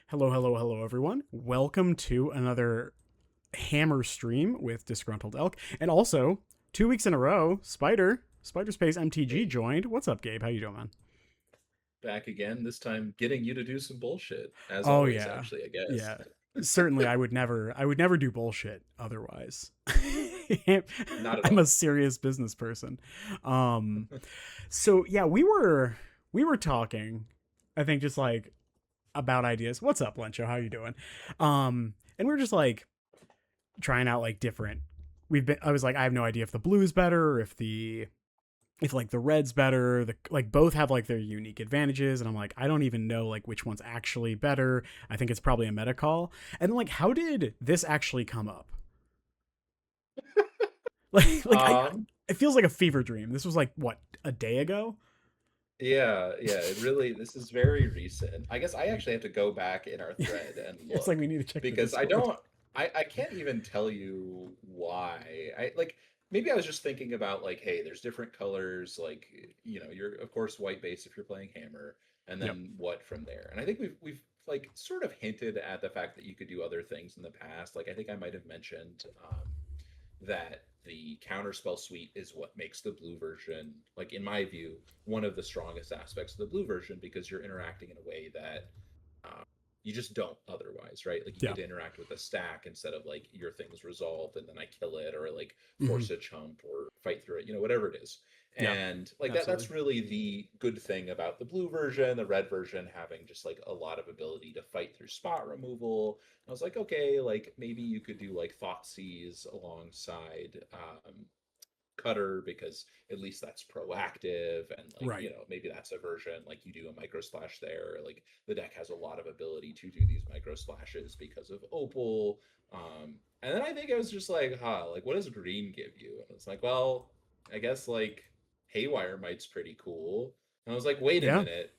Hello, hello, hello, everyone. Welcome to another Hammer stream with Disgruntled Elk. And also, 2 weeks in a row, SpiderSpaceMTG Hey, joined. What's up, Gabe? How you doing, man? back again, this time getting you to do some bullshit. As Oh always, yeah. actually, I guess. Yeah. Certainly I would never do bullshit otherwise. Not at I'm a all. serious business person. Um so yeah, we were talking, I think just like about ideas. What's up, Lencho? How you doing? And we are just like trying out like different I was like, I have no idea if the blue's better or if like the red's better. The like both have like their unique advantages, and I'm like, I don't even know like which one's actually better. I think it's probably a meta call. And like, how did this actually come up? Like Um, it feels like a fever dream. This was like what, a day ago? yeah, it really, this is very recent. I guess I actually have to go back in our thread and It's like look we need to check the because Discord. I can't even tell you why. Maybe I was just thinking about like, hey, there's different colors, like, you're of course white base if you're playing hammer, and Yep. then what from there. And I think we've like sort of hinted at the fact that you could do other things in the past. Like I think I might have mentioned that the counterspell suite is what makes the blue version, like in my view, one of the strongest aspects of the blue version because you're interacting in a way that um, you just don't otherwise, right? Like you Yeah. get to interact with a stack instead of like your thing's resolved and then I kill it or like Mm-hmm. force a chump or fight through it, whatever it is. Yeah. And like Absolutely. that's really the good thing about the blue version, the red version having just like a lot of ability to fight through spot removal. I was like, okay, like maybe you could do like Thoughtseize alongside Cutter because at least that's proactive and like Right. maybe that's a version like you do a micro splash there. Like the deck has a lot of ability to do these micro splashes because of Opal. And then I think I was just like, like what does green give you? And it's like, well, I guess like Haywire Might's pretty cool. And I was like, wait a Yeah. minute,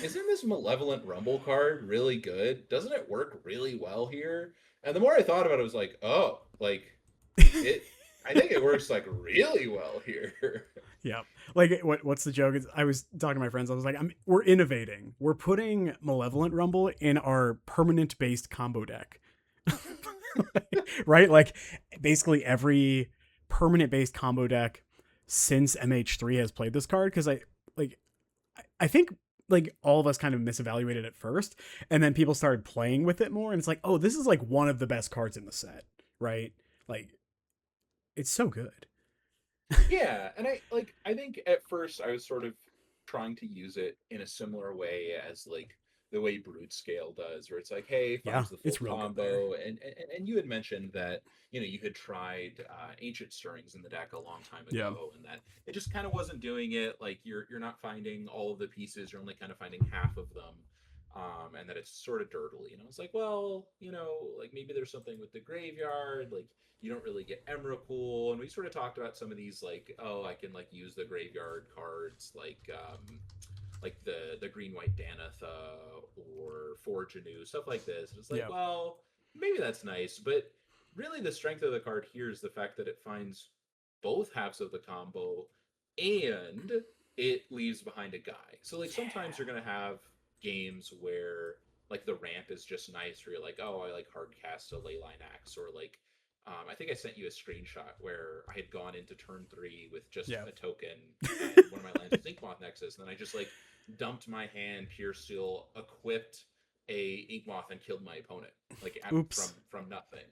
isn't this Malevolent Rumble card really good? Doesn't it work really well here? And the more I thought about it, I was like, oh, like it. I think it works like really well here. Yeah. Like what's the joke? I was talking to my friends. I was like, we're innovating. We're putting Malevolent Rumble in our permanent based combo deck. Right? Like basically every permanent based combo deck since MH3 has played this card, cuz like I think like all of us kind of misevaluated it first, and then people started playing with it more, and it's like, "Oh, this is like one of the best cards in the set." Right? Like it's so good. Yeah, and I think at first I was sort of trying to use it in a similar way as like the way Broodscale does, where it's like, hey, Yeah, finds the full it's real good there. combo, and you had mentioned that you had tried Ancient Stirrings in the deck a long time Yeah. ago, and that it just kind of wasn't doing it. Like you're not finding all of the pieces, you're only kind of finding half of them. And that it's sort of dirtily. And I was like, well, like maybe there's something with the graveyard. Like you don't really get Emrakul. And we sort of talked about some of these like, oh, I can like use the graveyard cards like the green white Danatha or Forge Anew, stuff like this. And it's like, Yeah. well, maybe that's nice, but really the strength of the card here is the fact that it finds both halves of the combo and it leaves behind a guy. So like sometimes you're gonna have games where like the ramp is just nice, where you're like, oh, I like hard cast a Leyline Axe, or like I think I sent you a screenshot where I had gone into turn 3 with just Yeah. a token and one of my lands was Inkmoth Nexus, and then I just like dumped my hand, Pure Steel, equipped a Inkmoth, and killed my opponent like Oops. from nothing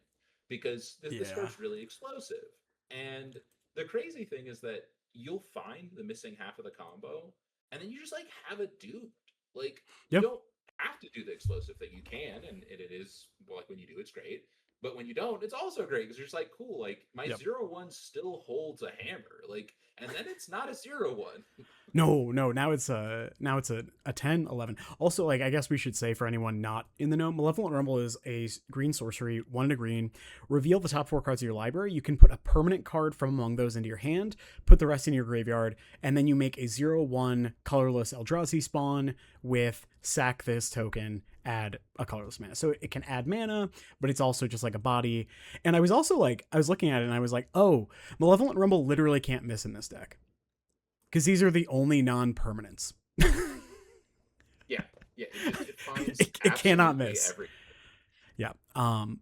because this Yeah. card's really explosive. And the crazy thing is that you'll find the missing half of the combo, and then you just like have a dude. Like you Yep. don't have to do the explosive thing. You can, and it is well, like when you do, it's great. But when you don't, it's also great because you're just like, cool. Like my Yep. 0/1 still holds a hammer. Like, and then it's not a 0/1. No, no. Now it's a 10, 11. Also, like I guess we should say for anyone not in the know, Malevolent Rumble is a green sorcery, 1 to green. Reveal the top 4 cards of your library. You can put a permanent card from among those into your hand, put the rest in your graveyard, and then you make a 0/1 colorless Eldrazi spawn with sack this token, add a colorless mana. So it can add mana, but it's also just like a body. And I was also like, I was looking at it and I was like, oh, Malevolent Rumble literally can't miss in this deck because these are the only non-permanents. Yeah, Yeah, it finds It cannot absolutely miss. every. Yeah.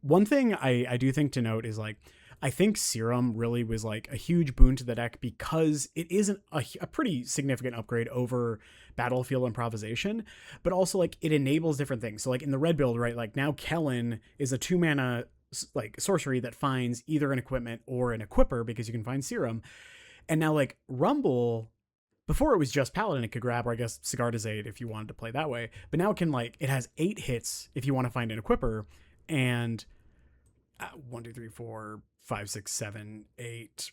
One thing I do think to note is like, I think Serum really was like a huge boon to the deck because it isn't a pretty significant upgrade over Battlefield Improvisation, but also like it enables different things. So like in the red build, right? Like now Kellen is a 2 mana like sorcery that finds either an equipment or an equipper because you can find Serum. And now like Rumble, before it was just Paladin it could grab, or I guess Cigar Aid if you wanted to play that way. But now it can like, it has 8 hits if you want to find an equipper, and 1, 2, 3, 4, 5, 6, 7, 8,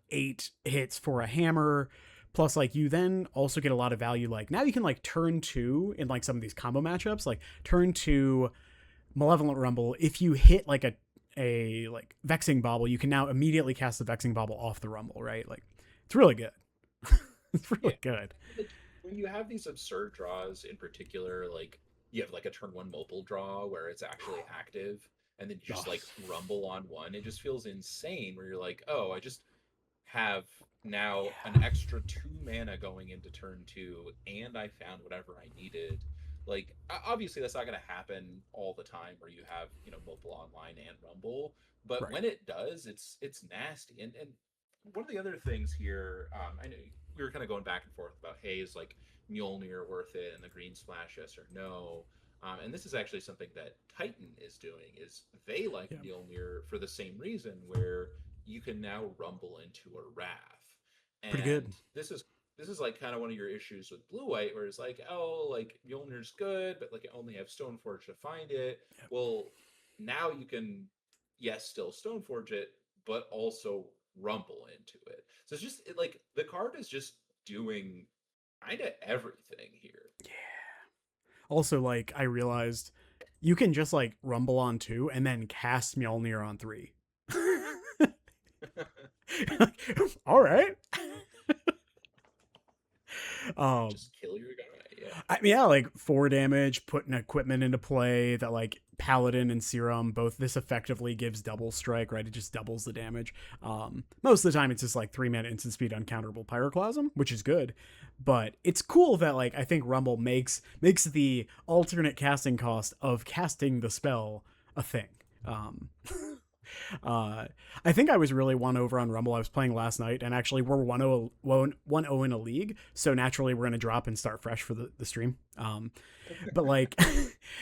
8 hits for a hammer. Plus, like, you then also get a lot of value. Like, now you can, like, turn 2 in, like, some of these combo matchups. Like, turn 2 Malevolent Rumble. If you hit, like, a like, Vexing Bauble, you can now immediately cast the Vexing Bauble off the Rumble, right? Like, it's really good. It's really good. Like, when you have these absurd draws in particular, like you have like a turn 1 mobile draw where it's actually active, and then you just like rumble on one, it just feels insane where you're like, oh, I just have now an extra 2 mana going into turn 2, and I found whatever I needed. Like, obviously that's not going to happen all the time where you have, mobile online and rumble, but Right. when it does, it's nasty. And one of the other things here, I know we were kind of going back and forth about, hey, is like Mjolnir worth it, and the green splash, yes or no. And this is actually something that Titan is doing, is they like Mjolnir for the same reason, where you can now rumble into a wrath. Pretty good. And this is like kind of one of your issues with blue white, where it's like, oh, like Mjolnir's good, but like I only have Stoneforge to find it. Yep. Well, now you can, yes, still Stoneforge it, but also rumble into it. So it's just like the card is just doing kind of everything here. Yeah. Also, like, I realized you can just like rumble on 2 and then cast Mjolnir on 3. All right. Just kill your guy. Yeah. I mean, yeah, like 4 damage, putting equipment into play that like Paladin and Serum both. This effectively gives double strike, right? It just doubles the damage. Most of the time, it's just like 3 mana instant speed uncounterable Pyroclasm, which is good. But it's cool that like I think Rumble makes the alternate casting cost of casting the spell a thing. I think I was really won over on Rumble. I was playing last night, and actually we're 1-0 in a league, so naturally we're gonna drop and start fresh for the stream. But like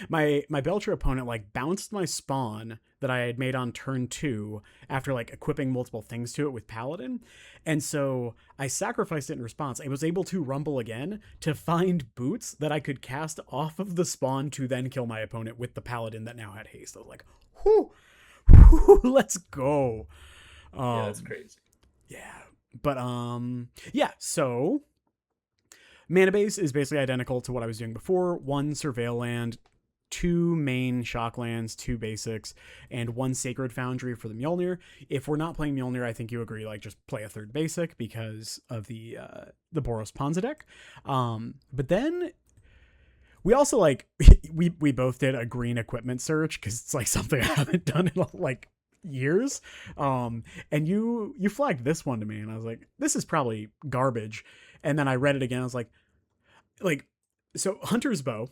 my Belcher opponent like bounced my spawn that I had made on turn 2 after like equipping multiple things to it with Paladin, and so I sacrificed it in response. I was able to rumble again to find boots that I could cast off of the spawn to then kill my opponent with the Paladin that now had haste. I was like, whoo. Let's go. Yeah, that's crazy. Yeah. But yeah, so mana base is basically identical to what I was doing before. 1 surveil land, 2 main shock lands, 2 basics, and 1 sacred foundry for the Mjolnir. If we're not playing Mjolnir, I think you agree, like, just play a 3rd basic because of the Boros Ponza deck. But then we also like we both did a green equipment search because it's like something I haven't done in like years. And you flagged this one to me, and I was like, this is probably garbage. And then I read it again. I was like so Hunter's Bow,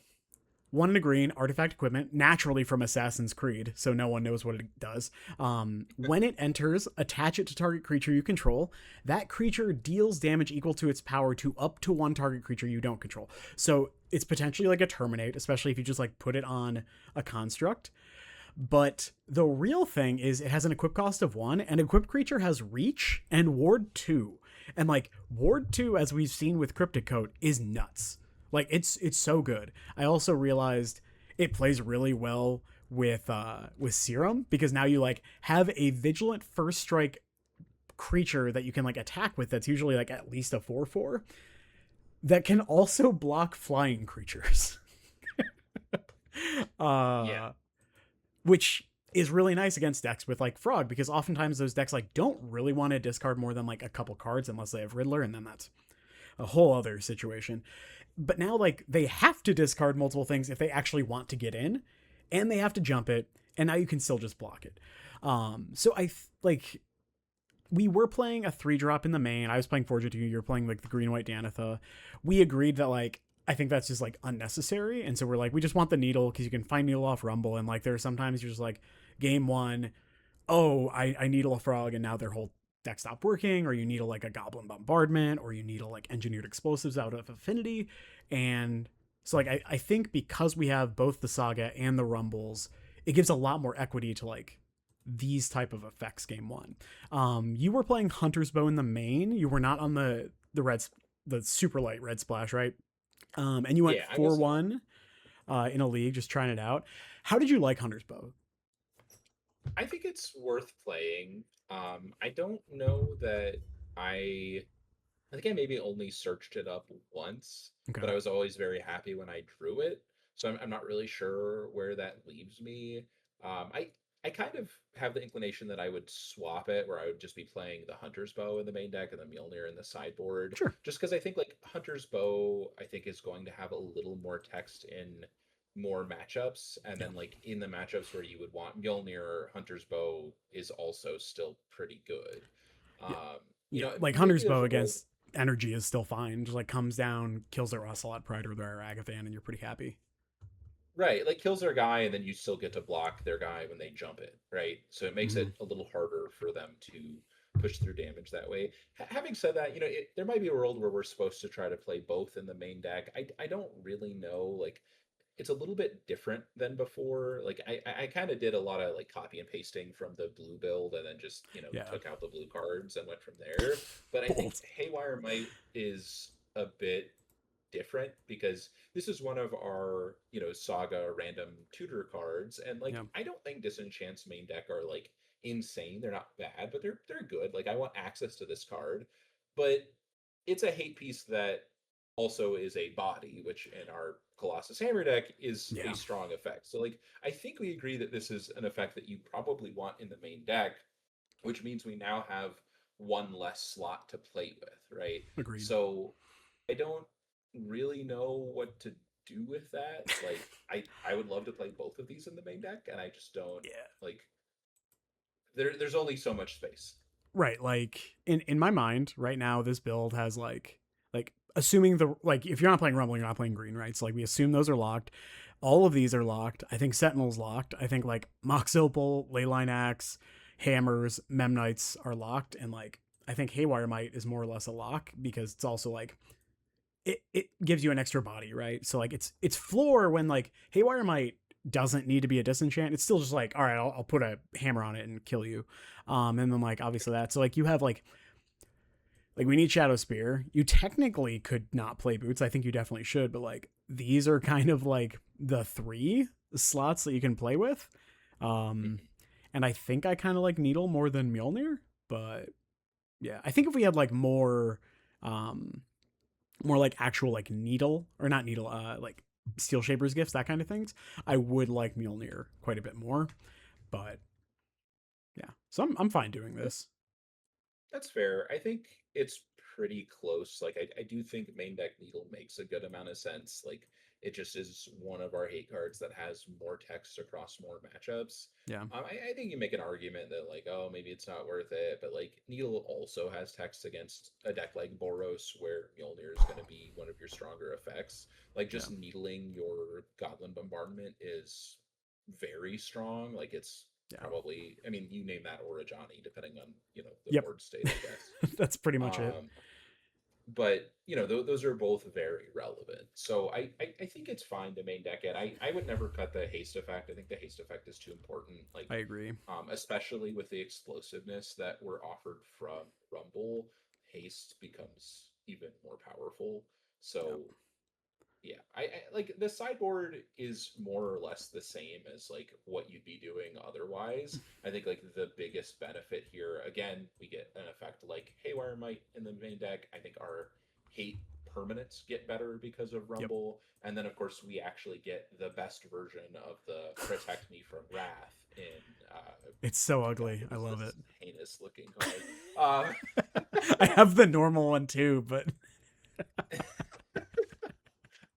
1 in a green, artifact equipment, naturally from Assassin's Creed, so no one knows what it does. When it enters, attach it to target creature you control. That creature deals damage equal to its power to up to 1 target creature you don't control. So it's potentially like a Terminate, especially if you just like put it on a construct. But the real thing is it has an equip cost of 1, and equipped creature has reach and ward 2. And like ward 2, as we've seen with Cryptic Coat, is nuts. Like it's so good. I also realized it plays really well with Serum, because now you like have a vigilant first strike creature that you can like attack with that's usually like at least a 4/4 that can also block flying creatures. Yeah. Which is really nice against decks with like Frog, because oftentimes those decks like don't really want to discard more than like a couple cards unless they have Riddler, and then that's a whole other situation. But now like they have to discard multiple things if they actually want to get in, and they have to jump it, and now you can still just block it. So like we were playing a 3-drop in the main. I was playing Fortitude, you were playing like the green white Danitha. We agreed that like I think that's just like unnecessary. And so we're like, we just want the needle because you can find needle off Rumble. And like, there are sometimes you're just like, game one, oh, I needle a frog and now their whole deck stopped working, or you needle like a goblin bombardment, or you needle like engineered explosives out of affinity. And so like, I think because we have both the saga and the rumbles, it gives a lot more equity to like these type of effects game one. You were playing Hunter's Bow in the main. You were not on the super light red splash, right? And you went Yeah, I was 4-1 in a league, just trying it out. How did you like Hunter's Bow? I think it's worth playing. I don't know that I I think I maybe only searched it up once, Okay. but I was always very happy when I drew it. So I'm not really sure where that leaves me. I kind of have the inclination that I would swap it, where I would just be playing the Hunter's Bow in the main deck and the Mjolnir in the sideboard. Sure. Just because I think like Hunter's Bow, I think is going to have a little more text in more matchups, and Yeah. then like in the matchups where you would want Mjolnir, Hunter's Bow is also still pretty good. Yeah. Um, Yeah. Like maybe Hunter's there's Bow a role. against energy is still fine. Just like comes down, kills their Ocelot, Pride, or their Agathan, and you're pretty happy. Right, like kills their guy, and then you still get to block their guy when they jump it, right? So it makes Mm-hmm. it a little harder for them to push through damage that way. Having said that, there might be a world where we're supposed to try to play both in the main deck. I don't really know. Like, it's a little bit different than before. Like, I kind of did a lot of like copy and pasting from the blue build, and then just Yeah. took out the blue cards and went from there. But I think Bold. Haywire Might is a bit different because this is one of our saga random tutor cards, and like Yeah. I don't think disenchant's main deck are like insane. They're not bad, but they're good. Like I want access to this card, but it's a hate piece that also is a body, which in our Colossus Hammer deck is a Yeah. strong effect. So like I think we agree that this is an effect that you probably want in the main deck, which means we now have one less slot to play with, right? Agreed. So I don't really know what to do with that. Like I would love to play both of these in the main deck, and I just don't Yeah. like there's only so much space. Right. Like in my mind right now, this build has like assuming the like if you're not playing Rumble, you're not playing green, right? So like we assume those are locked. All of these are locked. I think Sentinel's locked. I think like Mox Opal, Leyline Axe, Hammers, Memnites are locked, and like I think Haywire Might is more or less a lock because it's also like it gives you an extra body, right? So like it's floor when like Haywire Might doesn't need to be a disenchant. It's still just like, all right, I'll put a hammer on it and kill you. And then like obviously that. So like you have like we need Shadow Spear. You technically could not play boots. I think you definitely should, but like these are kind of like the three slots that you can play with. Um, and I think I kind of like Needle more than Mjolnir, but yeah, I think if we had like more like actual like needle or not needle, like Steel Shaper's gifts, that kind of things, I would like Mjolnir quite a bit more. But yeah, so I'm fine doing this. That's fair. I think it's pretty close. Like I do think main deck Needle makes a good amount of sense. Like it just is one of our hate cards that has more text across more matchups. Yeah. I think you make an argument that like, oh, maybe it's not worth it, but like Needle also has text against a deck like Boros, where Mjolnir is going to be one of your stronger effects. Like Yeah. just needling your Goblin Bombardment is very strong. Like it's Yeah. probably, I mean, you name that or a Johnny, depending on the Yep. board state, I guess. That's pretty much it. But those are both very relevant. So I think it's fine to main deck it. I would never cut the haste effect. I think the haste effect is too important. Like I agree. especially with the explosiveness that were offered from Rumble, haste becomes even more powerful. So Yep. yeah, I like the sideboard is more or less the same as like what you'd be doing otherwise. I think like the biggest benefit here, again, we get an effect like Haywire Might in the main deck. I think our hate permanents get better because of Yep. Rumble, and then of course we actually get the best version of the Protect Me from Wrath in. It's so God, ugly. what I is love this it. heinous looking card? I have the normal one too, but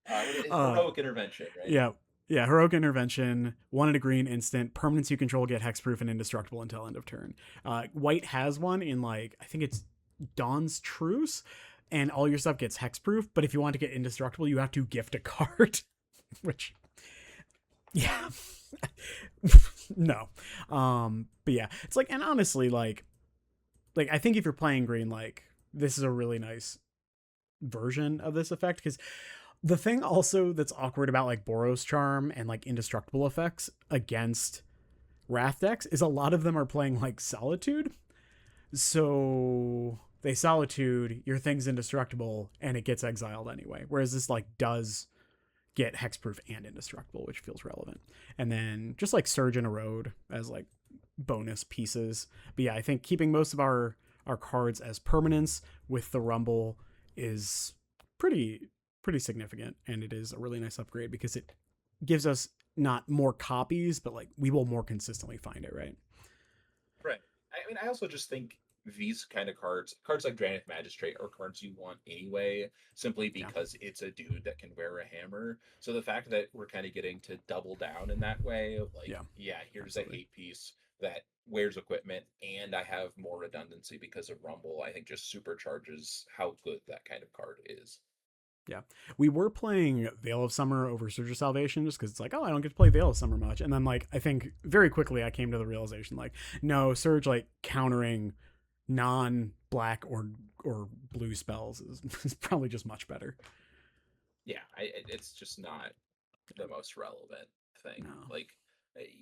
Heroic Intervention, right? yeah. Yeah, Heroic Intervention, 1 and a green instant, permanents you control get hexproof and indestructible until end of turn. White has one in like, I think it's Dawn's Truce. and all your stuff gets hexproof. But if you want to get indestructible, you have to gift a card, which, yeah, no. But yeah, it's like, and honestly, like I think if you're playing green, like this is a really nice version of this effect, because the thing also that's awkward about like Boros Charm and like indestructible effects against Wrath decks is a lot of them are playing like Solitude. So they Solitude, your thing's indestructible, and it gets exiled anyway. Whereas this like does get hexproof and indestructible, which feels relevant. And then just like Surge and Erode as like bonus pieces. But yeah, I think keeping most of our cards as permanents with the Rumble is pretty significant, and it is a really nice upgrade because it gives us not more copies, but like we will more consistently find it, right? Right. I mean, I also just think these kind of cards like Drannith Magistrate, are cards you want anyway, simply Yeah, because it's a dude that can wear a hammer. So the fact that we're kind of getting to double down in that way of like, yeah, yeah, here's a absolutely. 8 piece that wears equipment and I have more redundancy because of Rumble, I think just supercharges how good that kind of card is. Yeah, we were playing Veil of Summer over Surge of Salvation just because it's like, oh, I don't get to play Veil of Summer much, and then like I think very quickly I came to the realization like, no, Surge like countering non-black or blue spells is probably just much better. Yeah, it's just not the most relevant thing. No, Like,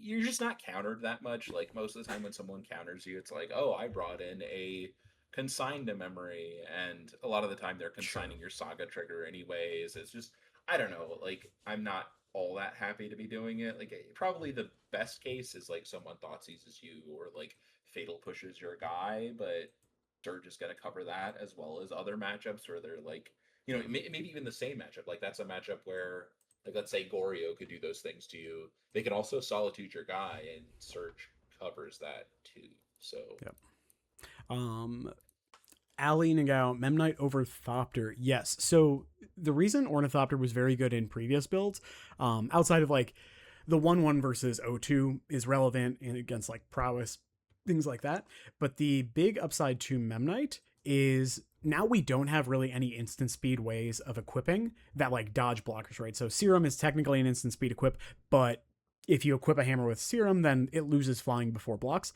you're just not countered that much. Like most of the time when someone counters you, it's like, oh, I brought in a consign to memory, and a lot of the time they're sure. consigning your saga trigger anyways. It's just, I don't know. Like, I'm not all that happy to be doing it. Like, probably the best case is like someone thought seizes you, or like fatal pushes your guy, but Dirge is going to cover that as well as other matchups where they're like, maybe even the same matchup. Like that's a matchup where, like, let's say Goryo could do those things to you. They can also solitude your guy, and Surge covers that too. So Yep. Um, Ali Nagao, Memnite over Thopter. Yes. So the reason Ornithopter was very good in previous builds, outside of like the 1-1 versus O2 is relevant against like prowess, things like that. But the big upside to Memnite is now we don't have really any instant speed ways of equipping that like dodge blockers, right? So Serum is technically an instant speed equip, but if you equip a hammer with Serum, then it loses flying before blocks.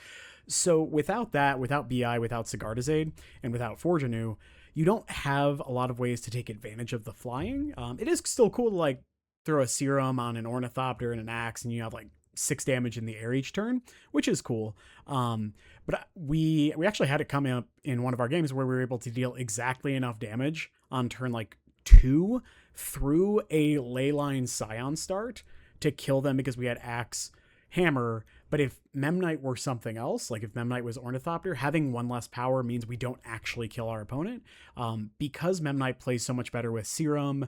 So without that, without BI, without Sigardazade, and without Forgeanu, you don't have a lot of ways to take advantage of the flying. It is still cool to like throw a Serum on an Ornithopter and an Axe, and you have like 6 damage in the air each turn, which is cool. But we actually had it come up in one of our games where we were able to deal exactly enough damage on turn like 2 through a Leyline Scion start to kill them because we had Axe Hammer. But if Memnite were something else, like if Memnite was Ornithopter, having one less power means we don't actually kill our opponent. Because Memnite plays so much better with Serum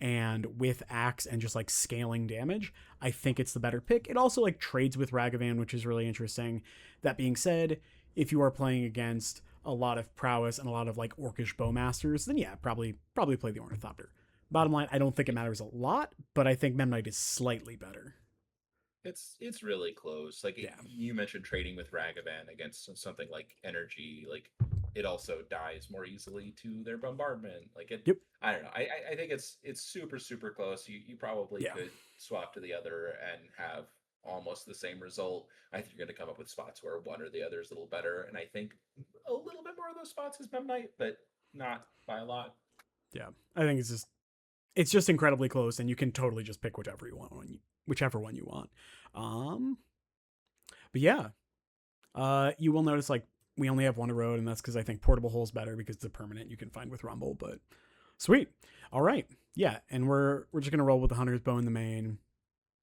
and with Axe and just like scaling damage, I think it's the better pick. It also like trades with Ragavan, which is really interesting. That being said, if you are playing against a lot of prowess and a lot of like Orcish Bowmasters, then yeah, probably play the Ornithopter. Bottom line, I don't think it matters a lot, but I think Memnite is slightly better. it's really close. Like Yeah. you mentioned trading with Ragavan against something like energy, like it also dies more easily to their bombardment. Like it, Yep. I don't know. I think it's super close. You probably Yeah. could swap to the other and have almost the same result. I think you're going to come up with spots where one or the other is a little better, and I think a little bit more of those spots is Memnite, but not by a lot. Yeah. I think it's just incredibly close, and you can totally just pick whichever one you want. Um, but yeah, you will notice like we only have one road, and that's because I think Portable Hole is better because it's a permanent you can find with Rumble. But sweet, all right, yeah, and we're just gonna roll with the Hunter's Bow in the main.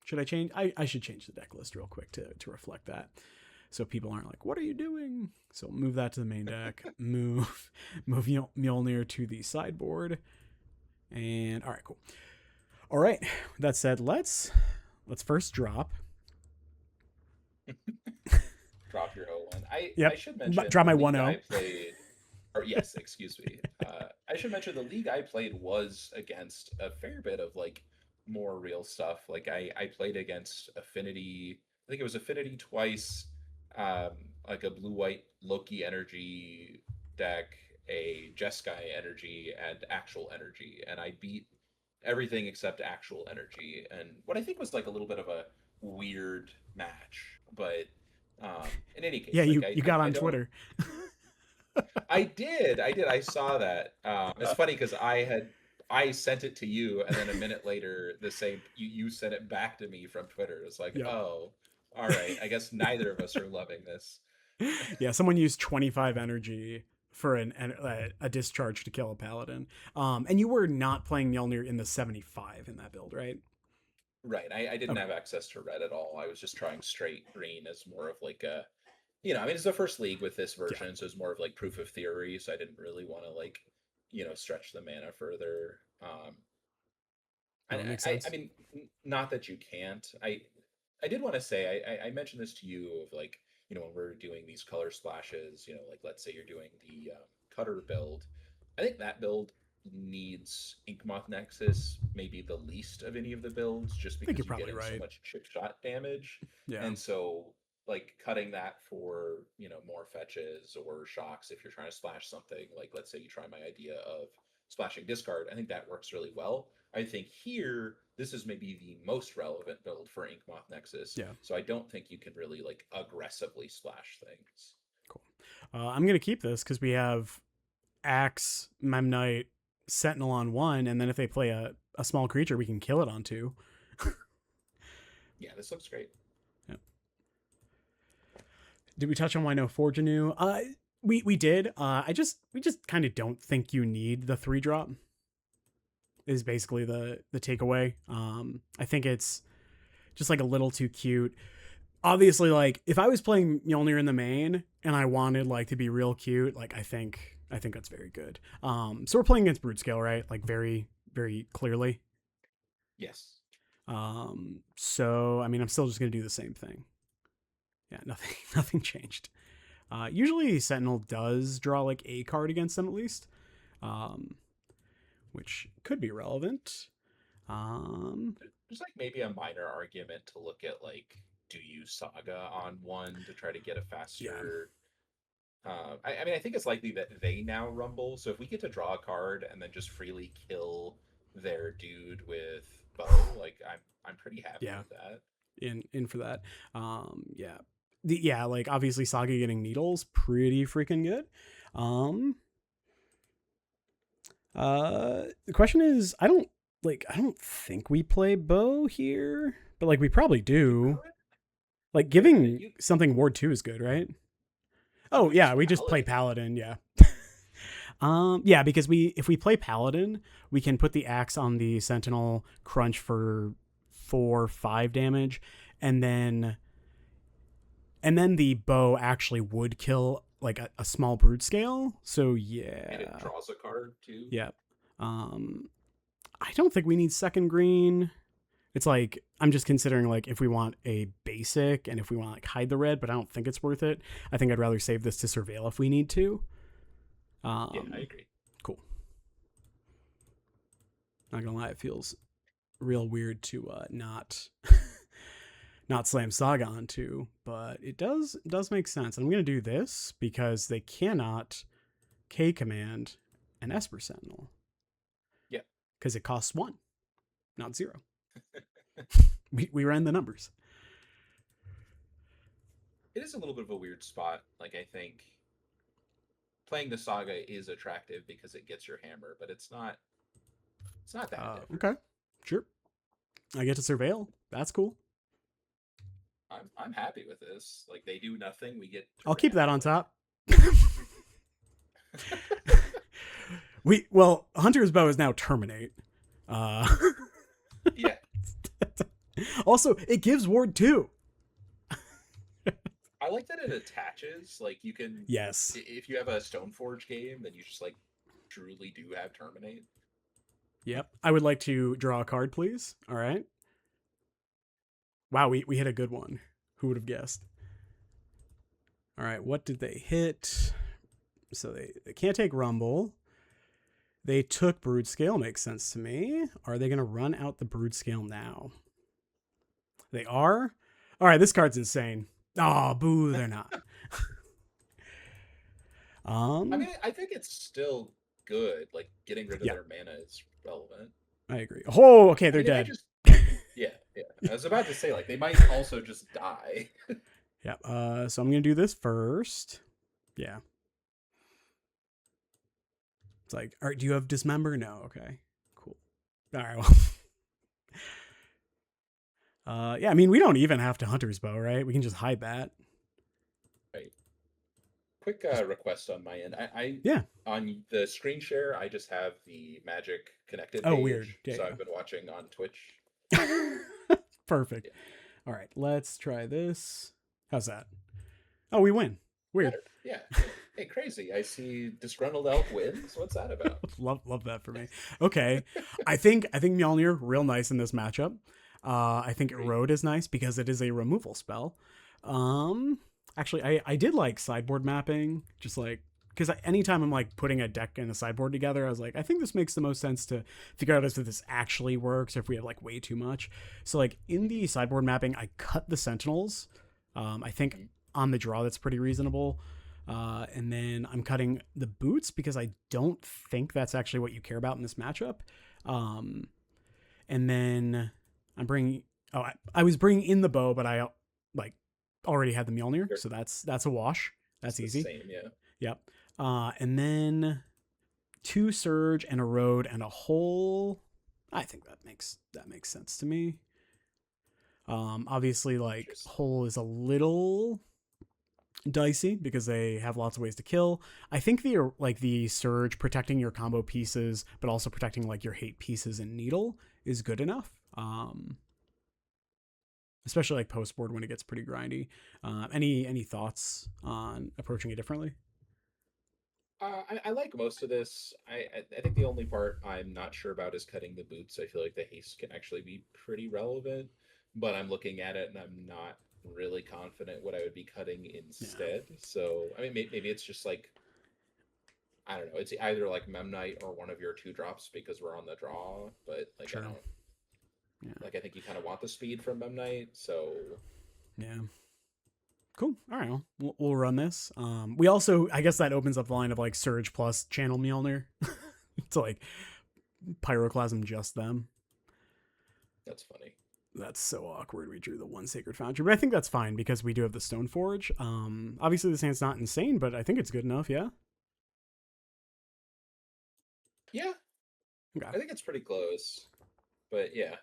Should I change? I should change the deck list real quick to reflect that, so people aren't like, "What are you doing?" So move that to the main deck. Move Mjolnir to the sideboard, and all right, cool. All right. That said, let's first drop. Drop your O one. I Yep. should mention Drop the my league 1-0. I played, or yes, excuse me. I should mention the league I played was against a fair bit of like more real stuff. Like I played against Affinity. I think it was Affinity twice. Um, like a blue white Loki energy deck. a Jeskai energy and actual energy, and I beat everything except actual energy. And what I think was like a little bit of a weird match, but in any Yeah, case, like you got I on don't. Twitter. I saw that. It's funny because I sent it to you, and then a minute later, the same you sent it back to me from Twitter. It's like, Yep. oh, all right. I guess neither of us are loving this. Yeah, someone used 25 energy for a discharge to kill a paladin. And you were not playing Mjolnir in the 75 in that build, right? Right. I didn't Okay. have access to red at all. I was just trying straight green as more of like a, I mean, it's the first league with this Yeah. version, so it's more of like proof of theory. So I didn't really want to like, stretch the mana further. No, that makes I sense. mean, not that you can't. I did want to say I mentioned this to you of like, when we're doing these color splashes, like let's say you're doing the cutter build. I think that build needs Inkmoth Nexus maybe the least of any of the builds, just I think you're because you get probably in so right. much chip shot damage, Yeah. and so like cutting that for more fetches or shocks if you're trying to splash something, like let's say you try my idea of splashing discard. I think that works really well. I think here this is maybe the most relevant build for Inkmoth Nexus, Yeah. so I don't think you can really like aggressively splash things. Cool. I'm going to keep this because we have Axe, Memnite, Sentinel on one, and then if they play a small creature, we can kill it on two. Yeah, this looks great. Yeah. Did we touch on why no Forge anew? We did. We just kind of don't think you need the 3-drop. Is basically the takeaway. I think it's just like a little too cute. Obviously, like if I was playing Mjolnir in the main and I wanted like to be real cute, like I think that's very good. So we're playing against Broodscale, right? Like very very clearly. Yes. So I mean, I'm still just gonna do the same thing. Yeah, nothing nothing changed. Usually Sentinel does draw like a card against them at least, um, which could be relevant. There's like maybe a minor argument to look at like, do you Saga on one to try to get a Yeah, faster. I mean, I think it's likely that they now rumble. So if we get to draw a card and then just freely kill their dude with bow, like I'm pretty happy yeah, with that. in for that. Yeah, yeah, like obviously Saga getting needles pretty freaking good. Um, the question is, I don't think we play bow here, but like we probably You do. could, Like but giving something Ward 2 is good, right? you Oh could yeah, just we just play paladin. Paladin, yeah. Yeah, because if we play Paladin, we can put the axe on the Sentinel, crunch for 4-5 damage, and then the bow actually would kill like a small brood scale. So And it yeah. draws a card too. Yeah. Um I don't think we need second green. It's like I'm just considering like if we want a basic and if we want to like hide the red, but I don't think it's worth it. I think I'd rather save this to surveil if we need to. Yeah, I Um agree. cool. Not gonna lie, it feels real weird to not not slam Saga onto, but it does make sense. And I'm gonna do this because they cannot K command an Esper Sentinel Yeah. because it costs 1, not 0. We ran the numbers. It is a little bit of a weird spot. Like I think playing the saga is attractive because it gets your hammer, but it's not that different. Okay, sure. I get to surveil. That's cool. I'm happy with this. Like they do nothing, we get to I'll keep ramp that on like top. Hunter's bow is now terminate. Uh, yeah. also, it gives Ward 2. I like that it attaches. Like you can, Yes. if you have a Stoneforge game, then you just like truly do have terminate. Yep. I would like to draw a card, please. All right. Wow, we hit a good one. Who would have guessed? All right, what did they hit? So they can't take Rumble. They took Broodscale, makes sense to me. Are they going to run out the Broodscale now? They are? All right, this card's insane. Oh, boo, they're not. I Um, mean, I think it's still good. Like getting rid of yeah, their mana is relevant. I agree. Oh, okay, I they're mean, I dead. just yeah, yeah. I was about to say like they might also just die. Yeah. So I'm gonna do this first. Yeah. It's like, all right, do you have dismember? No. Okay. Cool. All right. Well. Yeah. I mean, we don't even have to hunter's bow, right? We can just hide that. Right. Quick Just request on my end. I yeah. on the screen share, I just have the Magic connected Oh, weird. page, so Yeah. I've been watching on Twitch. Yeah. Perfect. Yeah, All right. Let's try this. How's that? Oh, we win. Weird. better. Yeah, yeah. Hey, crazy! I see disgruntled elf wins. What's that about? love that for me. Okay, I think Mjolnir real nice in this matchup. I think Great. Erode is nice because it is a removal spell. Um, actually, I did like sideboard mapping, just like because anytime I'm like putting a deck and a sideboard together, I was like, I think this makes the most sense to figure out if this actually works or if we have like way too much. So like in the sideboard mapping, I cut the Sentinels. I think Mhm. on the draw that's pretty reasonable. And then I'm cutting the boots because I don't think that's actually what you care about in this matchup. Um, and then I'm bringing. Oh, I was bringing in the bow, but I like already had the Mjolnir, Sure. so that's a wash. It's That's the easy. same, yeah. Yep. And then two surge and a road and a hole. I think that makes sense to me. Obviously, like Interesting. hole is a little dicey because they have lots of ways to kill. I think the surge protecting your combo pieces, but also protecting like your hate pieces and needle is good enough. Especially like post board when it gets pretty grindy. Any thoughts on approaching it differently? I like most of this. I think the only part I'm not sure about is cutting the boots. I feel like the haste can actually be pretty relevant, but I'm looking at it and I'm not really confident what I would be cutting Yeah, instead. So I mean, maybe it's just like I don't know. It's either like Memnite or one of your two drops because we're on the draw. But like I sure. don't Yeah, like. I think you kind of want the speed from Memnite. So yeah. Cool. All right, we'll run this. We also, I guess that opens up the line of like surge plus channel Mjolnir to like pyroclasm just them. that's funny. That's so awkward. We drew the one sacred foundry, but I think that's fine because we do have the stone forge. Obviously this hand's not insane, but I think it's good enough. Yeah. Yeah, Okay. I think it's pretty close. But yeah,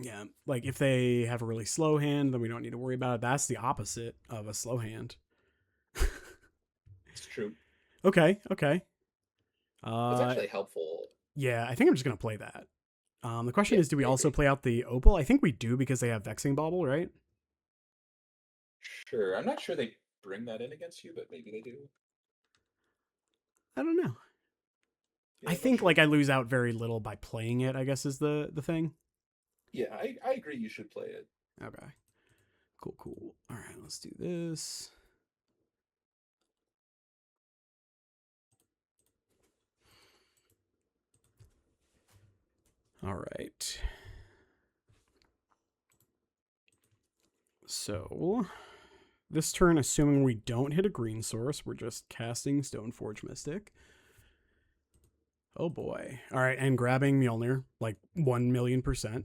Yeah. Like if they have a really slow hand, then we don't need to worry about it. That's the opposite of a slow hand. it's true. Okay. Okay. It's Uh, actually helpful. yeah. I think I'm just gonna play that. The question Yeah, is, do we I also agree. play out the opal? I think we do because they have vexing bauble, right? Sure. I'm not sure they bring that in against you, but maybe they do. I don't know. Yeah, I I'm not think sure. like I lose out very little by playing it. I guess is the thing. Yeah, I agree you should play it. Okay. Cool. Cool. All right. Let's do this. All right. So this turn, assuming we don't hit a green source, we're just casting Stoneforge Mystic. Oh boy. All right, and grabbing Mjolnir, like 1,000,000%.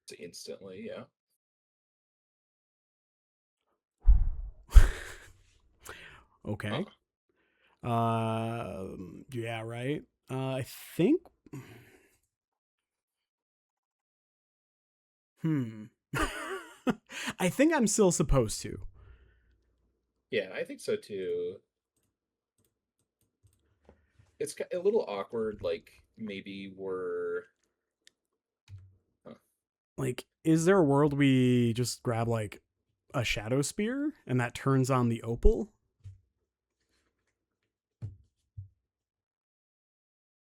So instantly, yeah. Huh. Okay. Yeah, right. I think. Hmm. I think I'm still supposed to. Yeah, I think so too. It's a little awkward. Like maybe we're. Huh. Like, is there a world we just grab like a shadow spear and that turns on the opal?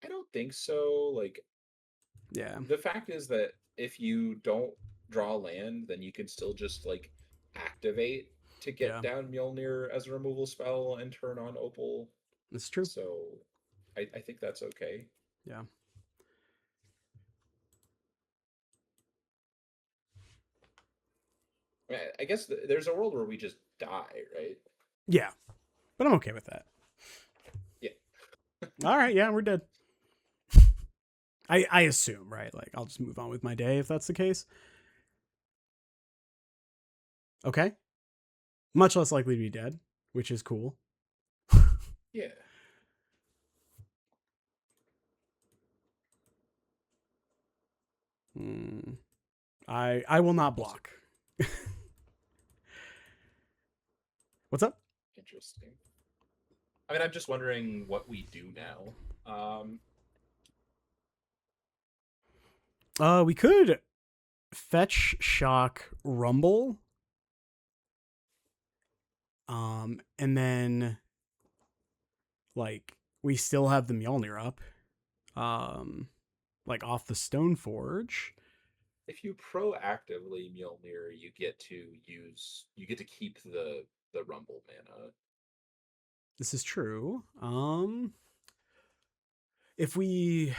I don't think so. Like Yeah. the fact is that if you don't draw land, then you can still just like activate to get Yeah. down Mjolnir as a removal spell and turn on Opal. It's true. So I think that's okay. Yeah. I guess there's a world where we just die, right? Yeah, but I'm okay with that. Yeah. All right, yeah, we're dead. I assume, right? Like, I'll just move on with my day if that's the case. Okay. Much less likely to be dead, which is cool. Yeah. Hmm. I will not Also block. What's up? interesting. I mean, I'm just wondering what we do now. We could fetch, shock, rumble, and then like we still have the Mjolnir up, um, like off the Stone Forge. If you proactively Mjolnir, you get to keep the Rumble mana. This is true. If we,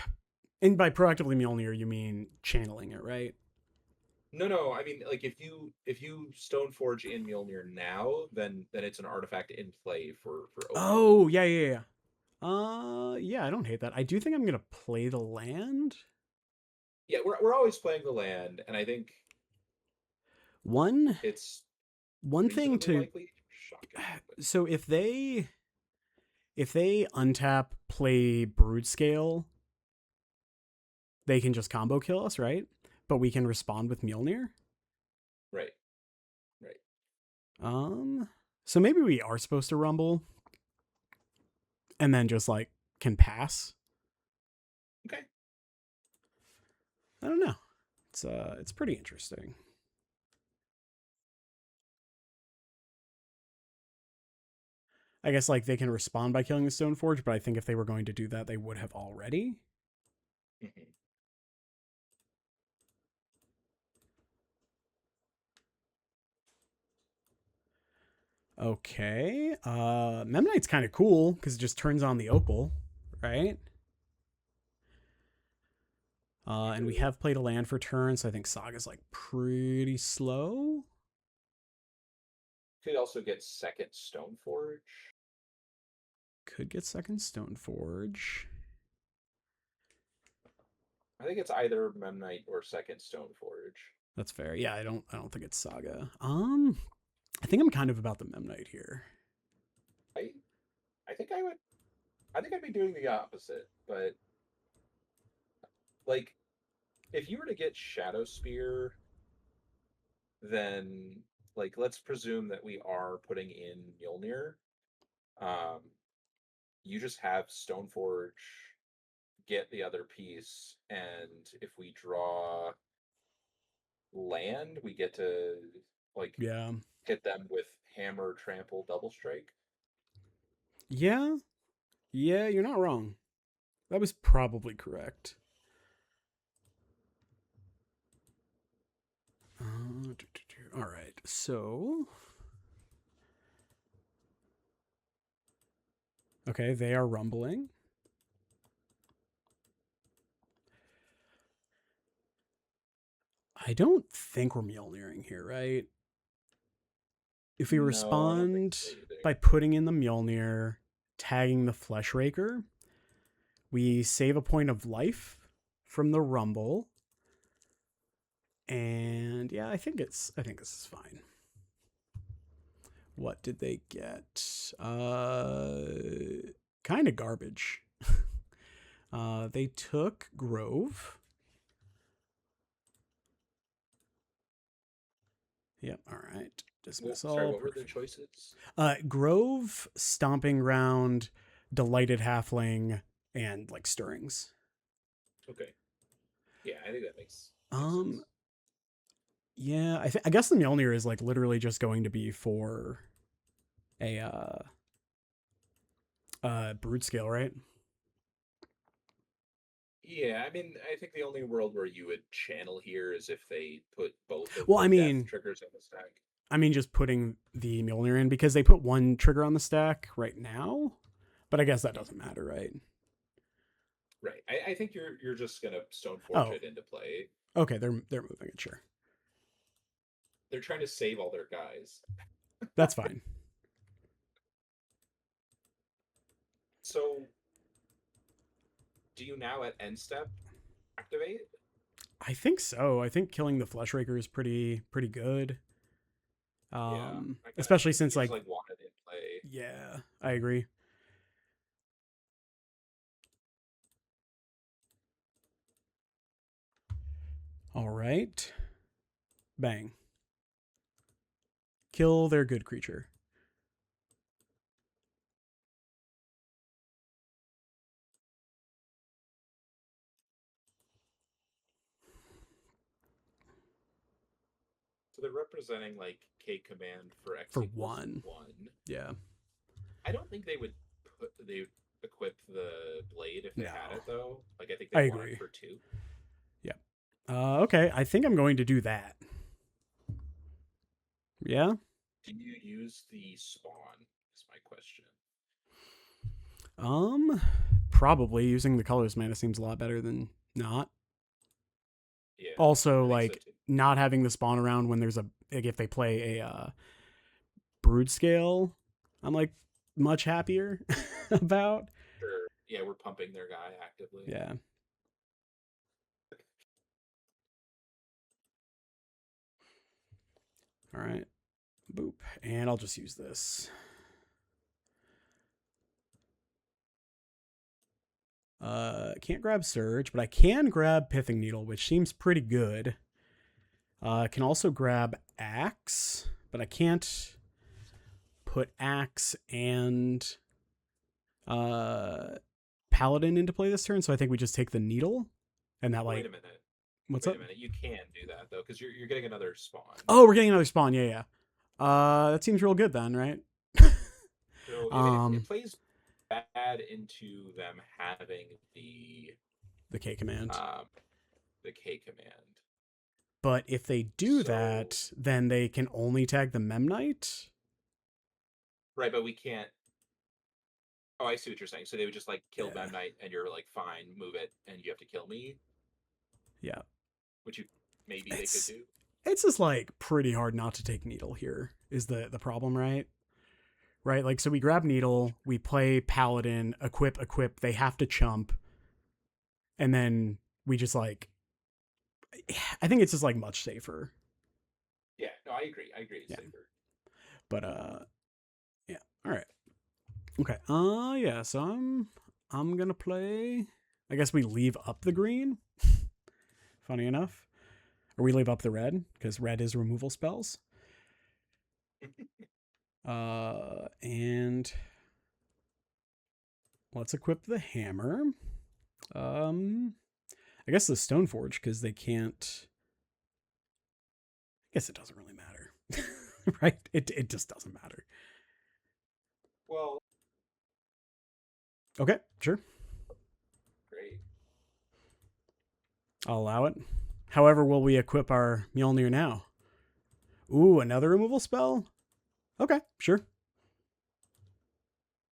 and by proactively Mjolnir, you mean channeling it, right? No, no, I mean like if you Stoneforge in Mjolnir now, then it's an artifact in play for opening. Oh, yeah, yeah, yeah. Yeah, I don't hate that. I do think I'm gonna play the land. Yeah, we're always playing the land, and I think One it's one thing reasonably to likely. Shocking. But so if they untap, play Broodscale, they can just combo kill us, right? But we can respond with Mjolnir. right, right. Um, so maybe we are supposed to rumble and then just like can pass. Okay. I don't know. It's pretty interesting. I guess like they can respond by killing the Stoneforge, but I think if they were going to do that, they would have already. Mhm. Okay. Memnite's kind of cool because it just turns on the opal, right? And we True. have played a land for turn, so I think Saga's like pretty slow. Could also get second Stoneforge. Could get second Stoneforge. I think it's either Memnite or second Stoneforge. That's fair. Yeah, I don't think it's Saga. I think I'm kind of about the Memnite here. I I think I would I think I'd be doing the opposite, but like if you were to get Shadow Spear, then like let's presume that we are putting in Mjolnir. Um, you just have Stoneforge get the other piece, and if we draw land, we get to like Yeah. hit them with hammer, trample, double strike. Yeah. Yeah, you're not wrong. That was probably correct. All right. So, okay, they are rumbling. I don't think we're Mjolniring here, right? If we No, I don't think respond so either. by putting in the Mjolnir, tagging the Flesh Raker, we save a point of life from the rumble. And yeah, I think this is fine. What did they get? Kind of garbage. They took Grove. Yep, all right. Well, Dismiss sorry, all. what were the Perfect. choices? Grove, Stomping Ground, Delighted Halfling, and like Stirrings. Okay, yeah, I think that makes Um, sense. yeah, I guess the Mjolnir is like literally just going to be for a brood scale, right? Yeah, I mean, I think the only world where you would channel here is if they put both of Well, the death triggers on the stack. I mean just putting the Mjolnir in because they put one trigger on the stack right now, but I guess that Mhm. doesn't matter, right? Right. I think you're just gonna Stoneforge Oh, it into play. okay, they're moving it, sure. They're trying to save all their guys. That's fine. So, do you now at end step activate? I think so. I think killing the Flesh Raker is pretty good. Yeah, Especially since seems like, like wanted in play. yeah, I agree. All right. Bang. Kill their good creature. So they're representing like K command for X For equals 1. 1. Yeah. I don't think they equip the blade if they No. had it though. Like I think I they want agree. it for 2. Yeah. Okay. I think I'm going to do that. Yeah. Do you use the spawn? Is my question. Probably using the colors mana seems a lot better than not. Yeah. Also, I think so like too. not having the spawn around when there's a like if they play a Broodscale, I'm like much happier about. Sure. Yeah, we're pumping their guy actively. Yeah. All right. Boop. And I'll just use this. Can't grab Surge, but I can grab Pithing Needle, which seems pretty good. Can also grab Axe, but I can't put Axe and Paladin into play this turn, so I think we just take the Needle. And that, like, Wait a minute. What's Wait up? a minute. You can do that though, because you're getting another spawn. Oh, we're getting another spawn. Yeah. That seems real good then, right? So it plays bad into them having the K command. The K command. But if they do that, then they can only tag the Memnite. Right, but we can't. Oh, I see what you're saying. So they would just like kill Memnite, and you're like, fine, move it, and you have to kill me. Yeah. Which they could do. It's just like pretty hard not to take Needle here is the problem, right? Right, like so we grab Needle, we play Paladin, equip, they have to chump, and then we just like I think it's just like much safer. Yeah, no, I agree. It's safer. But yeah. All right. Okay. Yeah, so I'm gonna play, I guess we leave up the green. Funny enough. Or we leave up the red, because red is removal spells. And let's equip the hammer. I guess the Stoneforge, because they can't. I guess it doesn't really matter. Right? It just doesn't matter. Well. Okay, sure. Great. I'll allow it. However, will we equip our Mjolnir now? Ooh, another removal spell? Okay, sure.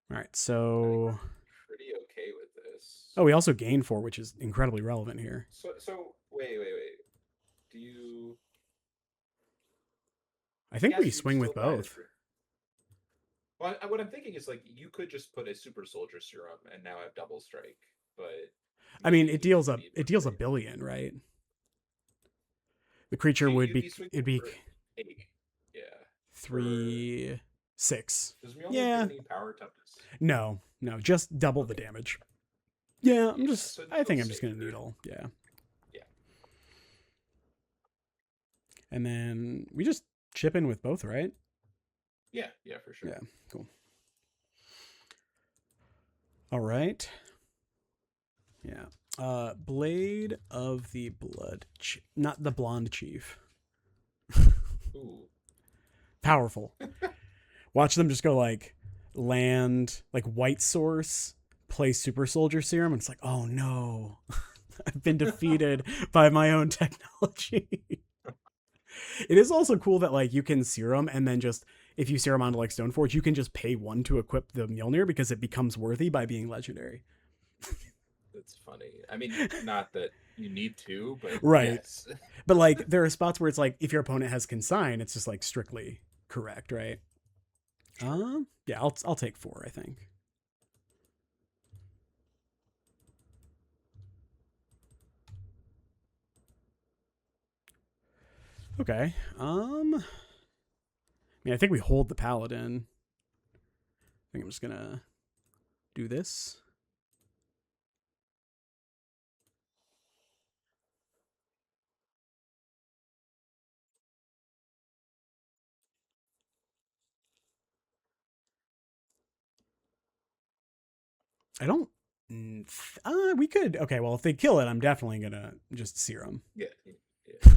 All right, so pretty okay with this. Oh, we also gain 4, which is incredibly relevant here. So wait. Do you? I think we swing with both. Well, what I'm thinking is like you could just put a super soldier serum and now have double strike, but I mean it deals a billion, right? The creature so would be it'd be 8. Yeah. 3, 6. Does Mjolnir give any power toughness? No, just double the damage. Yeah, I think I'm just gonna Needle. Yeah. And then we just chip in with both, right? Yeah, for sure. Yeah, cool. All right. Yeah. Blade of the Blood, not the Blonde Chief. Ooh. Powerful. Watch them just go like land, like white source, play super soldier serum, and it's like, oh no, I've been defeated by my own technology. It is also cool that like you can serum and then just if you serum onto like Stoneforge, you can just pay 1 to equip the Mjolnir because it becomes worthy by being legendary. That's funny. I mean, not that you need to, but right. Yes. But like there are spots where it's like if your opponent has consign, it's just like strictly correct, right? Yeah, I'll take 4, I think. Okay. I mean, I think we hold the paladin. I think I'm just gonna do this. I don't. We could. Okay, well, if they kill it, I'm definitely gonna just serum. Yeah, yeah.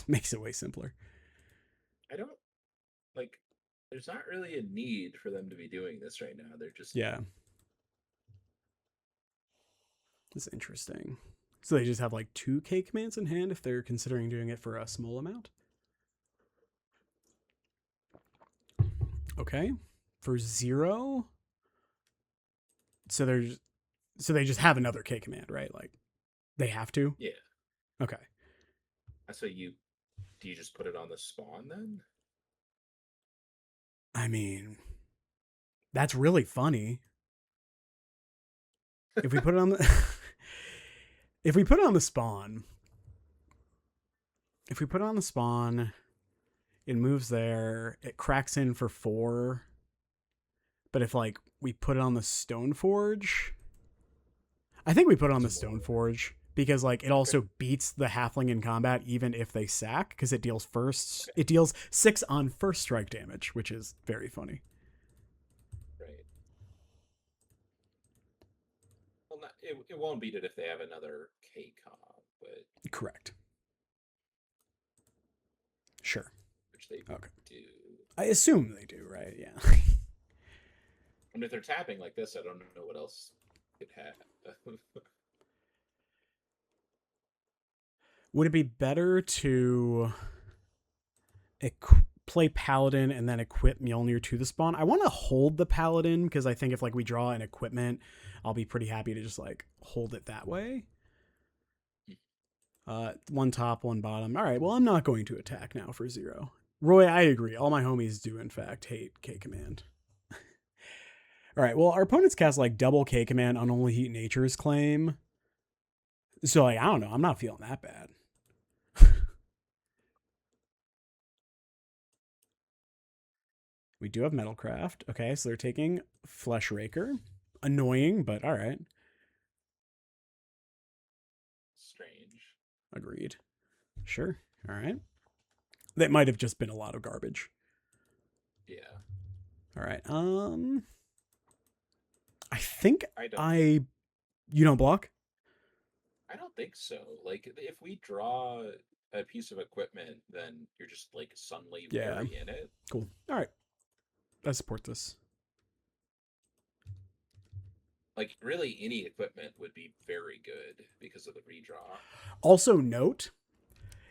Makes it way simpler. I don't like. There's not really a need for them to be doing this right now. They're just Yeah, it's interesting. So they just have like 2K commands in hand if they're considering doing it for a small amount. Okay, for 0. So they just have another K command, right? Like they have to. yeah. Okay. So do you just put it on the spawn then? I mean, that's really funny. If we put it on the if we put it on the spawn, if we put it on the spawn, it moves there, it cracks in for 4. But if like we put it on the Stone Forge, I think we put it on the Stone Forge because like it also beats the halfling in combat even if they sack because it deals first. It deals 6 on first strike damage, which is very funny. Right. Well, it won't beat it if they have another K comp, but Correct. Sure. which they Okay. do. I assume they do, right? Yeah. And if they're tapping like this, I don't know what else it had. Would it be better to play Paladin and then equip Mjolnir to the spawn? I want to hold the Paladin because I think if like we draw an equipment, I'll be pretty happy to just like hold it that way. One top, one bottom. All right, well, I'm not going to attack now for 0. Roy, I agree. All my homies do, in fact, hate K command. All right, well, our opponents cast like double K command on Only Heat Nature's claim. So, like, I don't know. I'm not feeling that bad. We do have Metalcraft. Okay, so they're taking Flesh Raker. Annoying, but all right. Strange. Agreed. Sure. All right. That might have just been a lot of garbage. Yeah. All right. I think you don't block? I don't think so. Like if we draw a piece of equipment, then you're just like suddenly very in it. Cool. All right. I support this. Like really any equipment would be very good because of the redraw. Also note,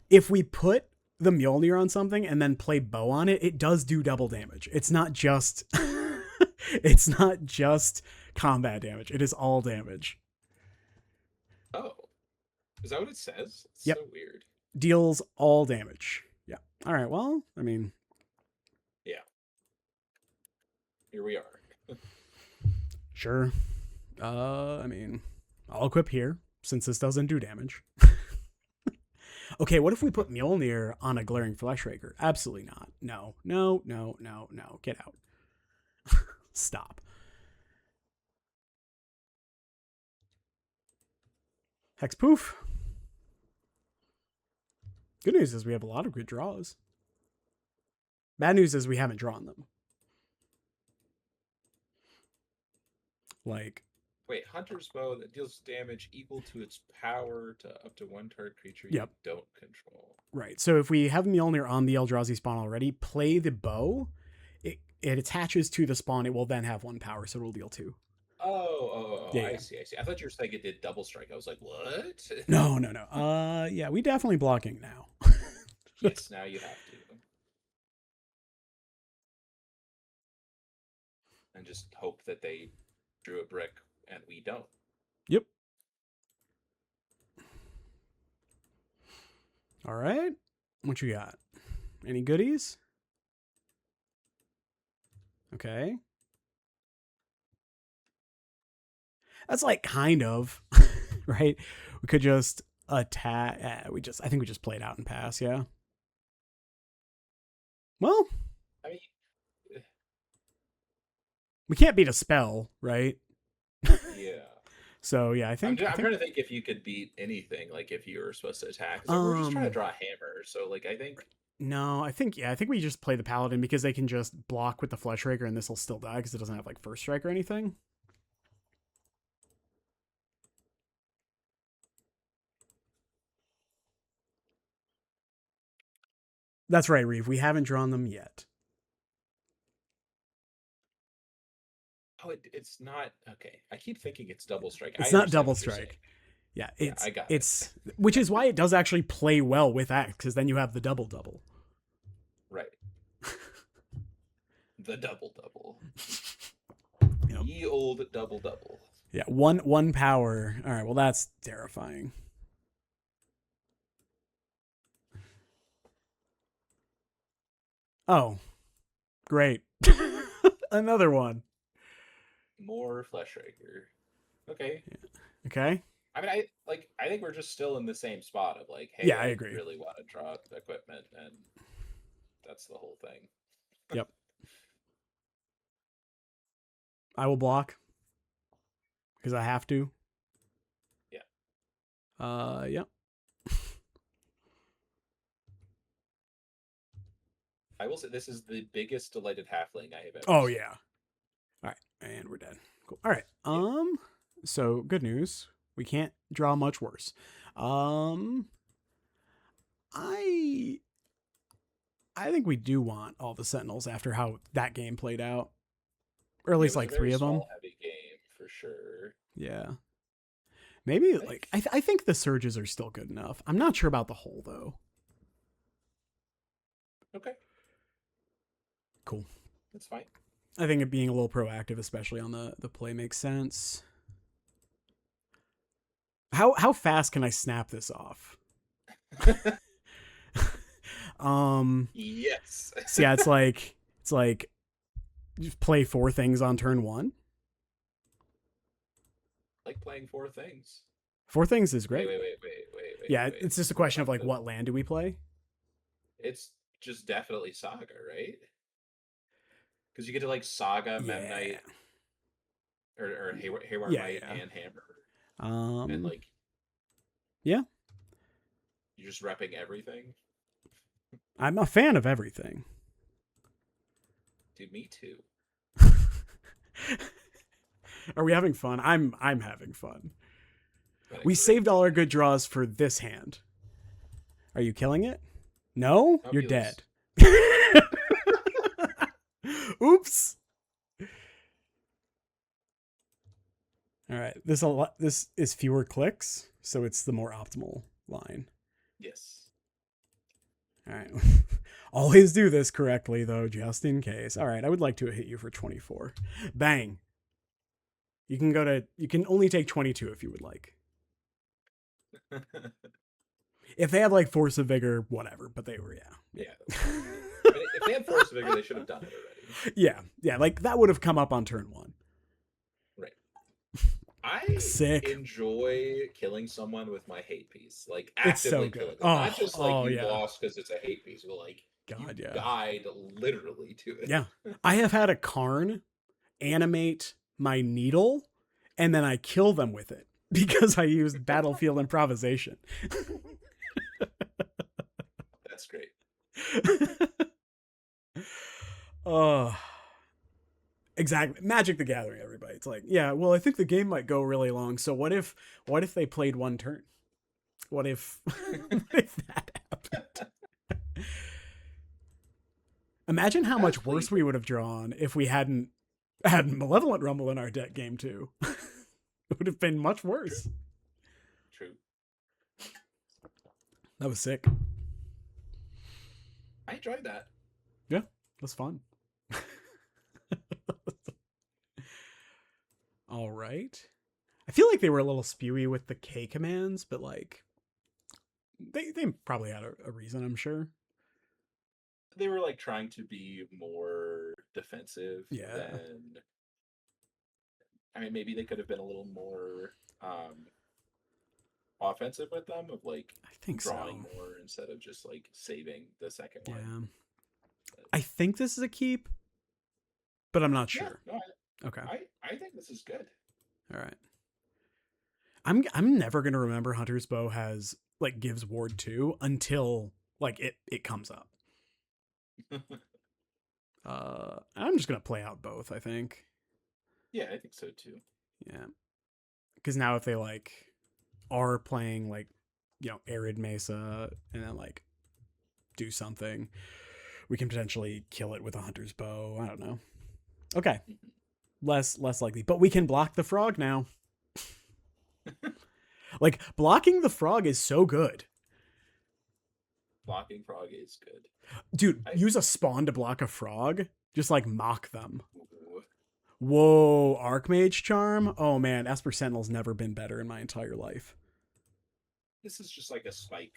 if we put the Mjolnir on something and then play bow on it, it does do double damage. It's not just it's not just combat damage. It is all damage. Oh. Is that what it says? It's Yep. so weird. Deals all damage. Yeah. All right. Well, I mean, yeah. Here we are. Sure. I mean, I'll equip here since this doesn't do damage. Okay, what if we put Mjolnir on a Glaring Flesh Raker? Absolutely not. No. Get out. Stop. Hexpoof. Good news is we have a lot of good draws. Bad news is we haven't drawn them. Like, wait, Hunter's Bow that deals damage equal to its power to up to one target creature you don't control. Right. So if we have Mjolnir on the Eldrazi spawn already, play the bow. It attaches to the spawn. It will then have 1 power, so it'll deal 2. Yeah. I see. I thought you were saying it did double strike. I was like, what? No. Yeah, we definitely blocking now. Yes, now you have to. And just hope that they drew a brick and we don't. Yep. All right. What you got? Any goodies? Okay. That's like kind of, right? We could just attack. I think we just play it out and pass, yeah? Well, I mean, we can't beat a spell, right? yeah. So yeah, I'm, I I'm think trying to think if you could beat anything, like if you were supposed to attack. 'Cause we're just trying to draw a hammer, so like I think. no, I think we just play the paladin because they can just block with the flesh raker and this will still die because it doesn't have like first strike or anything. That's right, Reeve. We haven't drawn them yet. It's not okay. I keep thinking it's double strike. It's I not understand double what you're saying. strike. Yeah, Yeah, I got it. it's which is why it does actually play well with Axe because then you have the double double. Right. The double double. Yep. Ye old double double. Yeah, one power. All right, well that's terrifying. Oh, great. Another one. More flesh raker. Okay. Yeah. Okay. I mean, I think we're just still in the same spot of like, hey, Yeah, I I agree. really want to draw equipment, and that's the whole thing. Yep. I will block because I have to. Yeah. Yep. I will say this is the biggest delighted halfling I have ever Oh seen. yeah. All right, and we're dead. Cool. All right. So good news. We can't draw much worse. I think we do want all the Sentinels after how that game played out, or at least like 3 of them. Small, heavy game for sure. Yeah. Maybe like I think the surges are still good enough. I'm not sure about the whole though. Okay. Cool. That's fine. I think it being a little proactive, especially on the play, makes sense. How fast can I snap this off? Yes. So yeah, it's like just play 4 things on turn 1. Like playing 4 things. 4 things is great. Wait. Yeah, wait. it's just a question of like what land do we play? It's just definitely Saga, right? Because you get to like Saga, Yeah. Memnite, or Hayward Yeah, Knight yeah. and Hammer. And like, yeah, you're just repping everything. I'm a fan of everything. Dude, me too. Are we having fun? I'm having fun. We Great. saved all our good draws for this hand. Are you killing it? No, you're dead. Oops. All right. This is fewer clicks, so it's the more optimal line. Yes. All right. Always do this correctly though, just in case. All right. I would like to hit you for 24. Bang. You can only take 22 if you would like. If they had like Force of Vigor, whatever, but they were, yeah. I mean, if they had Force of Vigor, they should have done it already. Yeah, like that would have come up on turn 1. Right. I Sick. enjoy killing someone with my hate piece, like It's so actively good. killing them. Not just like you yeah. lost because it's a hate piece, but like God, you yeah. died literally to it. Yeah, I have had a Karn animate my needle, and then I kill them with it because I used battlefield improvisation. That's great. Oh, exactly. Magic the Gathering, everybody. It's like, yeah, well, I think the game might go really long. So what if they played 1 turn? What if that happened? Imagine how much worse we would have drawn if we hadn't had Malevolent Rumble in our deck game too. It would have been much worse. True. That was sick. I enjoyed that. Yeah, it was fun. All right. I feel like they were a little spewy with the K commands, but like they probably had a reason, I'm sure. They were like trying to be more defensive than. I mean, maybe they could have been a little more offensive with them, of like I think drawing more instead of just like saving the second one. Yeah. I think this is a keep, but I'm not Yeah, sure. no, Okay. I think this is good. All right. I'm never gonna remember Hunter's Bow has like gives ward 2 until like it comes up. I'm just gonna play out both, I think. Yeah, I think so too. Yeah. Because now if they like are playing like, Arid Mesa and then like do something, we can potentially kill it with a Hunter's Bow. I don't know. Okay. Less likely. But we can block the frog now. Like blocking the frog is so good. Blocking frog is good. Dude, use a spawn to block a frog. Just like mock them. Ooh. Whoa, Archmage Charm? Oh man, Esper Sentinel's never been better in my entire life. This is just like a spike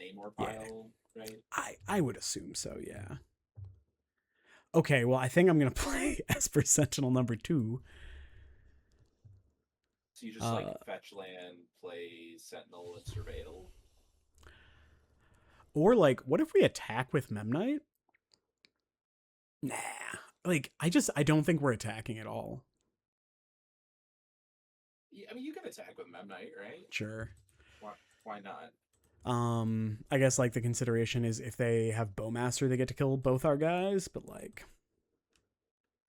Namor pile, right? I would assume so, yeah. Okay, well, I think I'm going to play Esper Sentinel number 2. So you just like fetch land, play Sentinel and Surveil. Or like, what if we attack with Memnite? Nah. Like, I don't think we're attacking at all. Yeah, I mean, you can attack with Memnite, right? Sure. Why not? I guess like the consideration is if they have Bowmaster, they get to kill both our guys, but like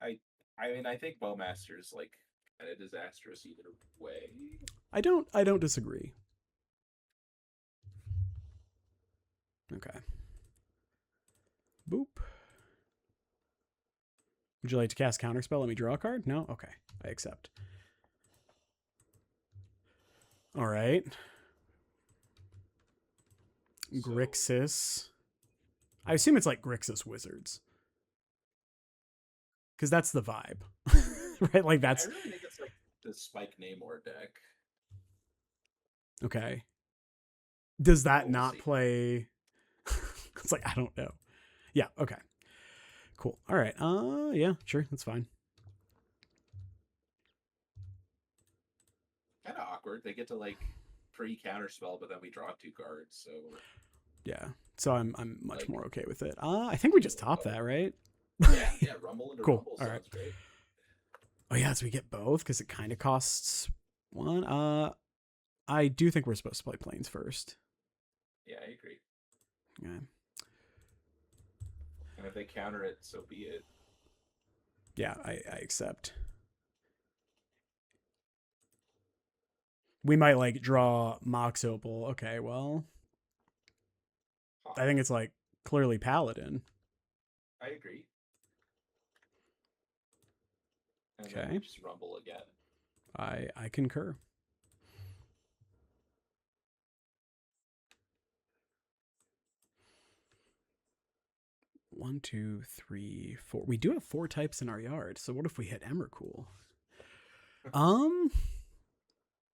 I mean, I think Bowmaster's like kind of disastrous either way. I don't disagree. Okay. Boop. Would you like to cast Counterspell? Let me draw a card? No? Okay. I accept. All right. Grixis. I assume it's like Grixis Wizards. Because that's the vibe. Right? Like that's... I really think it's like the Spike Namor deck. Okay. Does that We'll not see. play... It's like, I don't know. Yeah, okay. Cool. All right. Yeah, sure. That's fine. Kind of awkward. They get to like pre-counterspell, but then we draw 2 cards, so... Yeah. So I'm much like, more okay with it. I think we just top that, right? Yeah, Rumble into Cool. Rumble All sounds right. great. Oh yeah, so we get both because it kind of costs 1. I do think we're supposed to play Plains first. Yeah, I agree. Yeah. And if they counter it, so be it. Yeah, I accept. We might like draw Mox Opal. Okay, well, I think it's like clearly Paladin. I agree. And Okay. then just Rumble again. I concur. One, 2, 3, 4. We do have 4 types in our yard. So what if we hit Emrakul?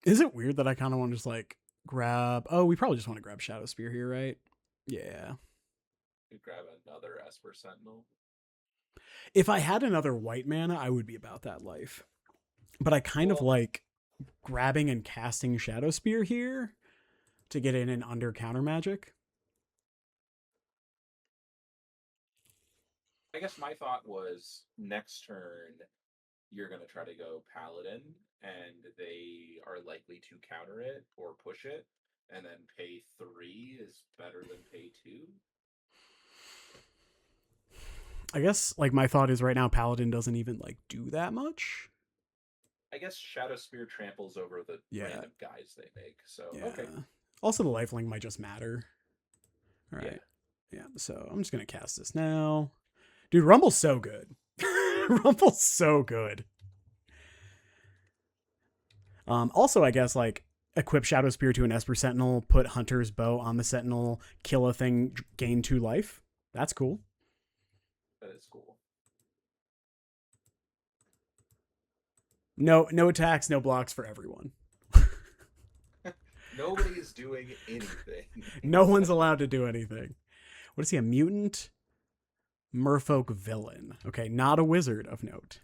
Is it weird that I kind of want to just like grab? Oh, we probably just want to grab Shadow Spear here, right? Yeah. You grab another Esper Sentinel. If I had another white mana, I would be about that life. But I kind of like grabbing and casting Shadow Spear here to get in and under counter magic. I guess my thought was next turn you're going to try to go Paladin, and they are likely to counter it or push it, and then pay 3 is better than pay 2. I guess like my thought is right now Paladin doesn't even like do that much. I guess Shadow Spear tramples over the random guys they make. So okay. Also, the lifelink might just matter. All right. Yeah. So I'm just gonna cast this now, dude. Rumble's so good. Rumble's so good. Also, I guess like equip Shadow Spear to an Esper Sentinel, put Hunter's Bow on the Sentinel, kill a thing, gain 2 life. That's cool. That is cool. No attacks, no blocks for everyone. Nobody is doing anything. No one's allowed to do anything. What is he, a mutant? Merfolk villain. Okay, not a wizard of note.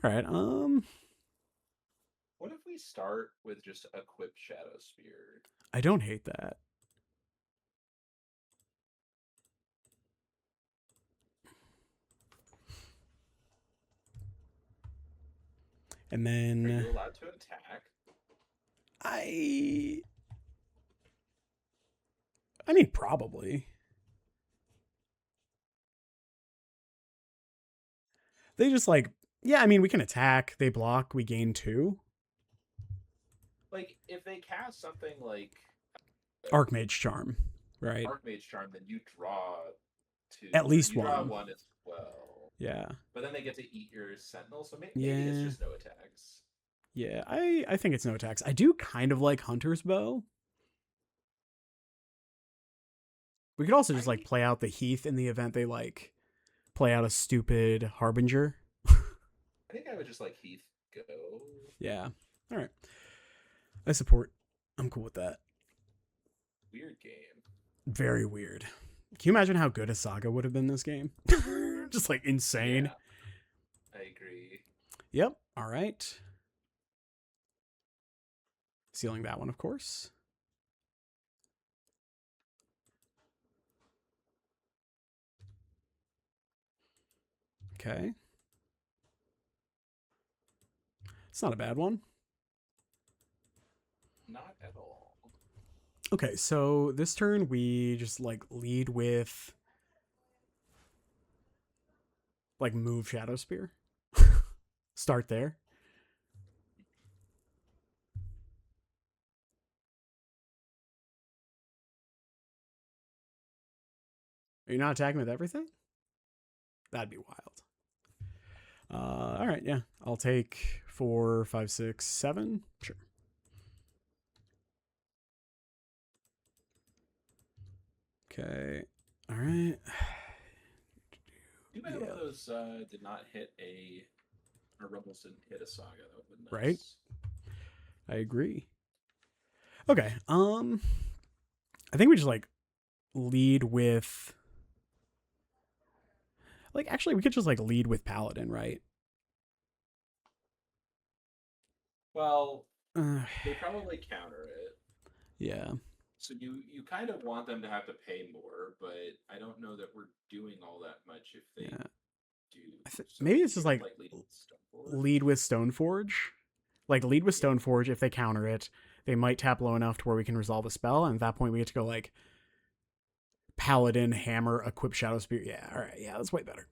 All right, What if we start with just equip Shadow Spear? I don't hate that. And Are then you allowed to attack? I mean, probably. They just like, yeah, I mean, we can attack, they block, we gain 2. Like, if they cast something like Archmage Charm, right? Archmage Charm, then you draw 2, At or least you draw 1. 1 as well. Yeah. But then they get to eat your Sentinel, so maybe it's Yeah. just no attacks. Yeah, I think it's no attacks. I do kind of like Hunter's Bow. We could also just like play out the Heath in the event they like play out a stupid Harbinger. I think I would just like Heath go. Yeah. All right. I support. I'm cool with that. Weird game. Very weird. Can you imagine how good a Saga would have been this game? Just like insane. Yeah, I agree. Yep. All right. Sealing that one, of course. Okay. It's not a bad one. Not at all. Okay, so this turn we just like lead with like move Shadow Spear. Start there. Are you not attacking with everything? That'd be wild. All right, yeah. I'll take 4, 5, 6, 7. Sure. Okay. All right. Too bad one of those did not hit our Rebels didn't hit a Saga. That would have been nice. Right. I agree. Okay. I think we just like lead with like actually we could just like lead with Paladin, right? Well, they probably counter it. Yeah. So you kind of want them to have to pay more, but I don't know that we're doing all that much if they do. So maybe it's just like lead with Stoneforge. lead with Stoneforge. Like lead with Stoneforge. If they counter it, they might tap low enough to where we can resolve a spell, and at that point we get to go like Paladin, Hammer, equip Shadow Spear. Yeah, all right, yeah, that's way better.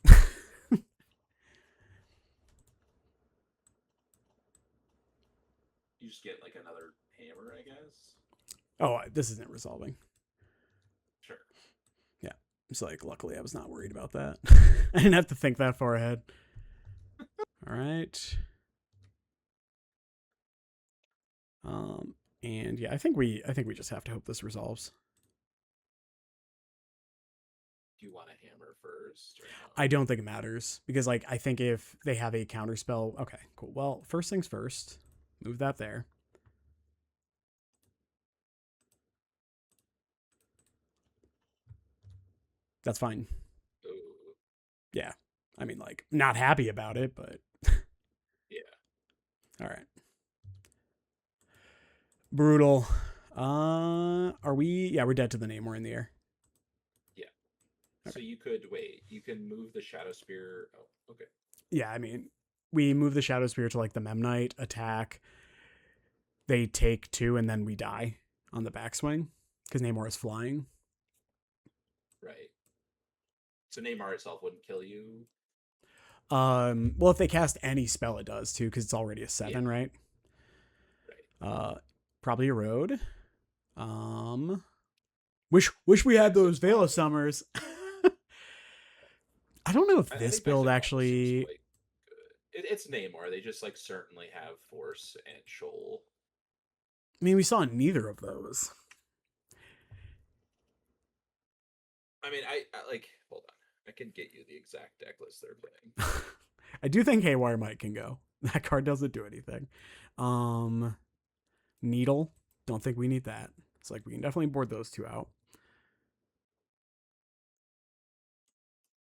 You just get like another hammer, I guess. Oh, this isn't resolving. Sure. Yeah, it's like luckily I was not worried about that. I didn't have to think that far ahead. All right. And yeah, I think we just have to hope this resolves. Do you want a hammer first? Or no? I don't think it matters because like I think if they have a counter spell, okay, cool. Well, first things first, move that there. That's fine. Ooh. Yeah. I mean, like, not happy about it, but yeah. All right. Brutal. Are we? Yeah, we're dead to the Namor in the air. Yeah. Okay. So you could wait. You can move the Shadow Spear. Oh, okay. Yeah, I mean, we move the Shadow Spear to like the Memnite attack. They take 2 and then we die on the backswing because Namor is flying. Right. So Namor itself wouldn't kill you. Well, if they cast any spell, it does too because it's already a 7, right? Right. Probably Erode. Wish we had those Veil of Summers. I don't know if this build actually. It's Namor. They just like certainly have Force and Shoal. I mean, we saw neither of those. I mean, I like. Hold on. I can get you the exact deck list they're playing. I do think Haywire Might can go. That card doesn't do anything. Needle. Don't think we need that. It's like we can definitely board those 2 out.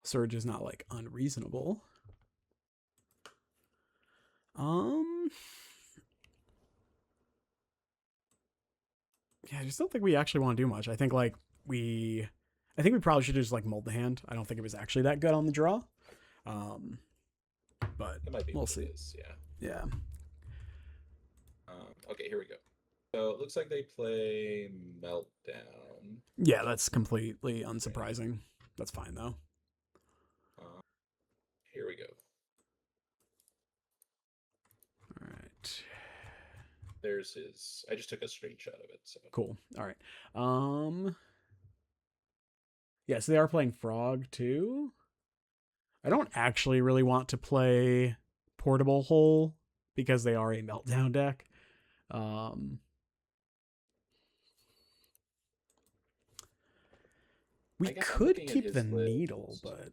Surge is not like unreasonable. Yeah, I just don't think we actually want to do much. I think we probably should just like mold the hand. I don't think it was actually that good on the draw. But it might be we'll see. Yeah. Yeah. Okay, here we go. So it looks like they play Meltdown. Yeah, that's completely unsurprising. That's fine though. Uh, Here we go. All right. There's his. I just took a screenshot of it. So Cool. All right. Yeah, so they are playing Frog too. I don't actually really want to play Portable Hole because they are a Meltdown deck. We could keep the Needle, but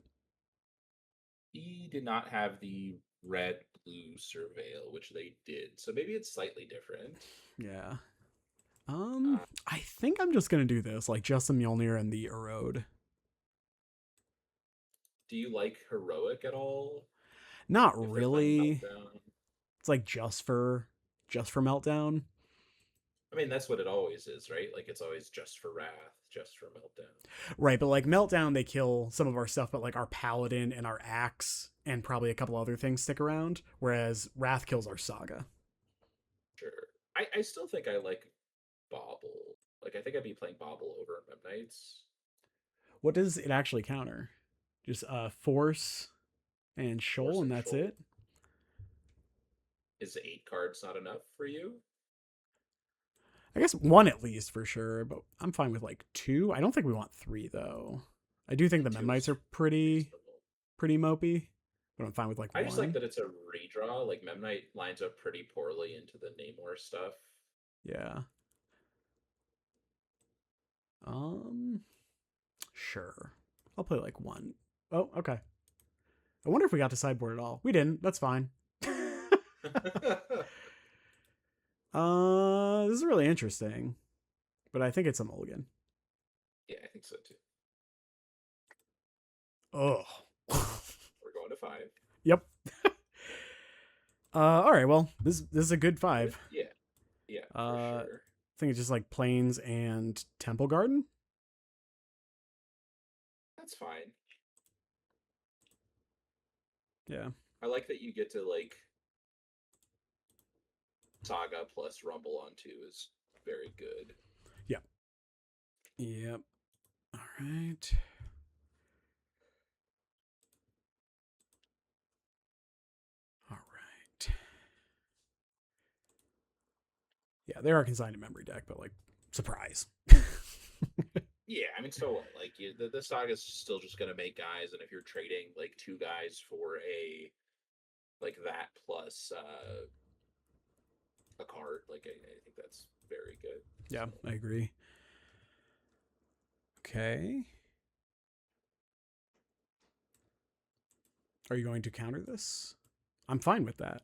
he did not have the red blue surveil, which they did. So maybe it's slightly different. Yeah. I think I'm just gonna do this, like just the Mjolnir and the Erode. Do you like heroic at all? Not really. It's like just for Meltdown. I mean, that's what it always is, right? Like it's always just for Wrath, just for Meltdown. Right, but like Meltdown, they kill some of our stuff, but like our Paladin and our Axe and probably a couple other things stick around. Whereas Wrath kills our Saga. Sure. I still think I like Bauble. Like I think I'd be playing Bauble over Memnites. What does it actually counter? Just Force and Shoal, and that's it? Is 8 cards not enough for you? I guess 1 at least for sure, but I'm fine with like 2. I don't think we want 3 though. I do think the Memnites are pretty mopey, but I'm fine with like 1. I just like that it's a redraw. Like Memnite lines up pretty poorly into the Namor stuff. Yeah. Sure. I'll play like 1. Oh, okay. I wonder if we got to sideboard at all. We didn't. That's fine. This is really interesting, but I think it's a mulligan. Yeah, I think so too. Oh. We're going to 5. Yep. All right. Well, this is a good 5. Yeah. Yeah. For sure. I think it's just like Plains and Temple Garden. That's fine. Yeah. I like that you get to like Saga plus Rumble on 2 is very good. Yeah. Yep. All right. All right. Yeah, they are consigned to memory deck, but like surprise. Yeah, I mean, so what? Like, the Saga's still just gonna make guys, and if you're trading like 2 guys for a like that plus a card, like I think that's very good. Yeah, I agree. Okay. Are you going to counter this? I'm fine with that.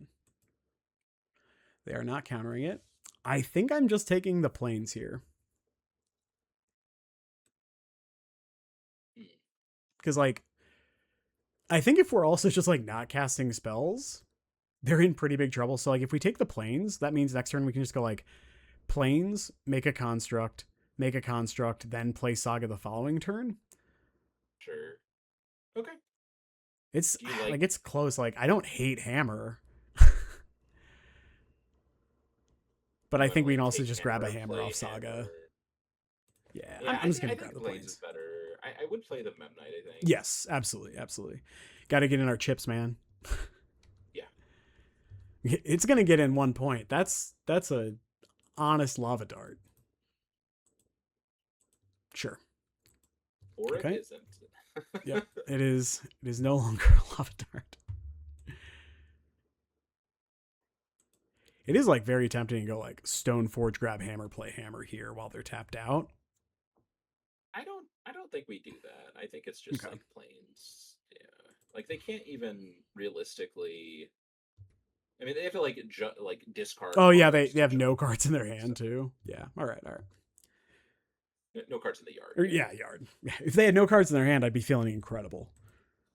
They are not countering it. I think I'm just taking the Plains here. Because, like, I think if we're also just, like, not casting spells, they're in pretty big trouble. So, like, if we take the Plains, that means next turn we can just go, like, Plains, make a construct, then play Saga the following turn. Sure. Okay. It's, like, it's close. Like, I don't hate Hammer. But I think we can also just grab a Hammer off Saga. Yeah, I'm just going to grab the Plains. Better. I would play the Memnite, I think. Yes, absolutely, absolutely. Got to get in our chips, man. Yeah. It's going to get in 1 point. That's a honest lava dart. Sure. Or okay. It isn't. Yeah, it is. It is no longer a lava dart. It is like very tempting to go like Stoneforge, grab Hammer, play Hammer here while they're tapped out. I don't think we do that. I think it's just like Plains. Yeah, like they can't even realistically. I mean, they have to like discard. Oh yeah, they have no cards in their hand too. Yeah. All right. No cards in the yard. Yeah, yard. If they had no cards in their hand, I'd be feeling incredible.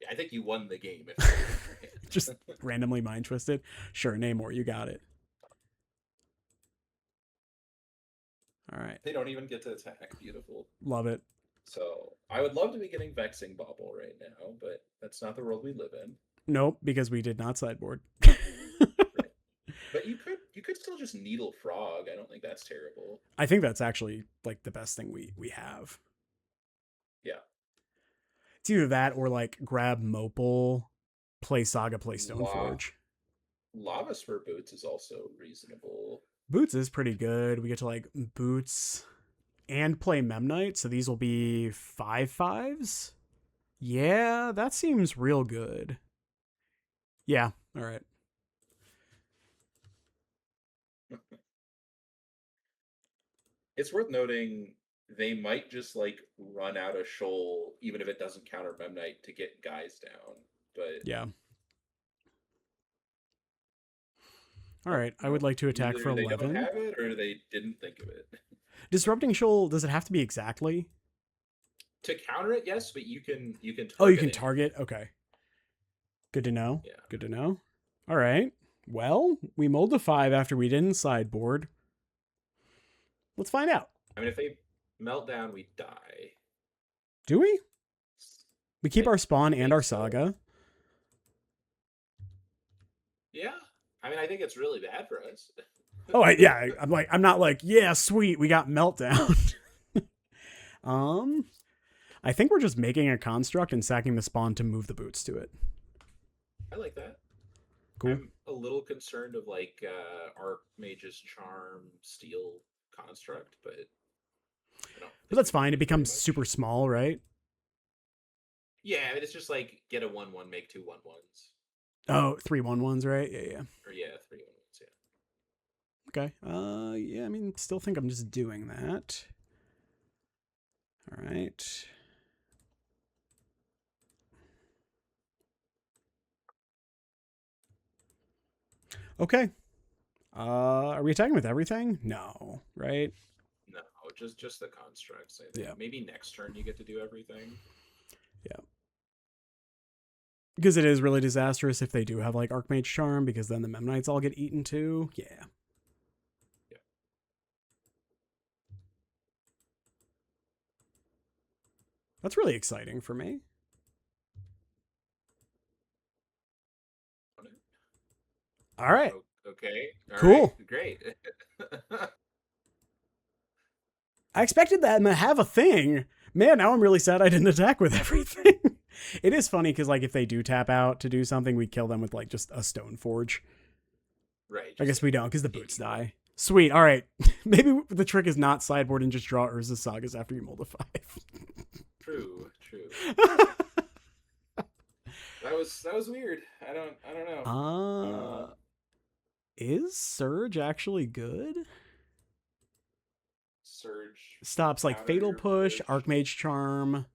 Yeah, I think you won the game. If just randomly mind twisted. Sure, Namor, you got it. All right. They don't even get to attack. Beautiful. Love it. So I would love to be getting Vexing Bauble right now, but that's not the world we live in. Nope, because we did not sideboard. Right. But you you could still just needle frog. I don't think that's terrible. I think that's actually like the best thing we have. Yeah. It's either that or like grab Mopal, play Saga, play La- Stoneforge. Lava Spur Boots is also reasonable. Boots is pretty good. We get to like Boots and play Memnite, so these will be 5/5s. Yeah, that seems real good. Yeah, all right. It's worth noting they might just like run out of Shoal, even if it doesn't counter Memnite, to get guys down. But Yeah. All right, I no, would like to attack for either they don't 11. have it or they didn't think of it. Disrupting Shoal, does it have to be exactly? To counter it, yes, but you can Oh, you target can it. target? Okay. Good to know. Yeah. Good to know. All right. Well, we mulled a 5 after we didn't sideboard. Let's find out. I mean, if they melt down, we die. Do we? We keep I our spawn and our so. saga. Yeah. I mean, I think it's really bad for us. Oh, yeah. I'm not like, yeah, sweet, we got meltdown. I think we're just making a construct and sacking the spawn to move the boots to it. I like that. Cool. I'm a little concerned of like Archmage's Charm Steel construct, but But that's fine. It becomes super small, right? Yeah, it's just like get a 1/1, make 2 1/1s. Oh, 3/1/1s, right? Yeah. Or yeah, 3 1/1s, yeah. Okay. Yeah, I mean, still think I'm just doing that. All right. Okay. Are we attacking with everything? No, right? No, just the constructs, I think. Yeah. Maybe next turn you get to do everything. Yeah. Because it is really disastrous if they do have like Archmage Charm, because then the Memnites all get eaten too. Yeah. Yeah. That's really exciting for me. All right. Okay. All cool. Right. Great. I expected that to have a thing. Man, now I'm really sad I didn't attack with everything. It is funny because like if they do tap out to do something, we kill them with like just a stone forge. Right. I guess we don't because the boots die. Sweet. All right. Maybe the trick is not sideboard and just draw Urza's Sagas after you mold a 5. True. That was weird. I don't know. Is Surge actually good? Surge stops like Fatal Push, Archmage Charm.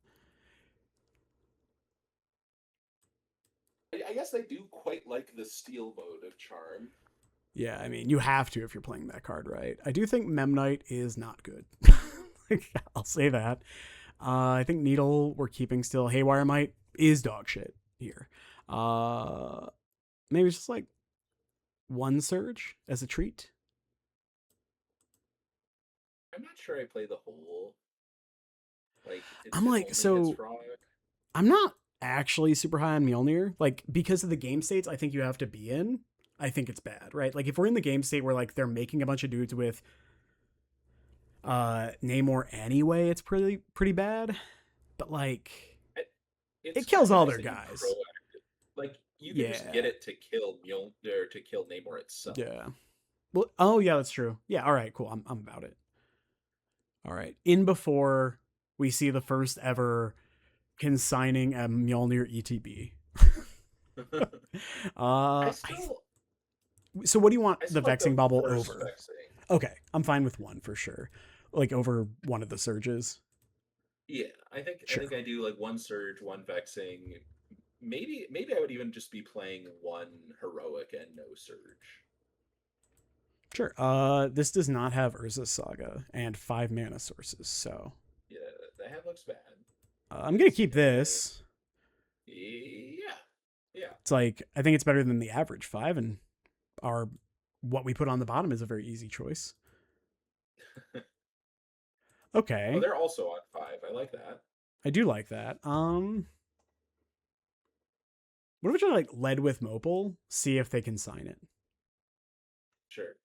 I guess they do quite like the steel mode of Charm. Yeah, I mean, you have to if you're playing that card, right? I do think Memnite is not good. I'll say that. I think Needle we're keeping still. Haywire Might is dog shit here. Maybe it's just like one Surge as a treat. I'm not sure I play the whole. Like, I'm like, so I'm not actually super high on Mjolnir. Like, because of the game states I think you have to be in, I think it's bad, right? Like, if we're in the game state where like they're making a bunch of dudes with Namor anyway, it's pretty bad. But like, it kills all their guys. Like, you can just get it to kill Mjolnir, to kill Namor itself. Yeah. Well, oh yeah, that's true. Yeah. All right. Cool. I'm about it. All right. In before we see the first ever consigning a Mjolnir ETB. So what do you want the Vexing Bauble over? Vexing. Okay, I'm fine with one for sure. Like over one of the surges. Yeah, I think I do like one surge, one Vexing. Maybe I would even just be playing one heroic and no surge. Sure. This does not have Urza's Saga and 5 mana sources, so yeah, that looks bad. I'm gonna keep this. Yeah. It's like I think it's better than the average 5, and what we put on the bottom is a very easy choice. Okay. Oh, they're also on 5. I like that. I do like that. What if we try like lead with Mopal? See if they can sign it. Sure.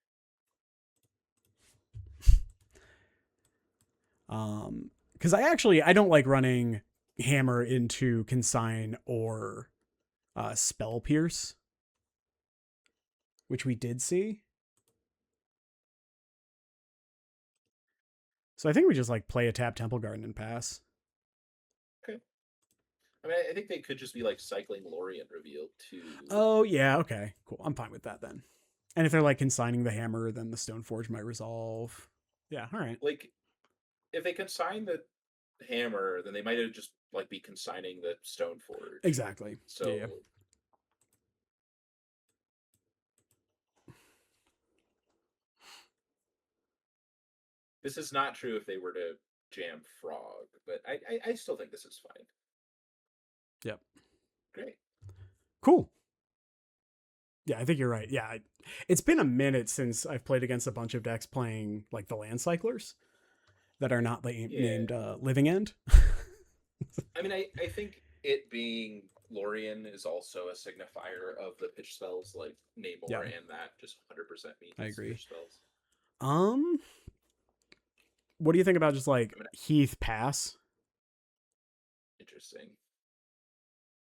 Because I don't like running hammer into consign or spell pierce, which we did see. So I think we just like play a tap Temple Garden and pass. Okay. I mean, I think they could just be like cycling Lorien reveal to. Oh yeah, okay, cool. I'm fine with that then. And if they're like consigning the hammer, then the Stoneforge might resolve. Yeah, all right. Like, if they consign the hammer, then they might have just like be consigning the Stoneforge. Exactly. So Yeah. this is not true if they were to jam Frog, but I still think this is fine. Yep. Great. Cool. Yeah, I think you're right. Yeah, it's been a minute since I've played against a bunch of decks playing like the land cyclers that are not named Living End. I mean, I think it being Lorien is also a signifier of the pitch spells like Namor, and that just 100% means I agree. pitch spells. What do you think about just like Heath pass? Interesting.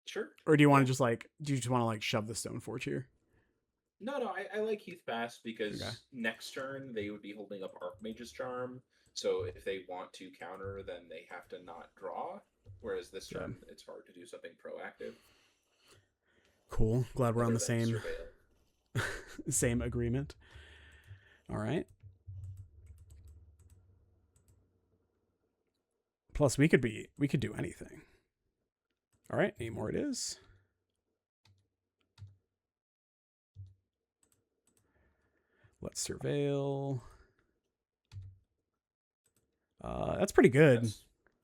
Sure. Or do you want to just like want to like shove the Stoneforge here? No, I like Heath Pass because next turn they would be holding up Archmage's Charm. So if they want to counter, then they have to not draw. Whereas this turn, it's hard to do something proactive. Cool. Glad we're on the same same agreement. All right. Plus, we could do anything. All right, Namor it is. Let's surveil. That's pretty good.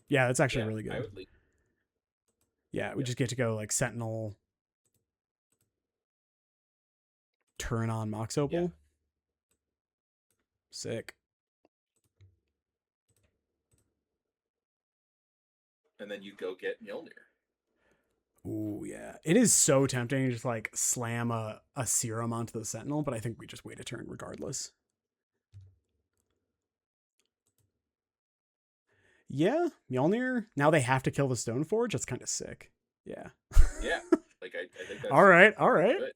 Yeah, that's actually really good. Yeah, we just get to go like Sentinel, turn on Mox Opal. Yeah. Sick. And then you go get Mjolnir. Ooh, yeah. It is so tempting to just like slam a serum onto the Sentinel, but I think we just wait a turn regardless. Yeah, Mjolnir. Now they have to kill the Stoneforge. That's kind of sick. Yeah. Yeah. Like I think that's all right. Good.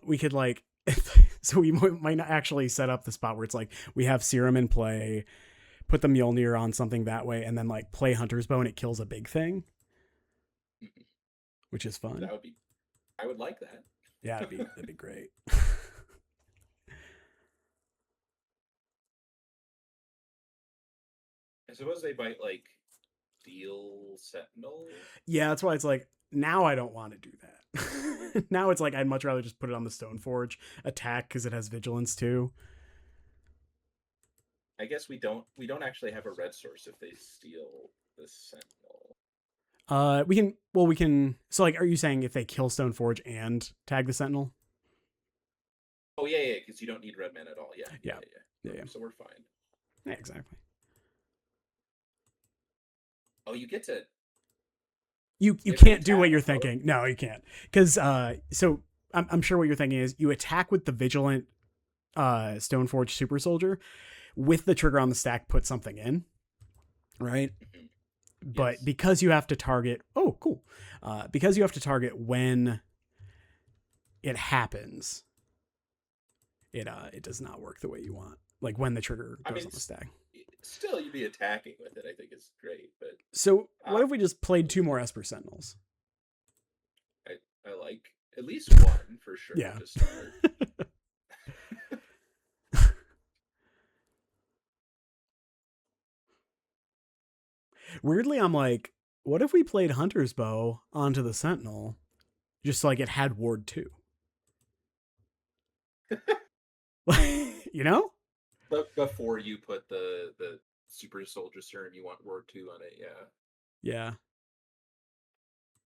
We could like so we might not actually set up the spot where it's like we have serum in play, put the Mjolnir on something that way, and then like play Hunter's Bow and it kills a big thing, which is fun. I would like that. Yeah, that'd be great. I suppose they might like deal Sentinel. Yeah, that's why it's like now I don't want to do that. Now it's like I'd much rather just put it on the Stoneforge, attack because it has vigilance too. I guess we don't actually have a red source if they steal the Sentinel. We can so like are you saying if they kill Stoneforge and tag the Sentinel? Oh yeah, because you don't need red mana at all. Yeah. So we're fine. Yeah, exactly. Oh, you get to You can't do what you're thinking. No, you can't. Because so I'm sure what you're thinking is you attack with the Vigilant Stoneforge Super Soldier with the trigger on the stack, put something in, right? Mm-hmm. But because you have to target, because you have to target when it happens, it does not work the way you want. Like when the trigger goes on the stack. Still, you'd be attacking with it. I think it's great, but so what if we just played 2 more Esper Sentinels? I like at least one for sure. Yeah. To start. Weirdly, I'm like, what if we played Hunter's Bow onto the Sentinel, just so, like it had Ward 2? You know? But before you put the Super Soldier Serum, you want Ward 2 on it, Yeah.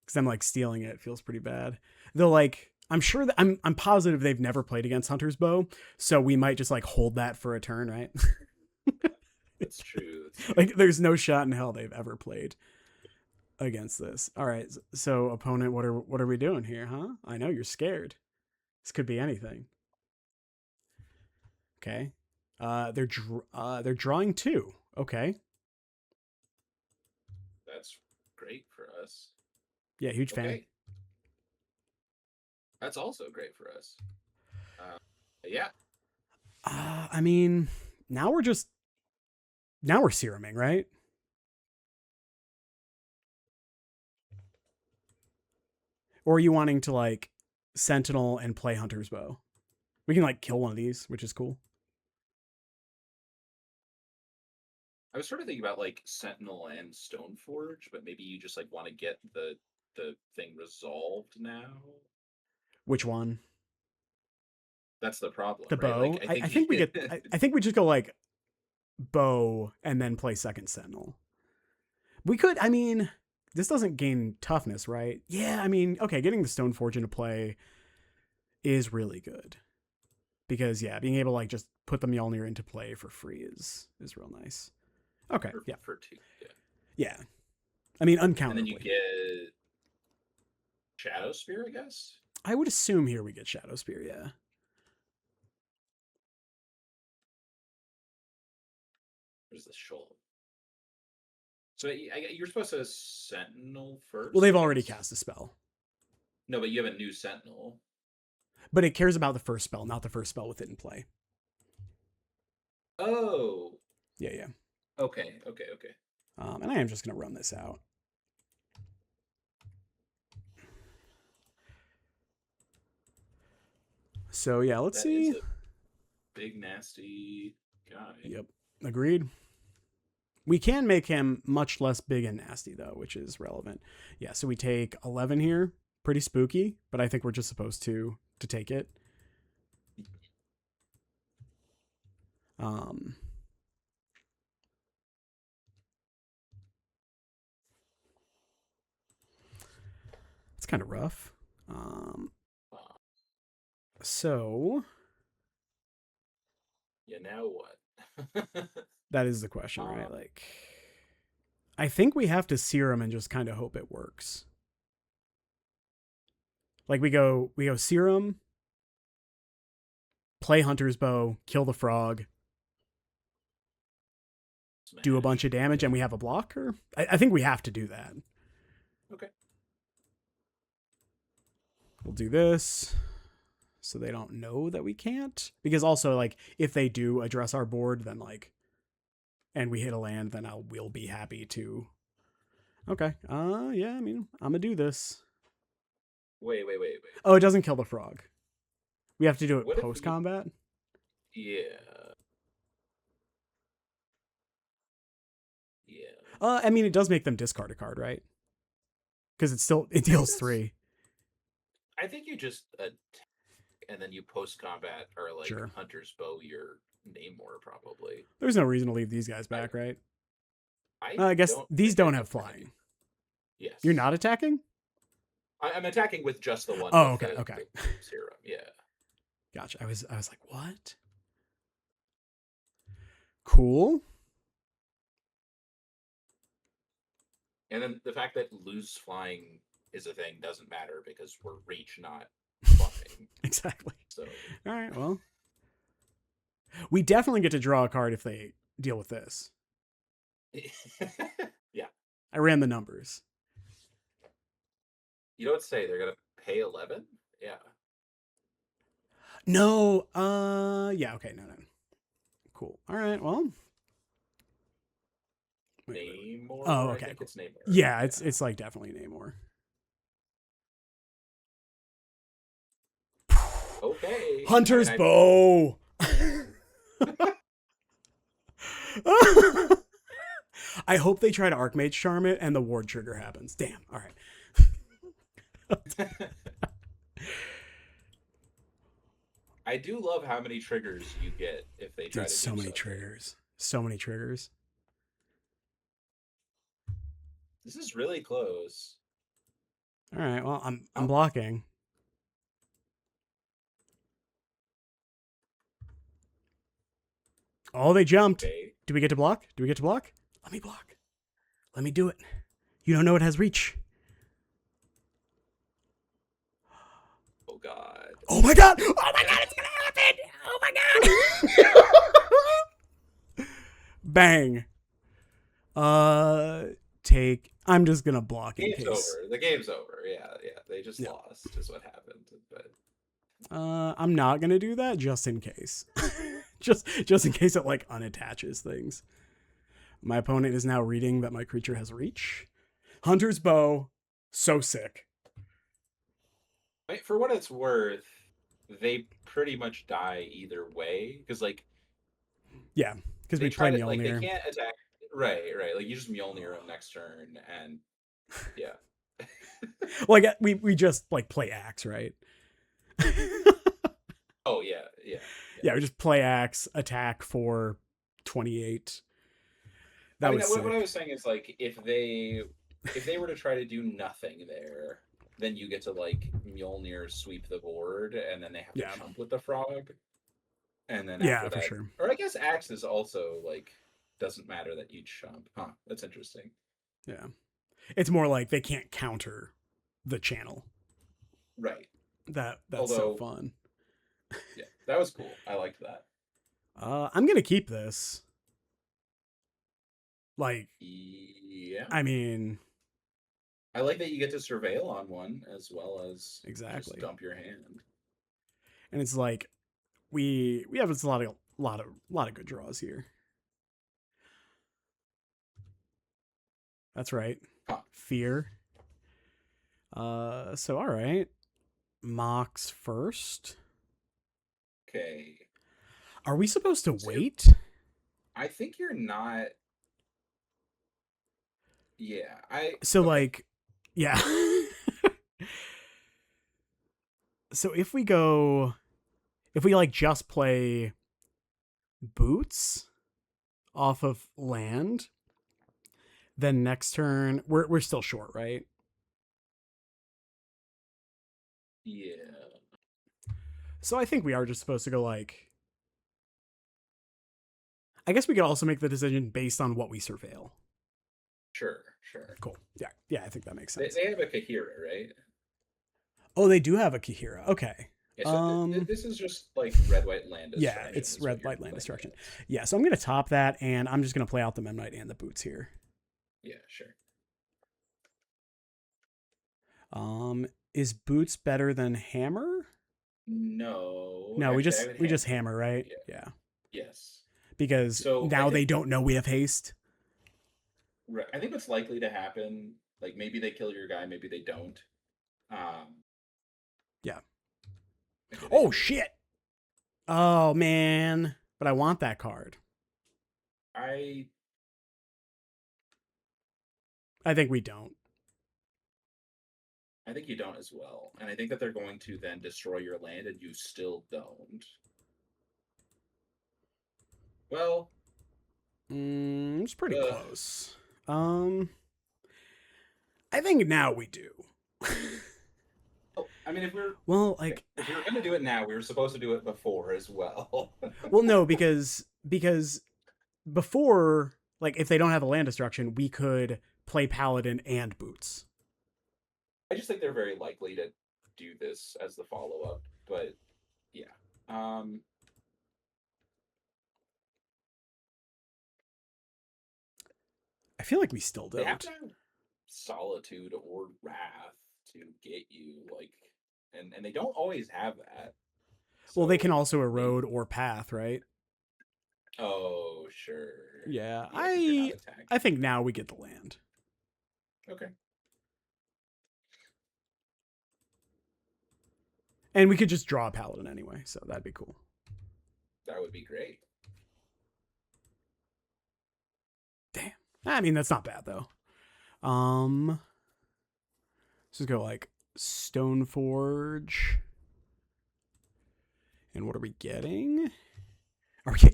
Because I'm like stealing it. It feels pretty bad. Though, like, I'm sure that I'm positive they've never played against Hunter's Bow, so we might just like hold that for a turn, right? That's true. Like, there's no shot in hell they've ever played against this. All right, so opponent, what are we doing here, huh? I know you're scared. This could be anything. Okay. They're drawing 2. Okay. That's great for us. Yeah, huge fan. Okay. That's also great for us. Yeah. I mean, now we're seruming, right? Or are you wanting to like Sentinel and play Hunter's Bow? We can like kill one of these, which is cool. I was sort of thinking about like Sentinel and Stoneforge, but maybe you just like want to get the thing resolved now. Which one? That's the problem. The right? bow. Like, I think we get. I think we just go like bow and then play second Sentinel. We could. I mean, this doesn't gain toughness, right? Yeah. I mean, okay, getting the Stoneforge into play is really good because yeah, being able to like just put the Mjolnir into play for free is real nice. Okay. Yeah. For 2. Yeah. Yeah. I mean, uncountably. And then you get Shadow Spear, I guess. I would assume here we get Shadow Spear. Yeah. What is this shoal? So you're supposed to Sentinel first. Well, they've already cast a spell. No, but you have a new Sentinel. But it cares about the first spell, not the first spell with it in play. Oh. Yeah, yeah. Okay. And I am just going to run this out. So, yeah, let's see. Is a big, nasty guy. Yep. Agreed. We can make him much less big and nasty, though, which is relevant. Yeah, so we take 11 here. Pretty spooky, but I think we're just supposed to take it. It's kind of rough. So... Yeah, now what? That is the question, right? Like, I think we have to serum and just kind of hope it works. Like we go serum, play Hunter's Bow, kill the frog, Smash. Do a bunch of damage, and we have a blocker. I think we have to do that. Okay. We'll do this so they don't know that we can't. Because also, like, if they do address our board, then like, and we hit a land, then we'll be happy to. Okay. Yeah. I mean, I'm gonna do this. Wait. Oh, it doesn't kill the frog. We have to do What it if post combat. Yeah. I mean, it does make them discard a card, right? Because it deals 3. I think you just attack and then you post combat or like Sure. Hunter's Bow your Namor probably. There's no reason to leave these guys back, right? I guess these don't have flying. Yes. You're not attacking? I'm attacking with just the one. Oh, with okay. the serum. Yeah. Gotcha. I was like, what? Cool. And then the fact that lose flying is a thing doesn't matter because we're reach, not flying. Exactly. So. All right. Well, we definitely get to draw a card if they deal with this. Yeah. I ran the numbers. You know what to say? They're gonna pay 11. Yeah. No. Yeah. Okay. No. Cool. All right. Well. Namor. Oh, I okay. think it's Namor. Yeah, it's like definitely Namor. Okay. Hunter's Bow. I hope they try to Archmage Charm it and the ward trigger happens. Damn. All right. I do love how many triggers you get if they try to do so many something. triggers. So many triggers. This is really close. All right. Well, I'm blocking. Oh, they jumped. Okay. Do we get to block? Let me block. Let me do it. You don't know it has reach. Oh God. Oh my god! Oh my god! It's gonna happen! Oh my god! Bang. Take. I'm just gonna block in Game's case. over. The game's over. Yeah, yeah. They just Yeah. lost, is what happened. But I'm not gonna do that just in case. just in case it like unattaches things. My opponent is now reading that my creature has reach. Hunter's bow, so sick. wait, for what it's worth, they pretty much die either way because like Yeah, because they we play try to like they Mjolnir. can't attack. Right, right. Like you just Mjolnir them next turn, and yeah. Like we just like play axe, right? Oh yeah, yeah, Yeah, we just play axe, attack for 28. I That mean, was what I sick. was saying is like if they were to try to do nothing there, then you get to like Mjolnir sweep the board, and then they have to Yeah. chump with the frog, and then Yeah, after for that, sure. or I guess axe is also like doesn't matter that you chump. Huh? That's interesting. Yeah. It's more like they can't counter the channel. Right. That's so Although, fun. yeah, that was cool. I liked that. I'm gonna keep this. Like, Yeah. I mean, I like that you get to surveil on one as well as just exactly. dump your hand. And it's like we have a lot of good draws here. That's right. Huh. Fear. So all right. Mox first. Okay. Are we supposed to So wait? I think you're not. Yeah. I So okay. like, yeah. So if we like just play boots off of land, then next turn we're still short, right? Yeah. So I think we are just supposed to go like. I guess we could also make the decision based on what we surveil. Sure. Sure. Cool. Yeah. Yeah, I think that makes They, sense. they have a Kahira, right? Oh, they do have a Kahira. Okay. Yeah. So Um this is just like red white land yeah, destruction it's is what red you're light land playing destruction. against. Yeah, so I'm gonna top that and I'm just gonna play out the Memnite and the boots here. Yeah. Sure. Is boots better than hammer? No. No, Actually, I would we just hammer. hammer, right? Yeah. Yeah. Yes. Because So I now they think don't know we have haste. right. I think what's likely to happen, like maybe they kill your guy, maybe they don't. Um, Yeah. maybe they Oh do. shit. Oh man. But I want that card. I I think we don't. I think you don't as well, and I think that they're going to then destroy your land, and you still don't. Well, It's pretty uh, close. Um I think now we do. I mean, if we're Well, okay, like if we were going to do it now, we were supposed to do it before as well. well no, because before like if they don't have a land destruction, we could play paladin and boots. I just think they're very likely to do this as the follow up, but yeah. Um, I feel like we still they have don't. to have solitude or wrath to get you like, and they don't always have that. Well, they can So also they, erode or path, right? oh sure, Yeah, yeah, because you're not I attacking. think now we get the land. Okay, And we could just draw a paladin anyway, so that'd be cool. that would be great. Damn. I mean, that's not bad though. Let's just go like Stoneforge. And what are we getting?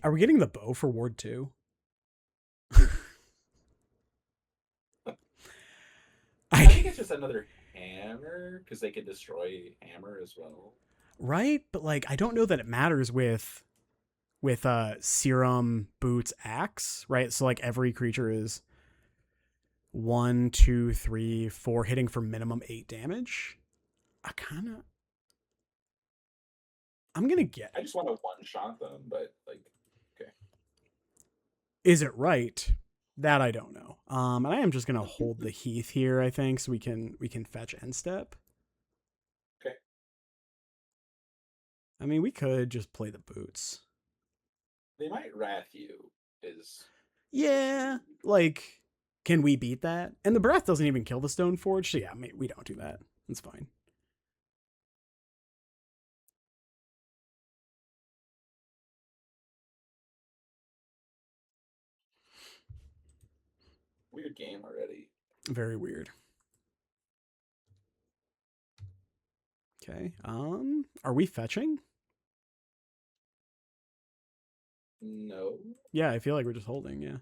Are we getting the bow for Ward 2? I think I it's just another hammer because they can destroy hammer as well. right, but like I don't know that it matters with serum boots axe, right? So like every creature is 1, 2, 3, 4 hitting for minimum 8 damage. I kind of I'm gonna get. I just want to one-shot them, but like, okay. Is it right? That I don't know. And I am just gonna hold the Heath here, I think, so we can fetch end step. Okay. I mean, we could just play the boots. They might wrath you. Is Yeah, like, can we beat that? And the breath doesn't even kill the stone forge, so yeah, we don't do that. It's fine. weird game already. Very weird. Okay. Are we fetching? No. Yeah, I feel like we're just holding, yeah.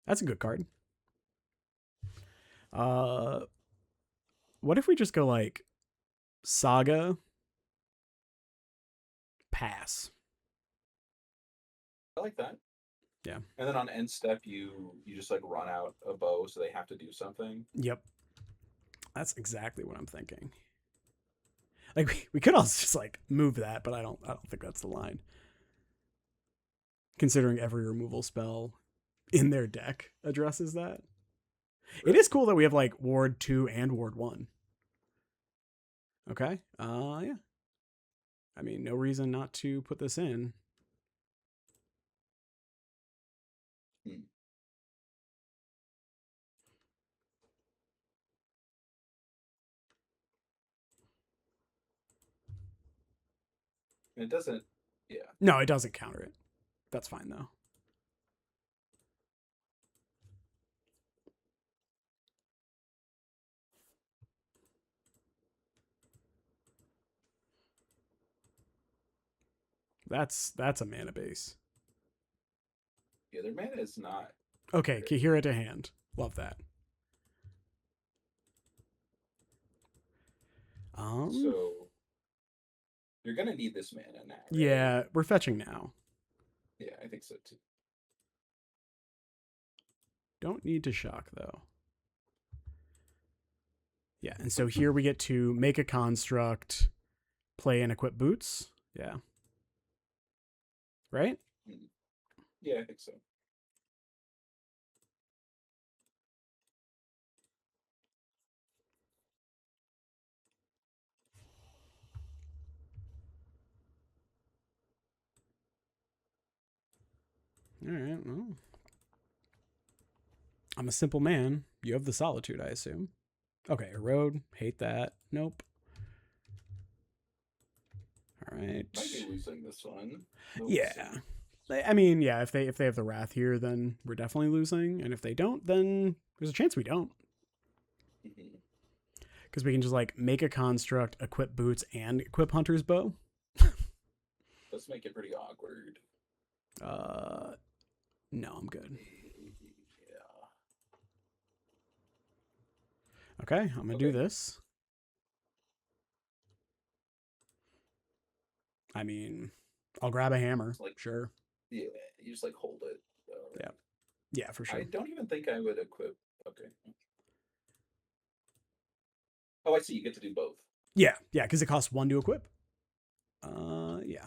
That's a good card. What if we just go like Saga pass? I like that. Yeah. And then on end step, you just like run out a bow, so they have to do something. Yep. That's exactly what I'm thinking. Like we could also just like move that, but I don't think that's the line. Considering every removal spell in their deck addresses that. It is cool that we have like Ward 2 and Ward 1. Okay. Yeah. I mean, no reason not to put this in. It doesn't. Yeah. No, it doesn't counter it. That's fine though. That's a mana base. Yeah, their mana is not. Okay, Kahira to hand. Love that. So you're gonna need this mana now. Right? Yeah, we're fetching now. Yeah, I think so too. Don't need to shock though. Yeah, and so here we get to make a construct, play and equip boots. Yeah. Right? Yeah, I think so. All right. Well, I'm a simple man. You have the solitude, I assume. Okay, erode. Hate that. Nope. All right. Might be losing this one. Yeah. I mean, yeah, if they have the wrath here, then we're definitely losing, and if they don't, then there's a chance we don't. Because we can just like make a construct, equip boots, and equip Hunter's bow. Let's make it pretty awkward. No, I'm good. Yeah. Okay, I'm gonna do this. I mean, I'll grab a hammer. Like, sure. Yeah, you just like hold it. Right? Yeah. Yeah, for sure. I don't even think I would equip. Okay. Oh, I see. You get to do both. Yeah, because it costs 1 to equip. Yeah.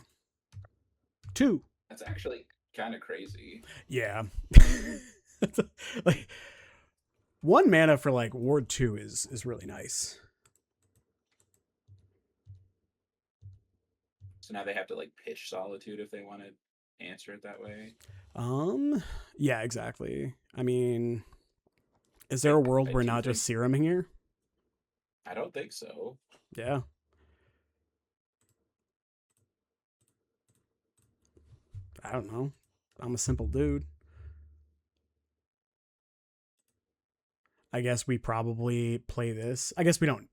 2. That's actually kind of crazy. Yeah. Like 1 mana for like Ward 2 is really nice. So now they have to like pitch Solitude if they want to answer it that way. Yeah, exactly. I mean, is there a world where not just Serum here? I don't think so. Yeah. I don't know. I'm a simple dude. I guess we probably play this. I guess we don't.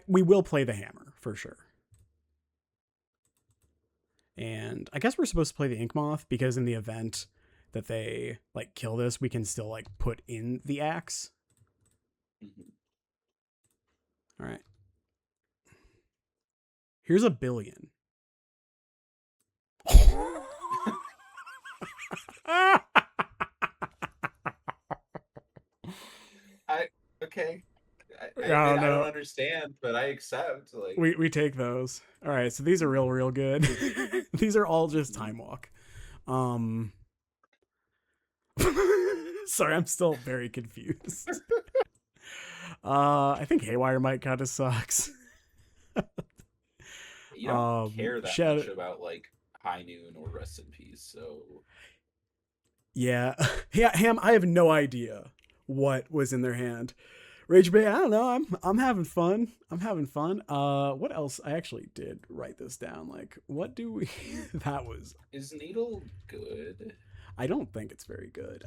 We will play the hammer for sure. And I guess we're supposed to play the Ink Moth because in the event that they like kill this, we can still like put in the axe. All right. Here's $1 billion. Okay. I don't understand, but I accept. Like we take those. All right, so these are real good. These are all just time walk. Sorry, I'm still very confused. I think Haywire might kind of sucks. You don't care that Shadow. much about like High Noon or Rest in Peace, so Yeah, Ham. I have no idea what was in their hand. Rage Bay. I don't know. I'm having fun. I'm having fun. What else? I actually did write this down. Like, what do we? That was. is Needle good? I don't think it's very good.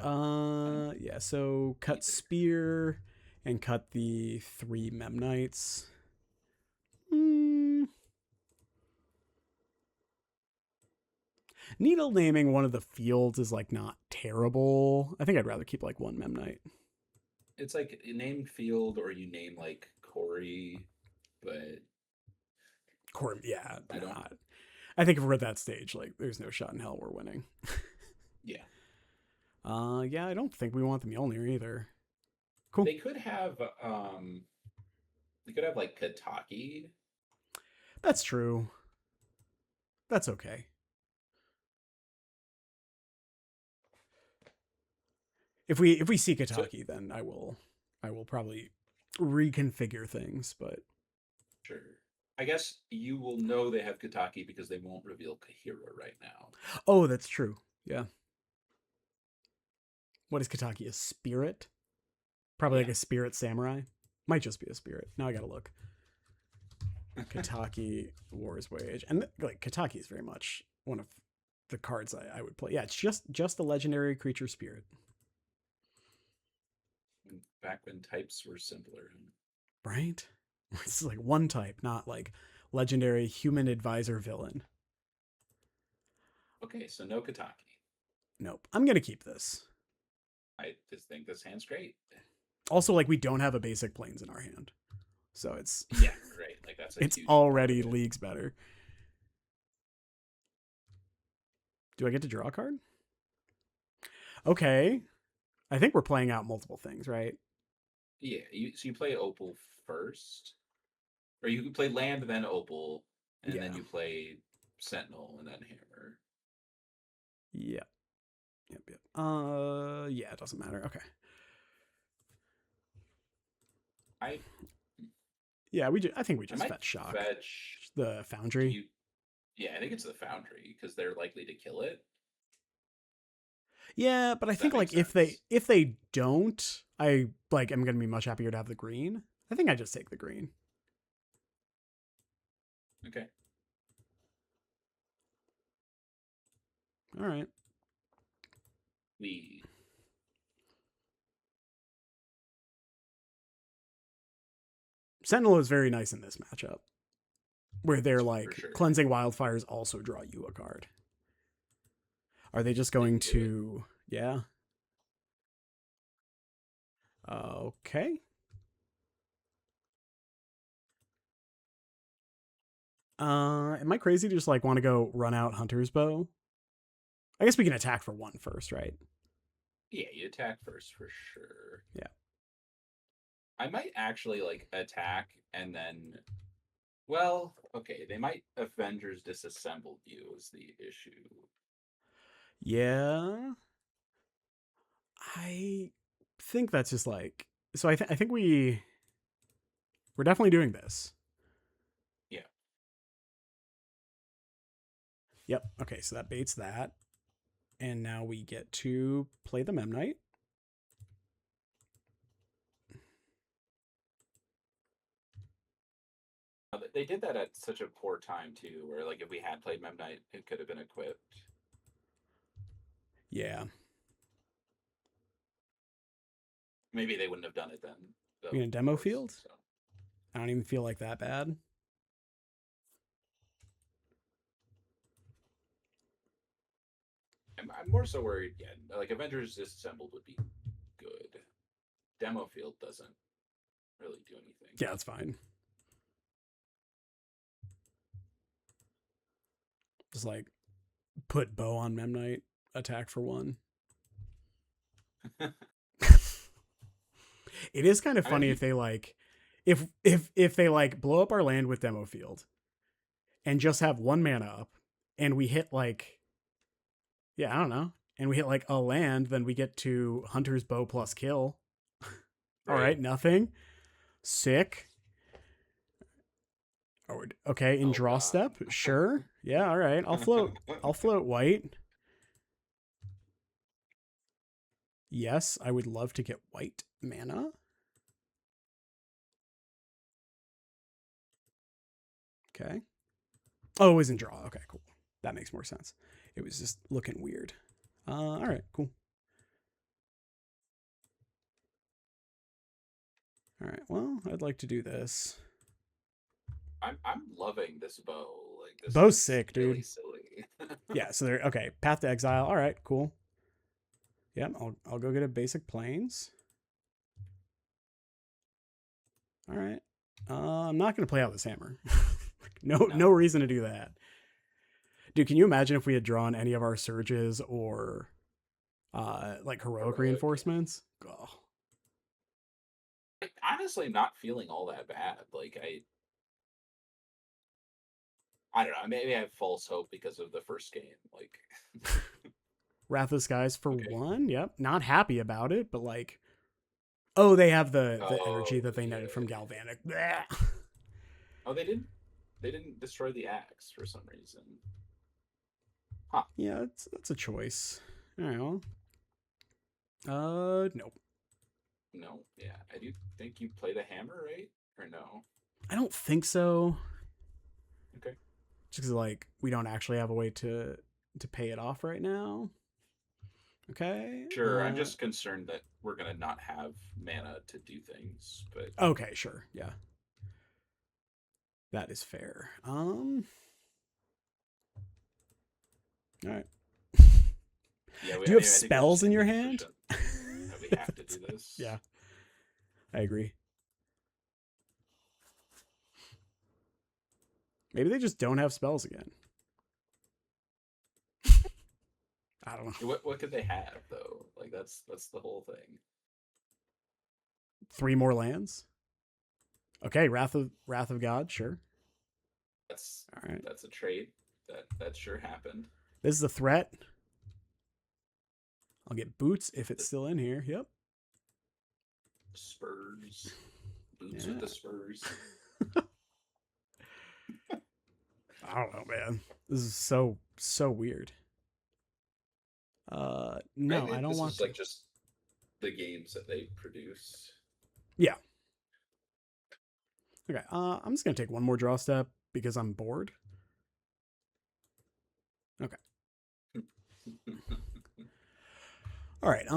Yeah. So cut Either. Spear and cut the 3 Memnites. Needle naming one of the fields is like not terrible. I think I'd rather keep like 1 Memnite. It's like you name field or you name like Corey, but Yeah, I don't. I think if we're at that stage, like, there's no shot in hell we're winning. Yeah. Yeah, I don't think we want the Mjolnir either. Cool. They could have like Kataki. That's true. That's okay. If we see Kataki, then I will probably reconfigure things, but Sure. I guess you will know they have Kataki because they won't reveal Kahira right now. oh, that's true. Yeah. What is Kataki? A spirit? Probably like a spirit samurai. Might just be a spirit. Now I gotta look. Kataki War's Wage, and like Kataki is very much one of the cards I would play. Yeah, it's just a legendary creature spirit. Back when types were simpler. Right? It's like one type, not like legendary human advisor villain. Okay, so no Kataki. Nope. I'm gonna keep this. I just think this hand's great. Also, like, we don't have a basic planes in our hand, so it's Yeah, right. Like that's it's already leagues better. Do I get to draw a card? Okay. I think we're playing out multiple things, right? Yeah, so you play Opal first, or you can play land then Opal, and then you play Sentinel and then Hammer. Yep. Yeah, it doesn't matter. Okay. I think we just fetch Shock. Fetch the Foundry. Yeah, I think it's the Foundry because they're likely to kill it. Yeah, but I think like if they don't, I like am gonna be much happier to have the green. I think I just take the green. Okay. All right. Sentinel is very nice in this matchup, where they're like cleansing wildfires also draw you a card. Are they just going to? Yeah. Okay. Am I crazy to just like want to go run out Hunter's Bow? I guess we can attack for 1 first, right? Yeah, you attack first for sure. Yeah. I might actually like attack and then, well, okay, they might Avengers Disassembled you is the issue. Yeah. I think that's just like, so I think we're definitely doing this. Yeah. Yep. Okay, so that baits that. And now we get to play the Memnite. They did that at such a poor time too, where like if we had played Memnite, it could have been equipped. Yeah. Maybe they wouldn't have done it then. You in a demo field? So. I don't even feel like that bad. I'm more so worried, yeah, like Avengers Disassembled would be good. Demo field doesn't really do anything. Yeah, that's fine. Just like put bow on Memnite, attack for 1. It is kind of funny if they like if they like blow up our land with demo field and just have 1 mana up, and we hit like, yeah, I don't know, and we hit like a land, then we get to Hunter's Bow plus kill. All right, nothing. Sick. Oh, okay, in draw step, sure. Yeah, all right. I'll float white. Yes, I would love to get white mana. Okay. Oh, it was in draw. Okay, cool. That makes more sense. It was just looking weird. All right, cool. All right, well, I'd like to do this. I'm loving this bow. Like this bow's is sick, really dude. silly. Yeah, so they're okay. Path to Exile. All right, cool. Yeah, I'll go get a basic planes. All right. I'm not gonna play out this hammer. No reason to do that. Dude, can you imagine if we had drawn any of our surges or like heroic reinforcements? Oh. Honestly, not feeling all that bad. Like I don't know. Maybe I have false hope because of the first game. Like Wrath of Skies for 1. Yep. Not happy about it, but like, oh, they have the energy that they netted from Galvanic. Blech. Oh, they didn't destroy the axe for some reason. Huh. Yeah, that's a choice. All right, well. Nope. No, yeah. I do think you played a hammer, right? Or no? I don't think so. Okay. Just because, like, we don't actually have a way to pay it off right now. Okay. Sure. I'm just concerned that we're gonna not have mana to do things. But okay, sure. Yeah. That is fair. All right. Yeah, do you have spells in your hand? We have to do this. Yeah. I agree. Maybe they just don't have spells again. I don't know. What could they have though? Like that's the whole thing. 3 more lands. Okay, Wrath of God, sure. That's all right. That's a trade that sure happened. This is a threat. I'll get boots if it's still in here. Yep. Spurs. Boots with the Spurs. I don't know, man. This is so weird. No, maybe I don't want to. Like just the games that they produce. Yeah. Okay. I'm just gonna take 1 more draw step because I'm bored. Okay. All right. I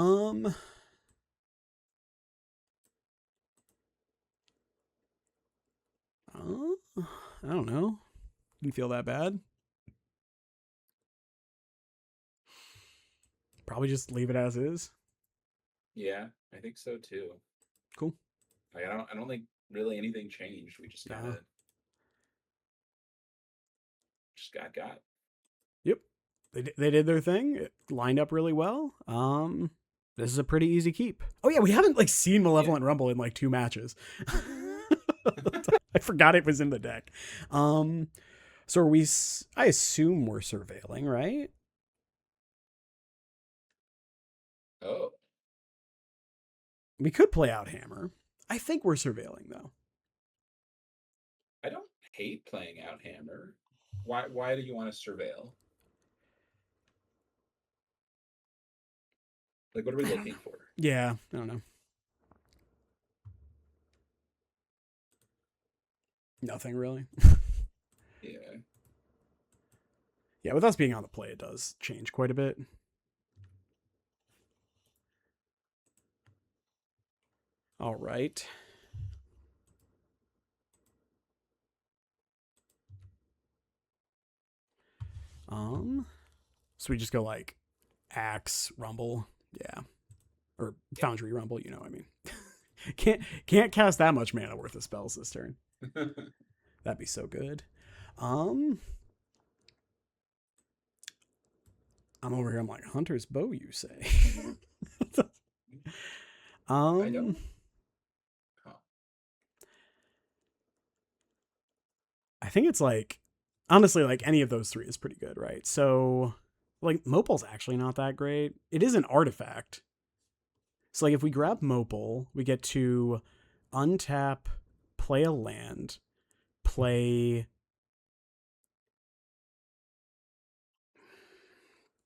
don't know. Didn't feel that bad. Probably just leave it as is. Yeah, I think so too. Cool. Like, I don't think really anything changed. We just kind of just got. Yep. They did their thing. It lined up really well. This is a pretty easy keep. Oh yeah, we haven't like seen Malevolent Rumble in like 2 matches. I forgot it was in the deck. So are we? I assume we're surveilling, right? Oh. We could play out hammer. I think we're surveilling though. I don't hate playing out hammer. Why do you want to surveil? Like, what are we looking for? Yeah, I don't know. Nothing really. Yeah. Yeah, with us being on the play, it does change quite a bit. All right. So we just go like Axe, Rumble, yeah. Or Foundry Rumble, you know what I mean. Can't cast that much mana worth of spells this turn. That'd be so good. I'm over here, I'm like, Hunter's Bow, you say? I don't. I think it's like honestly, like any of those three is pretty good, right? So, like Mopal's actually not that great. It is an artifact. So, like if we grab Mopal, we get to untap, play a land, play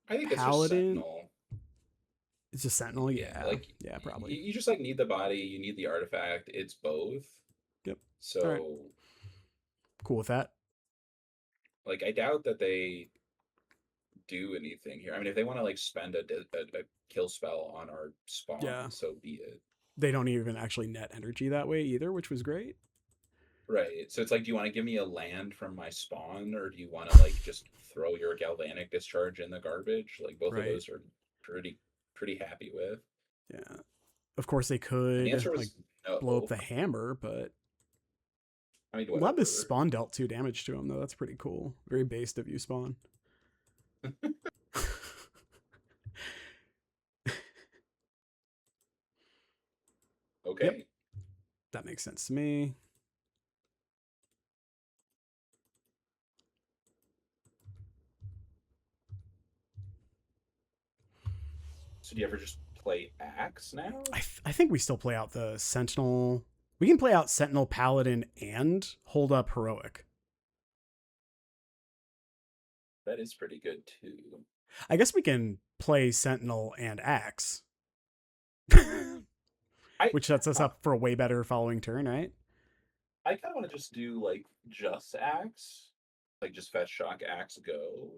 I think it's just Paladin. Sentinel. It's a Sentinel, Yeah, yeah, like yeah, probably. you just like need the body, you need the artifact. It's both. Yep. All right, So cool with that. like I doubt that they do anything here. I mean, if they want to like spend a kill spell on our spawn, Yeah, so be it. they don't even actually net energy that way either, which was great. Right. So it's like, do you want to give me a land from my spawn, or do you want to like just throw your galvanic discharge in the garbage? Like both of Right. those are pretty happy with. Yeah. Of course, they And the could answer like was blow up no. the hammer, but I mean, glad this whatever. spawn dealt 2 damage to him though. That's pretty cool. Very based of you, spawn. Yep, Okay. that makes sense to me. So do you ever just play axe now? I think we still play out the Sentinel. We can play out Sentinel, Paladin, and hold up Heroic. That is pretty good too. I guess we can play Sentinel and Axe, I which sets us uh, up for a way better following turn, right? I kind of want to just do like just axe, like just fetch shock axe go.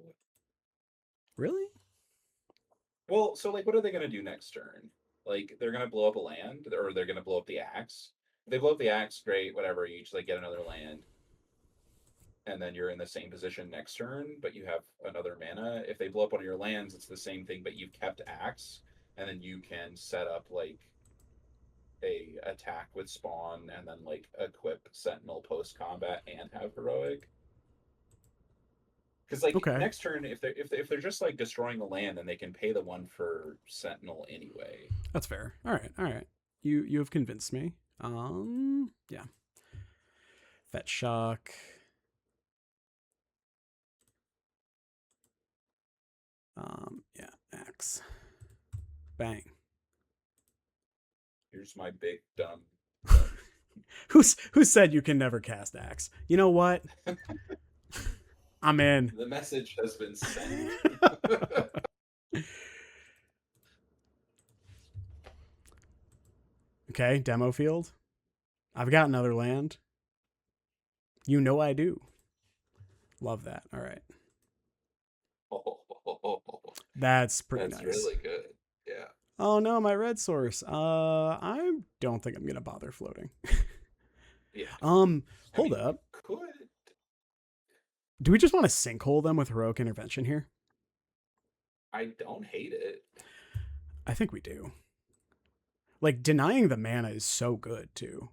Really? Well, so like, what are they gonna do next turn? Like, they're gonna blow up a land, or they're gonna blow up the axe. If they blow up the axe, great, whatever. You just like get another land, and then you're in the same position next turn, but you have another mana. If they blow up one of your lands, it's the same thing, but you've kept axe, and then you can set up like a attack with spawn, and then like equip Sentinel post combat and have heroic. Because like Okay. next turn, if they're just like destroying the land, then they can pay the one for Sentinel anyway. That's fair. All right. All right. You have convinced me. Yeah. Fetch shock. Yeah, Axe. Bang. Here's my big dumb gun. Who said you can never cast Axe? You know what? I'm in. The message has been sent. Okay, demo field. I've got another land. You know I do. Love that. All right. That's pretty That's nice. really good. Yeah. Oh no, my red source. I don't think I'm gonna bother floating. Yeah. I Hold mean, up. could. Do we just want to sinkhole them with heroic intervention here? I don't hate it. I think we do. Like denying the mana is so good too.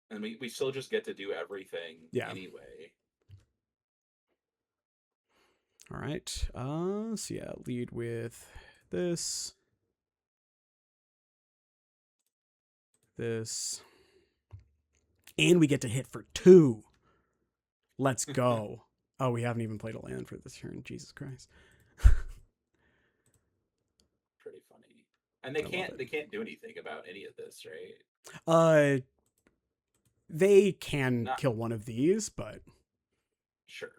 And we still just get to do everything Yeah. anyway. All right. So yeah, lead with this. This. And we get to hit for 2. Let's go. Oh, we haven't even played a land for this turn. Jesus Christ. Pretty funny. And they can't do anything about any of this, right? They can Not kill one of these, but sure.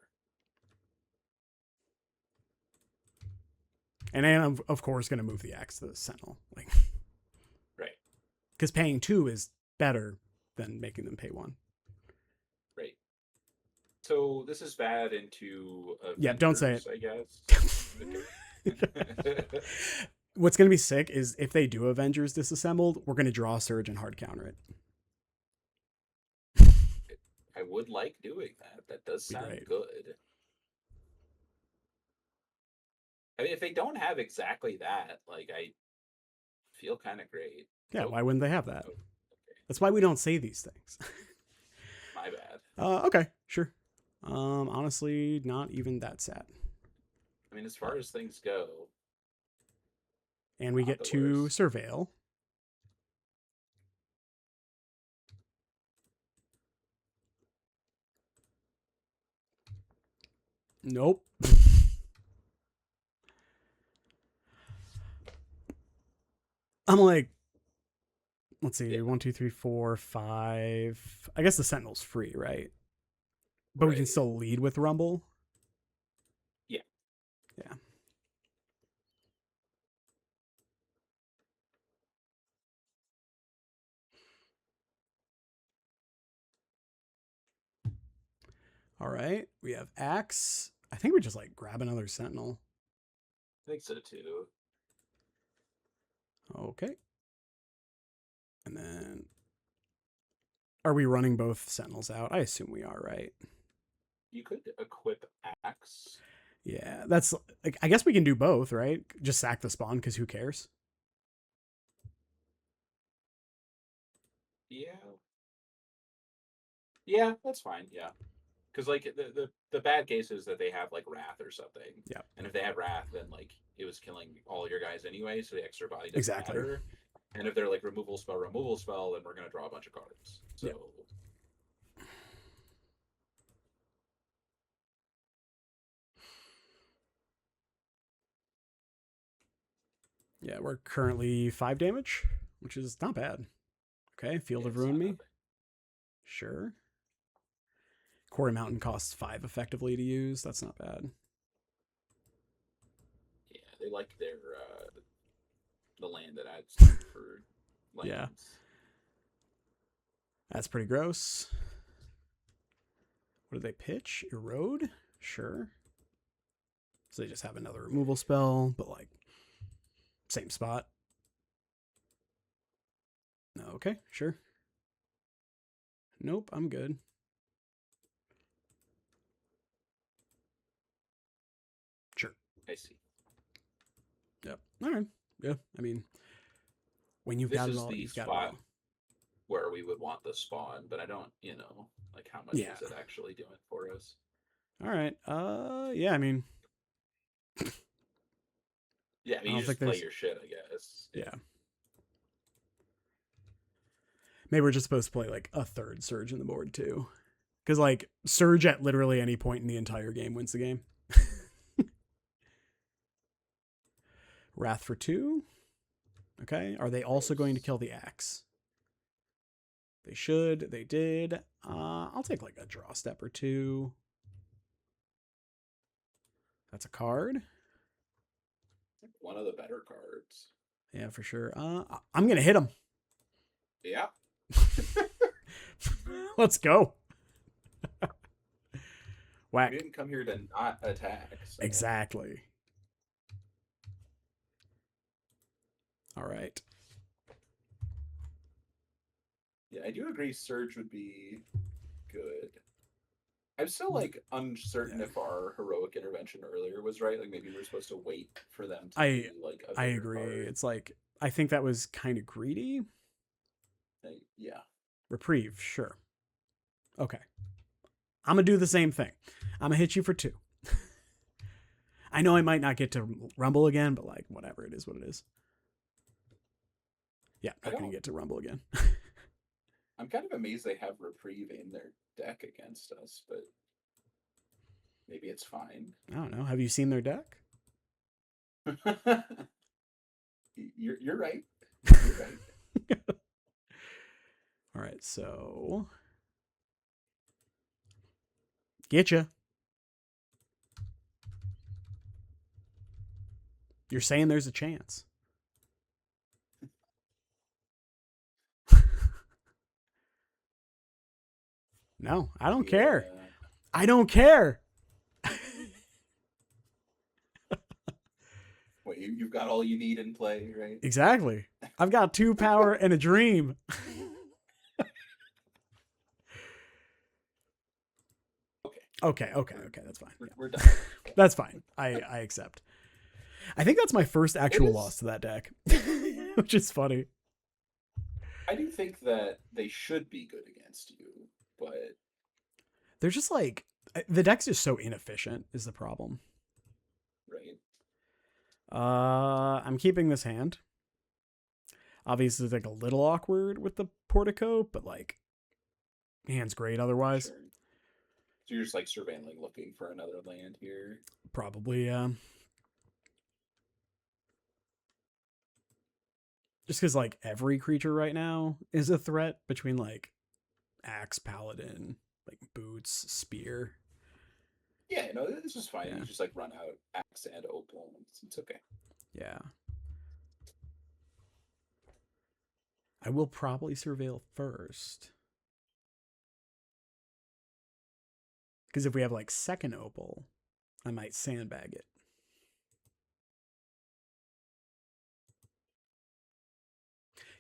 and I'm of course going to move the axe to the Sentinel, like, Right. because paying 2 is better than making them pay 1. Right. So this is bad into Avengers, Yeah, don't say it. I guess. What's going to be sick is if they do Avengers Disassembled, we're going to draw Surge and hard counter it. I would like doing that. That does sound Right. good. I mean, if they don't have exactly that, like, I feel kind of great. Yeah, why wouldn't they have that? Okay. That's why we don't say these things. My bad. Okay, sure. Honestly, not even that sad. I mean, as far as things go, And we not get the to worst. surveil. Nope. I'm like, let's see, 1, 2, 3, 4, 5. I guess the Sentinel's free, right? But we can still lead with Rumble. Yeah. Yeah. All right. We have Axe. I think we just like grab another Sentinel. I think so too. Okay. And then are we running both Sentinels out? I assume we are, right? You could equip Axe. Yeah, that's like, I guess we can do both, right? Just sack the spawn because who cares? Yeah. Yeah, that's fine. Yeah. Because like the bad case is that they have like Wrath or something. Yeah. And if they had Wrath, then like it was killing all your guys anyway, so the extra body doesn't Exactly. matter. And if they're like removal spell, then we're gonna draw a bunch of cards. So yeah, we're currently 5 damage, which is not bad. Okay, Field of Ruin me. Sure. Quarry Mountain costs 5 effectively to use. That's not bad. Yeah, they like their the land that adds for lands. Yeah. That's pretty gross. What do they pitch? Erode? Sure. So they just have another removal spell, but like same spot. Okay, sure. Nope, I'm good. Sure. I see. Yep. All right. Yeah. I mean, when you've got it all, you've got it all. Where we would want the spawn, but I don't, like how much is it actually doing for us? All right. Yeah. I mean. Yeah. I mean, you just play your shit, I guess. Yeah. Maybe we're just supposed to play like a third Surge in the board too, because like Surge at literally any point in the entire game wins the game. Wrath for 2. Okay. Are they also going to kill the Axe? They should. They did. I'll take like a draw step or 2. That's a card. One of the better cards. Yeah, for sure. I'm going to hit him. Yeah. Let's go. Whack. We didn't come here to not attack. So. Exactly. All right. Yeah, I do agree Surge would be good. I'm still like uncertain if our heroic intervention earlier was right. Like maybe we're supposed to wait for them to I agree. Card. It's like I think that was kind of greedy. Yeah. Reprieve, sure. Okay. I'm gonna do the same thing. I'm gonna hit you for 2. I know I might not get to Rumble again, but like whatever, it is what it is. Yeah, not gonna get to Rumble again. I'm kind of amazed they have Reprieve in their deck against us, but maybe it's fine. I don't know. Have you seen their deck? You're right. You're right. All right, so getcha. You're saying there's a chance. No, I don't care. I don't care. Wait, you've got all you need in play, right? Exactly. I've got 2 power and a dream. Okay, that's fine. We're done. That's fine. I accept. I think that's my first actual loss to that deck, which is funny. I do think that they should be good against you, but they're just like the deck's just so inefficient is the problem. Right. I'm keeping this hand. Obviously, it's like a little awkward with the Portico, but like hand's great otherwise. Sure. So you're just like surveilling, looking for another land here. Probably, just because like every creature right now is a threat between like axe, paladin, like boots, spear. Yeah, no, this is fine. Yeah. You just like run out axe and opal. It's okay. Yeah. I will probably surveil first. Because if we have like second opal, I might sandbag it.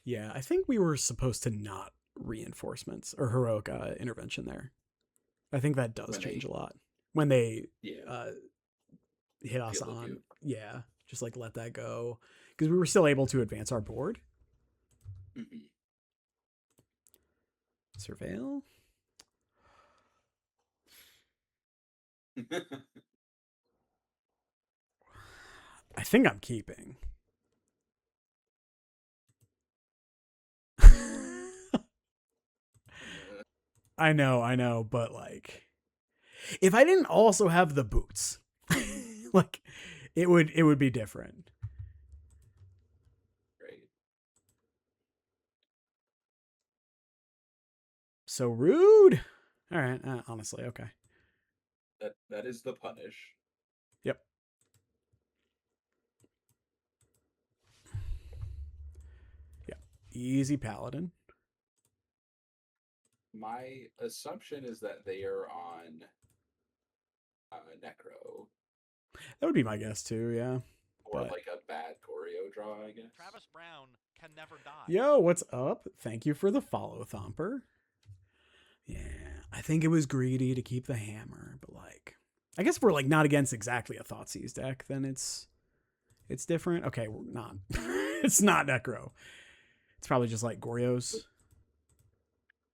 Yeah, I think we were supposed to not reinforcements or heroic intervention there. I think that does change a lot when they hit us on. Yeah, just like let that go because we were still able to advance our board. Mm-hmm. Surveil. I think I'm keeping. I know, but like, if I didn't also have the boots, like, it would be different. Right. So rude. All right, honestly, okay. That is the punish. Yep. Yep. Easy paladin. My assumption is that they are on Necro. That would be my guess too, yeah. Or like a bad Goryo draw, I guess. Travis Brown can never die. Yo, what's up? Thank you for the follow, Thomper. Yeah, I think it was greedy to keep the hammer, but like, I guess we're like not against exactly a Thoughtseize deck, then it's different. Okay, we're not. It's not Necro. It's probably just like Goryo's.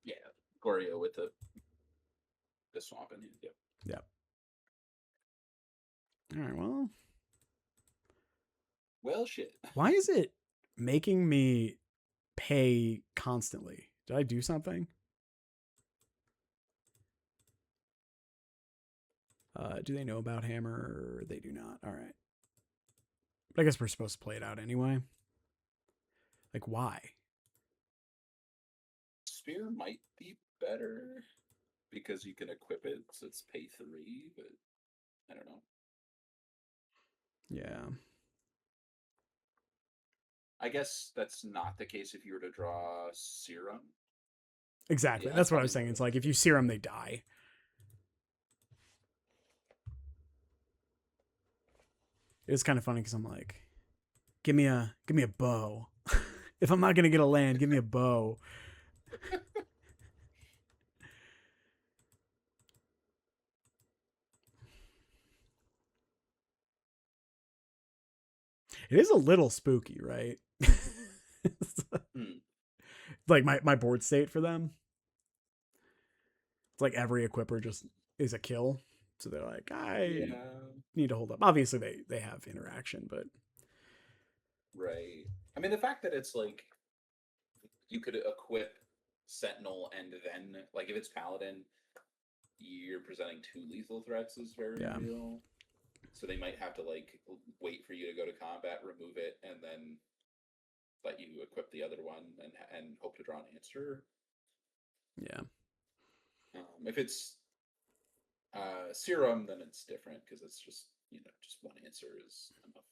Yeah, Goryo with the swamp in it. Yep. Yep. All right, well. Well, shit. Why is it making me pay constantly? Did I do something? Do they know about hammer? They do not. All right. But I guess we're supposed to play it out anyway. Like, why? Spear might be better because you can equip it, so it's pay 3, but I don't know. Yeah. I guess that's not the case if you were to draw Serum. Exactly. Yeah, that's what I was saying. It's like if you serum, they die. It's kind of funny because I'm like, give me a bow. If I'm not gonna get a land, give me a bow. It is a little spooky, right? Like my board state for them. It's like every equipper just is a kill. So they're like, I need to hold up. Obviously they have interaction, but right. I mean, the fact that it's like you could equip Sentinel and then like if it's Paladin, you're presenting 2 lethal threats is very real. So they might have to like wait for you to go to combat, remove it, and then let you equip the other one and hope to draw an answer. Yeah. If it's Serum, then it's different because it's just just one answer is enough.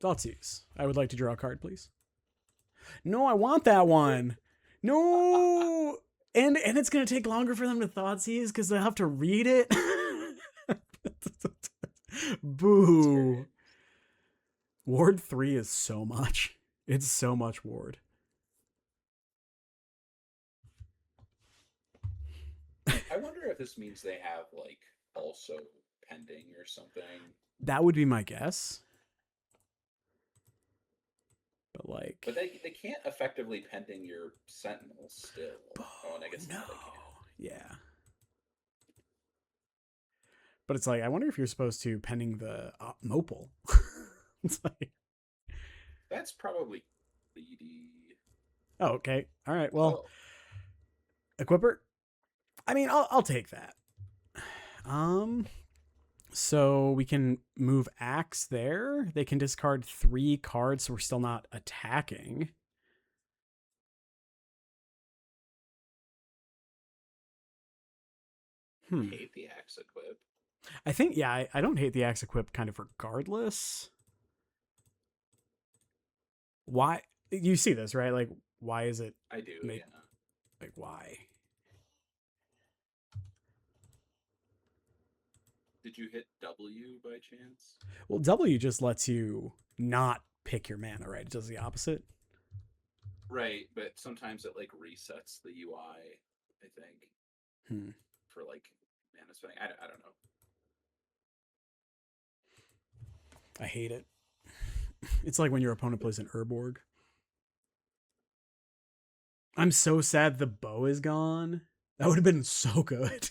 Thoughtseize. I would like to draw a card, please. No, I want that one. No. And it's gonna take longer for them to Thoughtseize because they'll have to read it. Boo. Ward 3 is so much. It's so much ward. I wonder if this means they have like also pending or something. That would be my guess. But like, but they can't effectively pending your Sentinel still. Oh, and I guess no. Now they can. Yeah. But it's like, I wonder if you're supposed to pending the Mopal. It's like, that's probably greedy. Oh, okay. All right. Well, Equipper. I mean, I'll take that. So we can move Axe there. They can discard 3 cards, so we're still not attacking. Hate the axe equip. I think, yeah, I don't hate the Axe equip kind of regardless. Why? You see this, right? Like, why is it? I do, make, yeah. Like, why? Did you hit W by chance? Well, W just lets you not pick your mana, right? It does the opposite. Right, but sometimes it like resets the UI, I think. For like mana spending. I don't know. I hate it. It's like when your opponent plays an Urborg. I'm so sad the bow is gone. That would have been so good.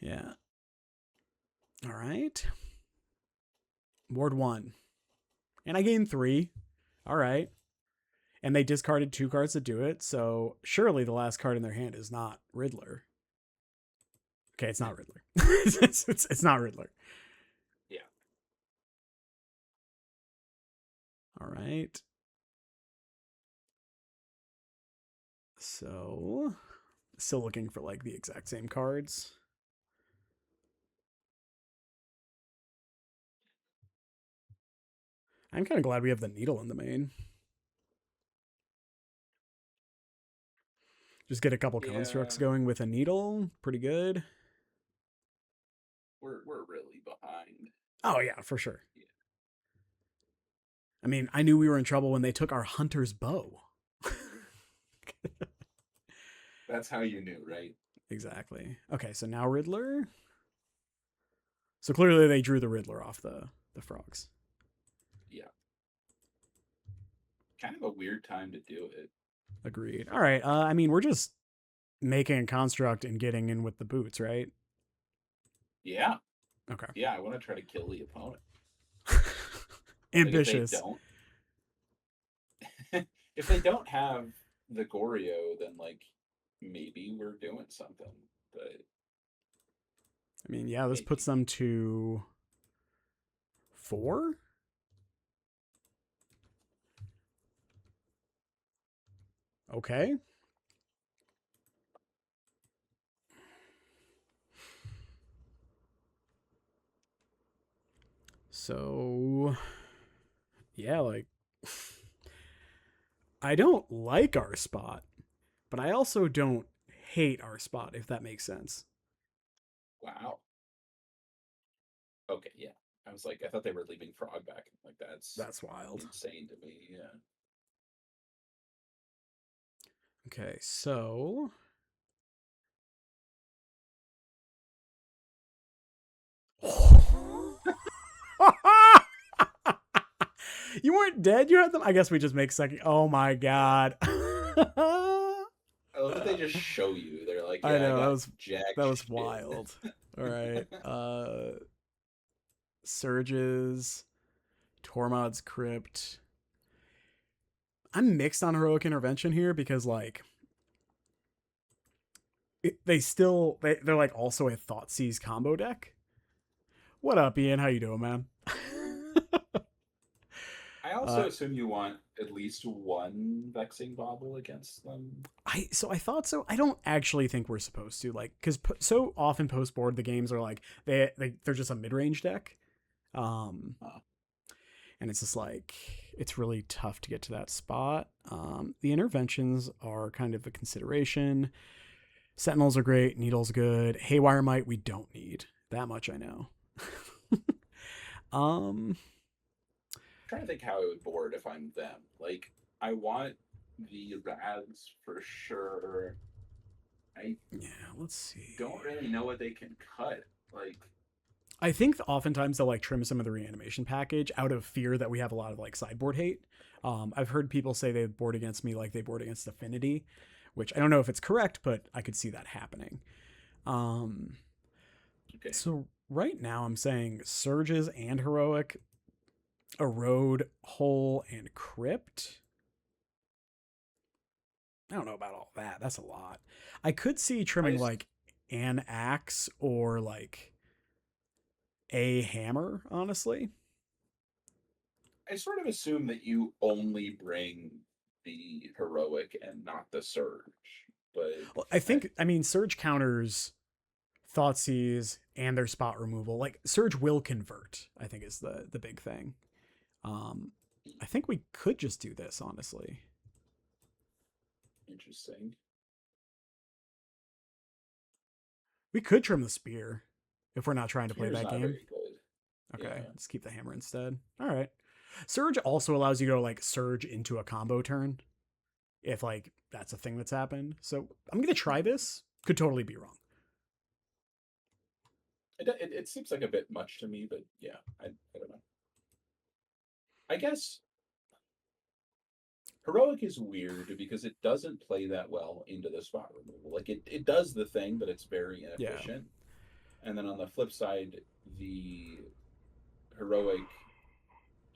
Yeah. All right. Ward 1. And I gained 3. All right. And they discarded 2 cards to do it, so surely the last card in their hand is not Riddler. Okay, it's not Riddler. it's not Riddler. Yeah. All right. So, still looking for like the exact same cards. I'm kind of glad we have the needle in the main. Just get a couple constructs going with a needle. Pretty good. We're really behind. Oh, yeah, for sure. Yeah. I mean, I knew we were in trouble when they took our hunter's bow. That's how you knew, right? Exactly. Okay, so now Riddler. So clearly they drew the Riddler off the frogs. Yeah. Kind of a weird time to do it. Agreed. All right. I mean, we're just making a construct and getting in with the boots, right? Yeah. Okay. Yeah, I want to try to kill the opponent. Ambitious. Like if they don't have the Goryo, then like maybe we're doing something. But I mean, yeah, this puts them to 4. Okay. So, yeah, like, I don't like our spot, but I also don't hate our spot, if that makes sense. wow. Okay, yeah. I was like, I thought they were leaving Frog back. Like that's wild. Insane to me, yeah. Okay, so you weren't dead. You had them. I guess we just make second. Oh my god. I love that they just show you. They're like, yeah, I know, that was wild. All right. Surges, Tormod's Crypt. I'm mixed on Heroic Intervention here because like they're like also a Thoughtseize combo deck. What up, Ian? How you doing, man? I also assume you want at least one Vexing Bauble against them. I thought so. I don't actually think we're supposed to, like, because so often post board the games are like they're just a mid range deck, and it's just like it's really tough to get to that spot. The interventions are kind of a consideration. Sentinels are great. Needle's good. Haywire Might we don't need. That much I know. I'm trying to think how I would board if I'm them. Like, I want the Rads for sure. Let's see. Don't really know what they can cut. Like, I think oftentimes they'll like trim some of the reanimation package out of fear that we have a lot of like sideboard hate. I've heard people say they board against me like they board against Affinity, which I don't know if it's correct, but I could see that happening. Okay. So right now I'm saying Surges and Heroic, Erode, Hole, and Crypt. I don't know about all that. That's a lot. I could see trimming like an axe or like a hammer, honestly. I sort of assume that you only bring the heroic and not the surge. But Well, I mean, surge counters Thoughtseize and their spot removal. Like surge will convert, I think is the big thing. I think we could just do this, honestly. Interesting. We could trim the spear if we're not trying to play Spear's that not game. very good. Okay, Yeah. let's keep the hammer instead. All right. Surge also allows you to like surge into a combo turn if like that's a thing that's happened. So I'm going to try this. Could totally be wrong. It seems like a bit much to me, but yeah, I don't know. I guess heroic is weird because it doesn't play that well into the spot removal. Like it does the thing, but it's very inefficient. Yeah. And then on the flip side, the heroic,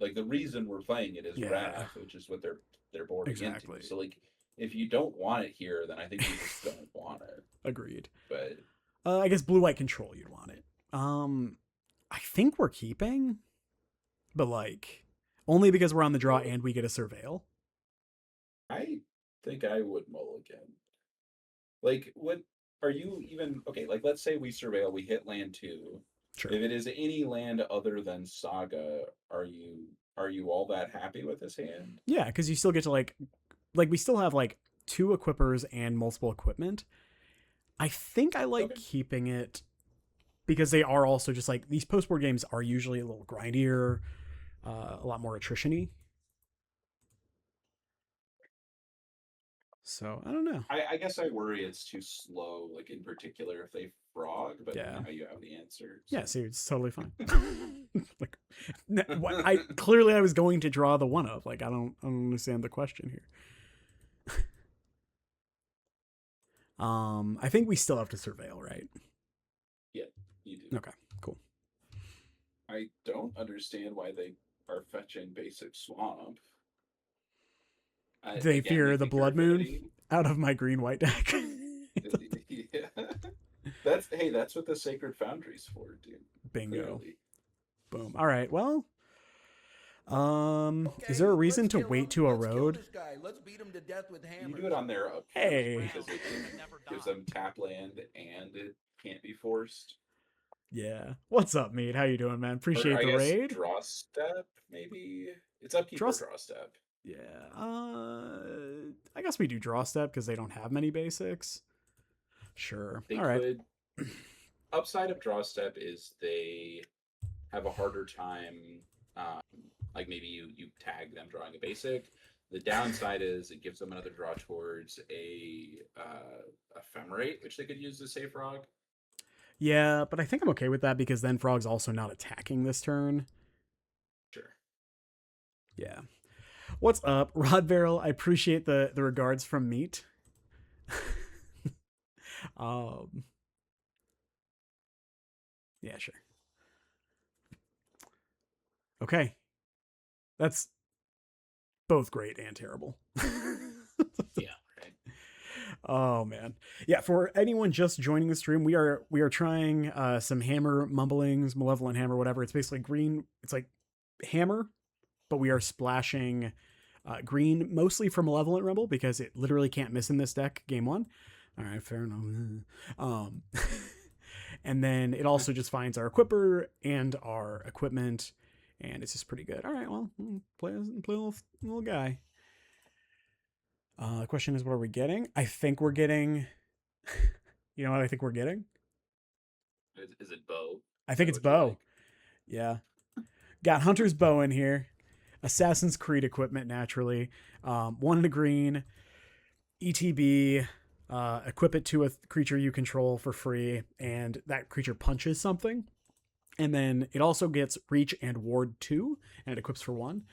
like the reason we're playing it is Wrath, which is what they're boarding into. So like if you don't want it here, then I think you just don't want it. Agreed. But I guess blue-white control, you'd want it. I think we're keeping, but like only because we're on the draw and we get a surveil. I think I would mulligan. Like, what are you even okay? Like, let's say we surveil, we hit land 2. Sure. If it is any land other than Saga, are you all that happy with this hand? Yeah, because you still get to like we still have like 2 equippers and multiple equipment. I think I like keeping it because they are also just like these post-board games are usually a little grindier, a lot more attrition-y. So I don't know. I guess I worry it's too slow, like in particular if they frog, but now you have the answer. So. Yeah, see, it's totally fine. Like, I clearly was going to draw the one of. Like, I don't understand the question here. I think we still have to surveil, right? Yeah, you do. Okay, cool. I don't understand why they are fetching basic swamp. They fear the blood moon out of my green-white deck. Yeah. That's what the Sacred Foundry's for, dude. Bingo. Clearly. Boom. All right, well... is there a reason to wait to erode? Let's beat him to death with hammers. You do it on their up. Hey. Because it gives them tap land and it can't be forced. Yeah. What's up, mate? How you doing, man? Appreciate the raid. Draw step, maybe? It's upkeep or draw step. Yeah. I guess we do draw step because they don't have many basics. Sure. They all right. Upside of draw step is they have a harder time. Like maybe you tag them drawing a basic. The downside is it gives them another draw towards a ephemerate, which they could use to save frog. Yeah, but I think I'm okay with that because then frog's also not attacking this turn. Sure. Yeah. What's up, Rod Barrel? I appreciate the regards from Meat. Yeah, sure. Okay. That's both great and terrible. Yeah, right. Oh man. Yeah, for anyone just joining the stream, we are trying some hammer mumblings, malevolent hammer, whatever. It's basically green, it's like hammer, but we are splashing green mostly for Malevolent Rumble because it literally can't miss in this deck game 1. All right, fair enough. And then it also just finds our equipper and our equipment, and it's just pretty good. All right, well, play a little guy. The question is, what are we getting? I think we're getting... You know what I think we're getting? Is it bow? I think it's bow. Like? Yeah. Got Hunter's bow in here. Assassin's Creed equipment, naturally. 1 in a green. ETB. Equip it to a creature you control for free, and that creature punches something. And then it also gets Reach and Ward 2, and it equips for 1.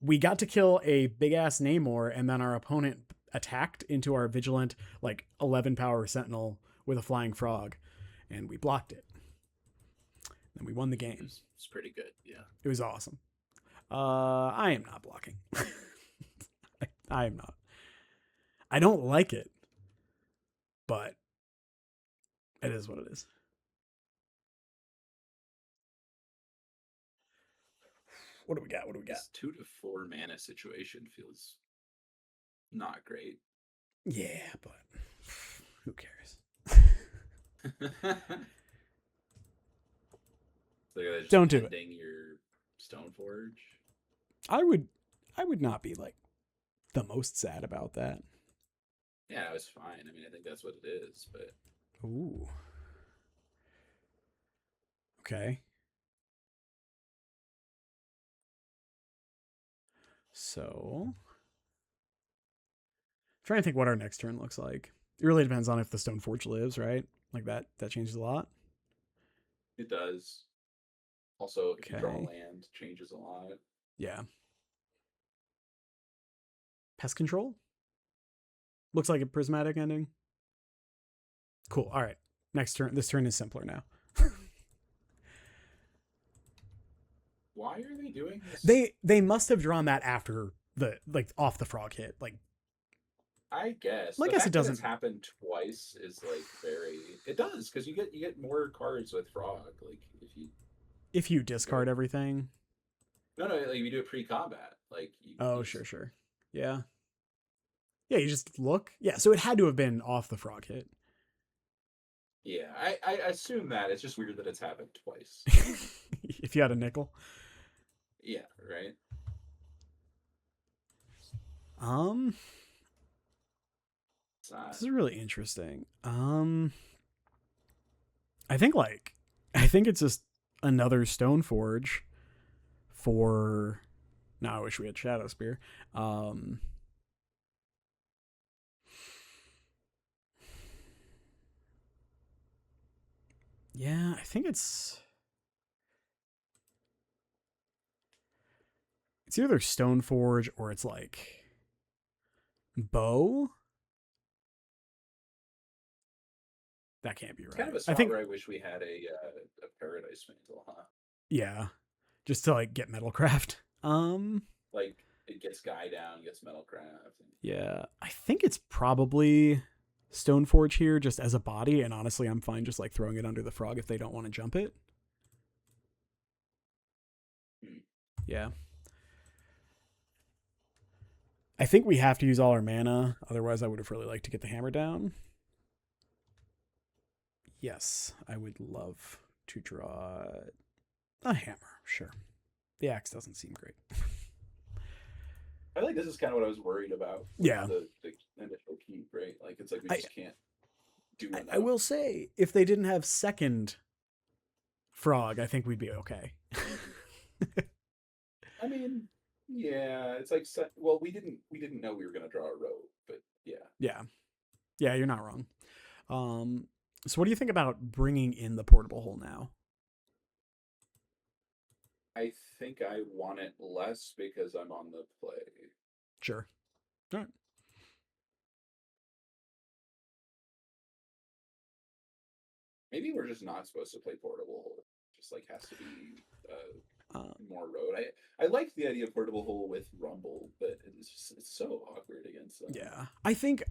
We got to kill a big-ass Namor, and then our opponent attacked into our Vigilant, 11-power Sentinel with a Flying Frog, and we blocked it. And we won the game. It's pretty good, yeah. It was awesome. I am not blocking. I am not. I don't like it, but it is what it is. What do we got? What do we got? This 2 to 4 mana situation feels not great. Yeah, but who cares? Just Don't do it. ending your Stoneforge. I would not be like the most sad about that. Yeah, it was fine. I mean, I think that's what it is, but Ooh. Okay. So, trying to think what our next turn looks like. It really depends on if the Stoneforge lives, right? Like that changes a lot. it does. Also, if you draw Okay. land, changes a lot. Yeah. Pest control? Looks like a prismatic ending. Cool. All right. Next turn. This turn is simpler now. Why are they doing this? They must have drawn that after the like off the frog hit. Like I guess. Well, I The guess fact it that doesn't- it's happened twice is like very. It does because you get more cards with frog. Like if you discard everything. no, like you do it pre-combat. Like Oh, you sure. Yeah. Yeah, you just look. Yeah, so it had to have been off the frog hit. Yeah, I assume that it's just weird that it's happened twice. If you had a nickel. Yeah, right. It's not. This is really interesting. I think it's just another Stoneforge for. Now I wish we had Shadow Spear. Yeah, I think it's either Stoneforge or it's like bow. That can't be right. It's kind of a I spot think where I wish we had a Paradise Mantle, huh? yeah, just to like get Metalcraft. Like it gets Guy down, gets Metalcraft. Yeah, I think it's probably Stoneforge here just as a body, and honestly, I'm fine just like throwing it under the frog if they don't want to jump it. Yeah. I think we have to use all our mana, otherwise I would have really liked to get the hammer down. Yes, I would love to draw a hammer, sure. The axe doesn't seem great. I feel like this is kind of what I was worried about. Yeah. The initial keep, right? Like it's like we just can't do enough. I will say, if they didn't have second frog, I think we'd be okay. I mean, yeah, it's like well, we didn't know we were gonna draw a road, but yeah. Yeah, you're not wrong. So what do you think about bringing in the portable hole now? I think I want it less because I'm on the play. Sure. All right. Maybe we're just not supposed to play portable hole. Just like has to be more road. I like the idea of portable hole with rumble, but it's so awkward against them. Yeah. I think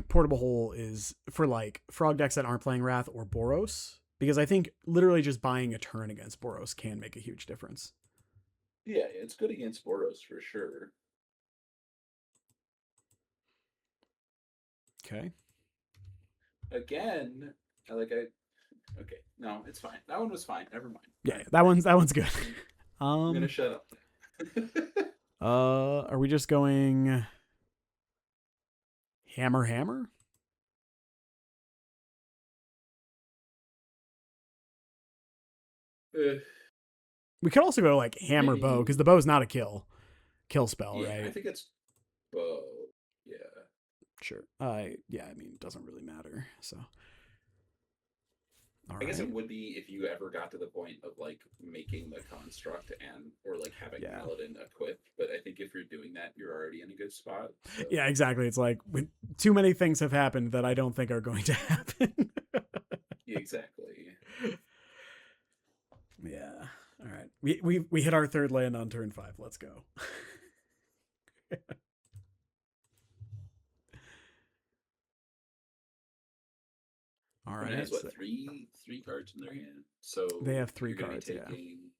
portable hole is for like frog decks that aren't playing Wrath or Boros, because I think literally just buying a turn against Boros can make a huge difference. Yeah, it's good against Boros for sure. Okay. Again, okay, no, it's fine. That one was fine. Never mind. Yeah, that one's good. I'm gonna shut up. Are we just going hammer? We could also go like hammer bow, because the bow's not a kill spell, Yeah, right? I think it's bow. Yeah. Sure. I mean, it doesn't really matter. So I guess it would be if you ever got to the point of like making the construct or like having Paladin equipped. But I think if you're doing that, you're already in a good spot. So. Yeah, exactly. It's like when too many things have happened that I don't think are going to happen. Exactly. Yeah. All right. We hit our third land on turn 5. Let's go. All I mean, right. that's what So three cards in their hand. So they have 3 you're gonna be cards, yeah. taking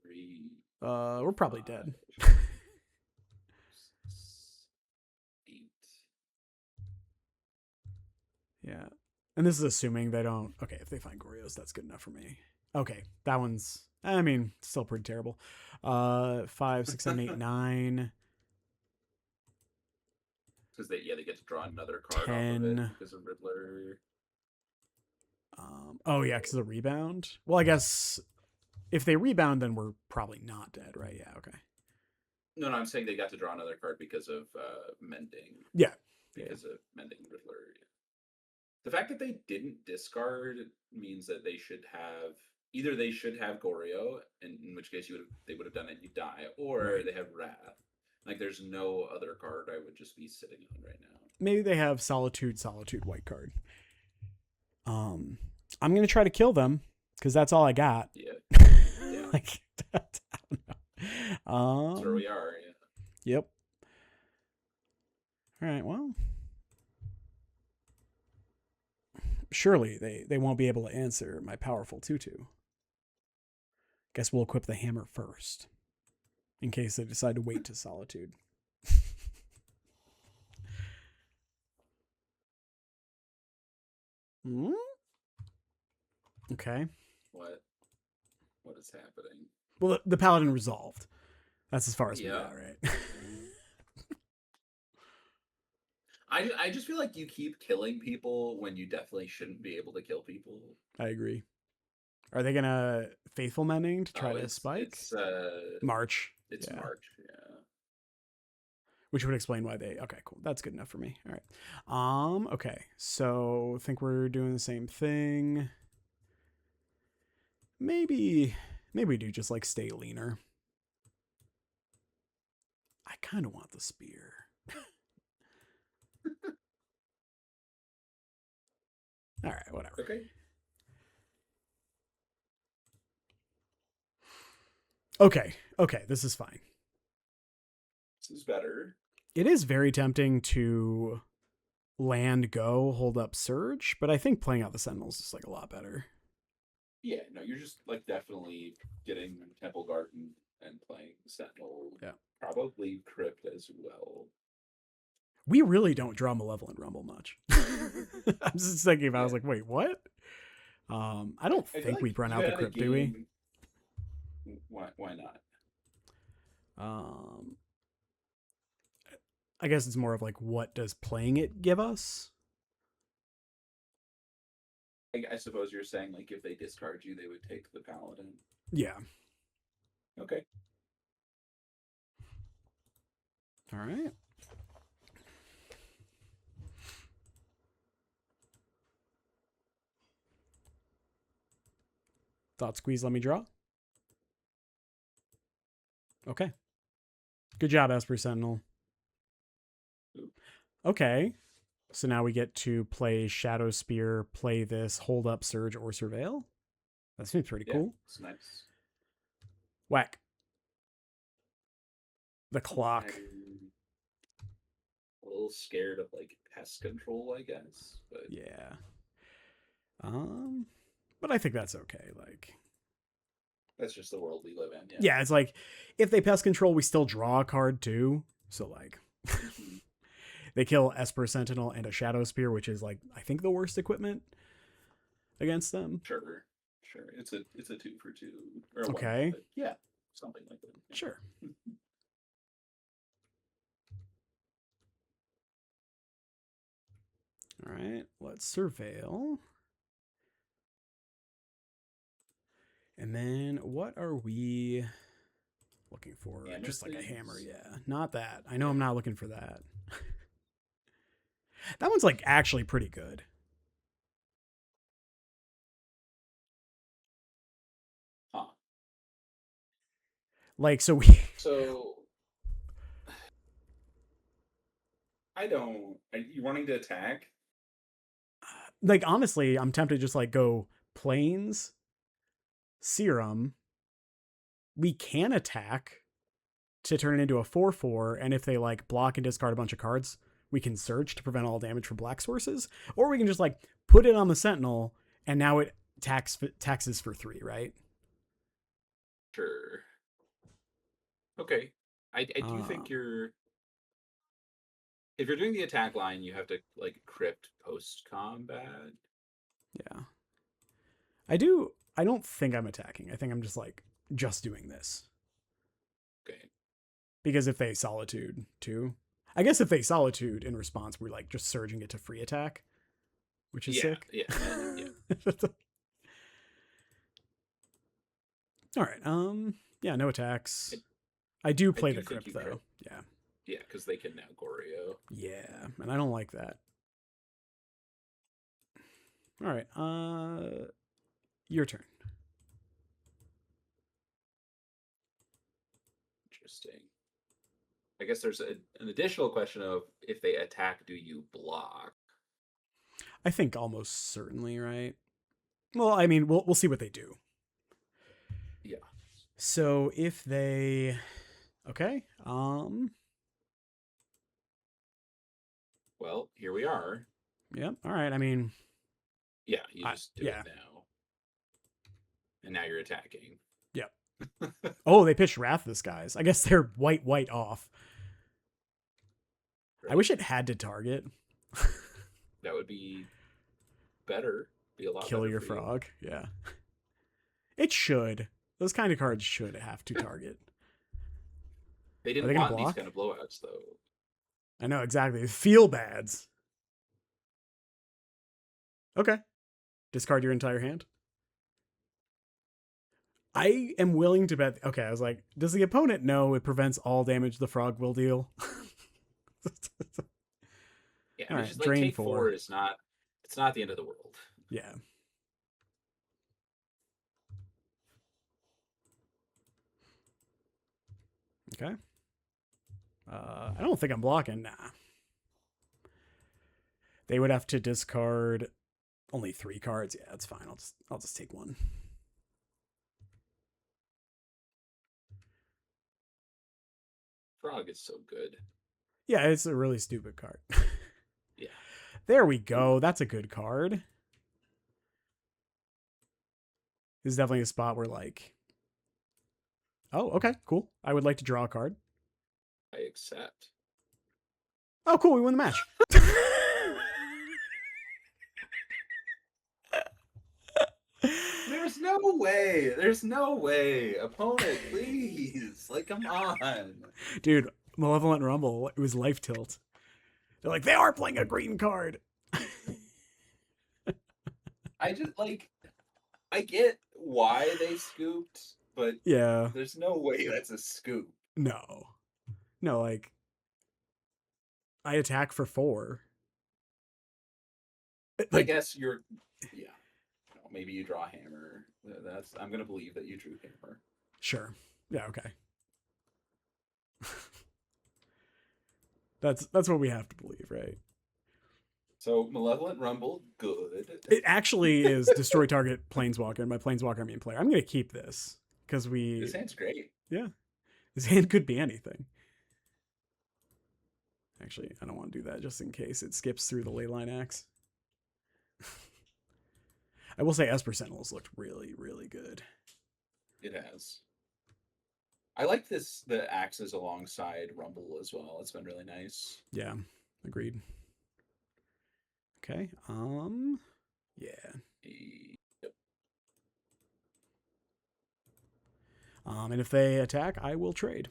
3, we're probably dead. 5, 6, 8. Yeah. And this is assuming they don't. Okay, if they find Goryos, that's good enough for me. Okay, that one's. I mean, still pretty terrible. 5, 6, 7, 8, 9, Because they get to draw another card off of 10. it because of Riddler. Oh yeah, because of the rebound. Well, I guess if they rebound, then we're probably not dead, right? Yeah. Okay. No, I'm saying they got to draw another card because of mending. Yeah. Because of mending Riddler. Yeah. The fact that they didn't discard means that they should have either they should have Goryo, in which case they would have done it, you die, or Right. they have Wrath. Like there's no other card I would just be sitting on right now. Maybe they have Solitude, white card. I'm gonna try to kill them because that's all I got. Yeah. Yeah. Like, I don't know. That's where we are. Yeah. Yep. All right. Well, surely they won't be able to answer my powerful tutu. Guess we'll equip the hammer first, in case they decide to wait to Solitude. Hmm? Okay. What is happening? Well, the paladin resolved. That's as far as we got, right? I just feel like you keep killing people when you definitely shouldn't be able to kill people. I agree. Are they gonna faithful mending to try to spike? It's March. It's Yeah. March, yeah. Which would explain why they. Okay, cool. That's good enough for me. All right. Okay. So I think we're doing the same thing. Maybe we do just like stay leaner. I kind of want the spear. All right, whatever. Okay, this is fine. This is better. It is very tempting to land, go, hold up, surge, but I think playing out the Sentinels is like a lot better. Yeah, no, you're just like definitely getting Temple Garden and playing Sentinel. Yeah. Probably Crypt as well. We really don't draw Malevolent Rumble much. I'm just thinking about it, I was like, wait, what? I don't think like we've run out the Crypt, do we? Why not? I guess it's more of like, what does playing it give us? I suppose you're saying like if they discard you, they would take the Paladin. Yeah. Okay. All right. Thought squeeze, let me draw. Okay. Good job, Esper Sentinel. Okay. So now we get to play Shadow Spear, play this, hold up, surge, or surveil. That seems pretty cool. It's nice. Whack. The clock. I'm a little scared of like pest control, I guess. But Yeah. But I think that's okay. Like, that's just the world we live in. yeah, it's like if they pest control, we still draw a card too. So like they kill Esper Sentinel and a Shadow Spear, which is like I think the worst equipment against them. Sure. It's a 2 for 2. Or a Okay. 1, but yeah, something like that. Yeah. Sure. All right, let's surveil. And then what are we looking for? Hammer Just like a things? hammer, yeah. Not that. I know I'm not looking for that. That one's like actually pretty good. Huh. Like, so I don't. Are you wanting to attack? like honestly, I'm tempted to just like go planes, serum. We can attack to turn it into a 4/4, and if they like block and discard a bunch of cards, we can search to prevent all damage from black sources, or we can just like put it on the Sentinel and now it taxes for 3, right? Sure. Okay. I do think if you're doing the attack line, you have to like crypt post combat. Yeah. I don't think I'm attacking. I think I'm just doing this. Okay. Because if they Solitude too, I guess if they Solitude in response, we're like just surging it to free attack, which is sick. Yeah. All right. Yeah, no attacks. I do play the crypt though. Crypt. Yeah. Yeah, because they can now Goryo. Yeah, and I don't like that. All right. Your turn. Interesting. I guess there's an additional question of if they attack, do you block? I think almost certainly, right? Well, I mean, we'll see what they do. Yeah. So if they, okay, well, here we are. Yeah. All right. I mean, yeah, you just do it now, and now you're attacking. Yep. Oh, they pitched Wrath Disguise. I guess they're white off. Right. I wish it had to target. That would be better. Be a lot. Kill your frog. Yeah. It should. Those kind of cards should have to target. They didn't want these kind of blowouts, though. I know, exactly. Feel bads. Okay. Discard your entire hand. I am willing to bet... Okay, I was like, does the opponent know it prevents all damage the frog will deal? Yeah, all right, just, like, drain take 4. It's not the end of the world. Yeah. Okay. I don't think I'm blocking. Nah. They would have to discard only 3 cards. Yeah, that's fine. I'll just take 1. Frog is so good. Yeah, it's a really stupid card. Yeah. There we go. That's a good card. This is definitely a spot where like... Oh, okay, cool. I would like to draw a card. I accept. Oh, cool. We win the match. There's no way. There's no way. Opponent, please. Like, come on. Dude, Malevolent Rumble, it was life tilt. They're like, they are playing a green card. I just, like, I get why they scooped, but yeah, there's no way that's a scoop. No, like, I attack for 4. Like, I guess you're, yeah. Maybe you draw hammer. I'm gonna believe that you drew hammer. Sure. Yeah. Okay. That's what we have to believe, right? So Malevolent Rumble, good. It actually is destroy target planeswalker, and by planeswalker I mean player. I'm gonna keep this because This hand's great. Yeah, this hand could be anything. Actually, I don't want to do that just in case it skips through the Leyline Axe. I will say Esper Sentinels looked really, really good. It has. I like the axes alongside Rumble as well. It's been really nice. Yeah, agreed. Okay. Yeah. Yep. And if they attack, I will trade.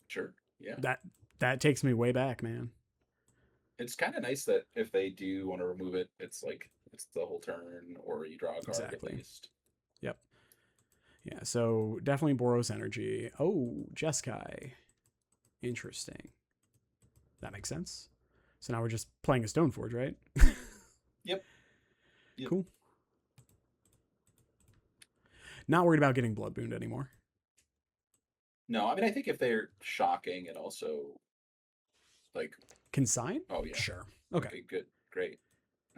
Sure. Yeah. That takes me way back, man. It's kind of nice that if they do want to remove it, it's like it's the whole turn, or you draw a card at least. Yep. Yeah, so definitely Boros energy. Oh, Jeskai. Interesting. That makes sense. So now we're just playing a Stoneforge, right? Yep. Cool. Not worried about getting Blood Bound anymore. No, I mean, I think if they're shocking and also like consign. Oh yeah. Sure. Okay. Good. Great.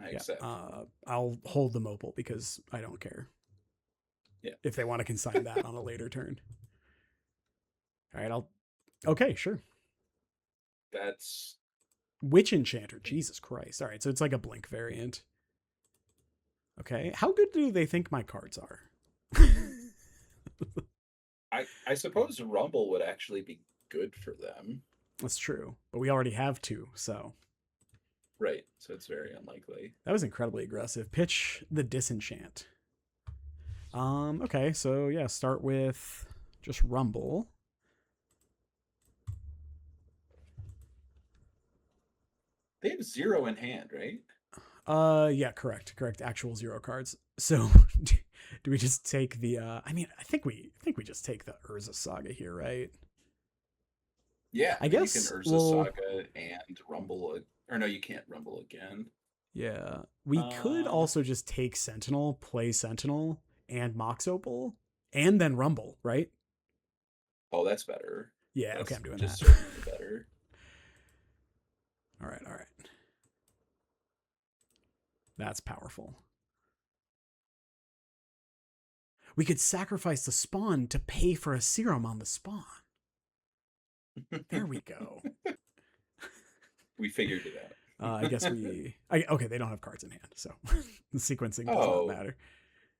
I accept. I'll hold the Mopal because I don't care. Yeah. If they want to consign that on a later turn. All right. Okay. Sure. That's Witch Enchanter. Jesus Christ. All right, so it's like a blink variant. Okay, how good do they think my cards are? I suppose Rumble would actually be good for them. That's true, but we already have 2, so. Right, so it's very unlikely. That was incredibly aggressive. Pitch the Disenchant. Okay, so yeah, start with just Rumble. They have 0 in hand, right? Yeah, correct. Actual 0 cards. So do we just take the I think we just take the Urza Saga here, right? Yeah, I guess you can Urza we'll- Saga and Rumble, or no, you can't Rumble again. Yeah. We could also just take Sentinel, play Sentinel and Mox Opal, and then Rumble, right? Oh, that's better. Yeah, That's okay, I'm doing just that. certainly better. All right. That's powerful. We could sacrifice the spawn to pay for a serum on the spawn. There we go. We figured it out. I guess okay, they don't have cards in hand, so the sequencing does not matter.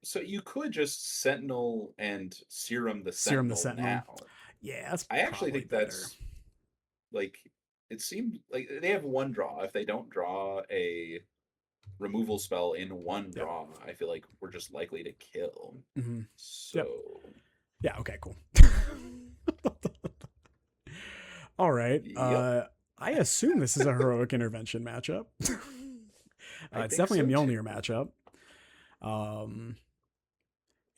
So you could just Sentinel and Serum the Serum Sentinel, the Sentinel. now. Yeah, that's I actually probably think better. that's like, it seemed like they have 1 draw. If they don't draw a removal spell in 1 draw, I feel like we're just likely to kill. Mhm. So yeah, okay, cool. All right. Yep. I assume this is a heroic intervention matchup. It's definitely a Mjolnir matchup.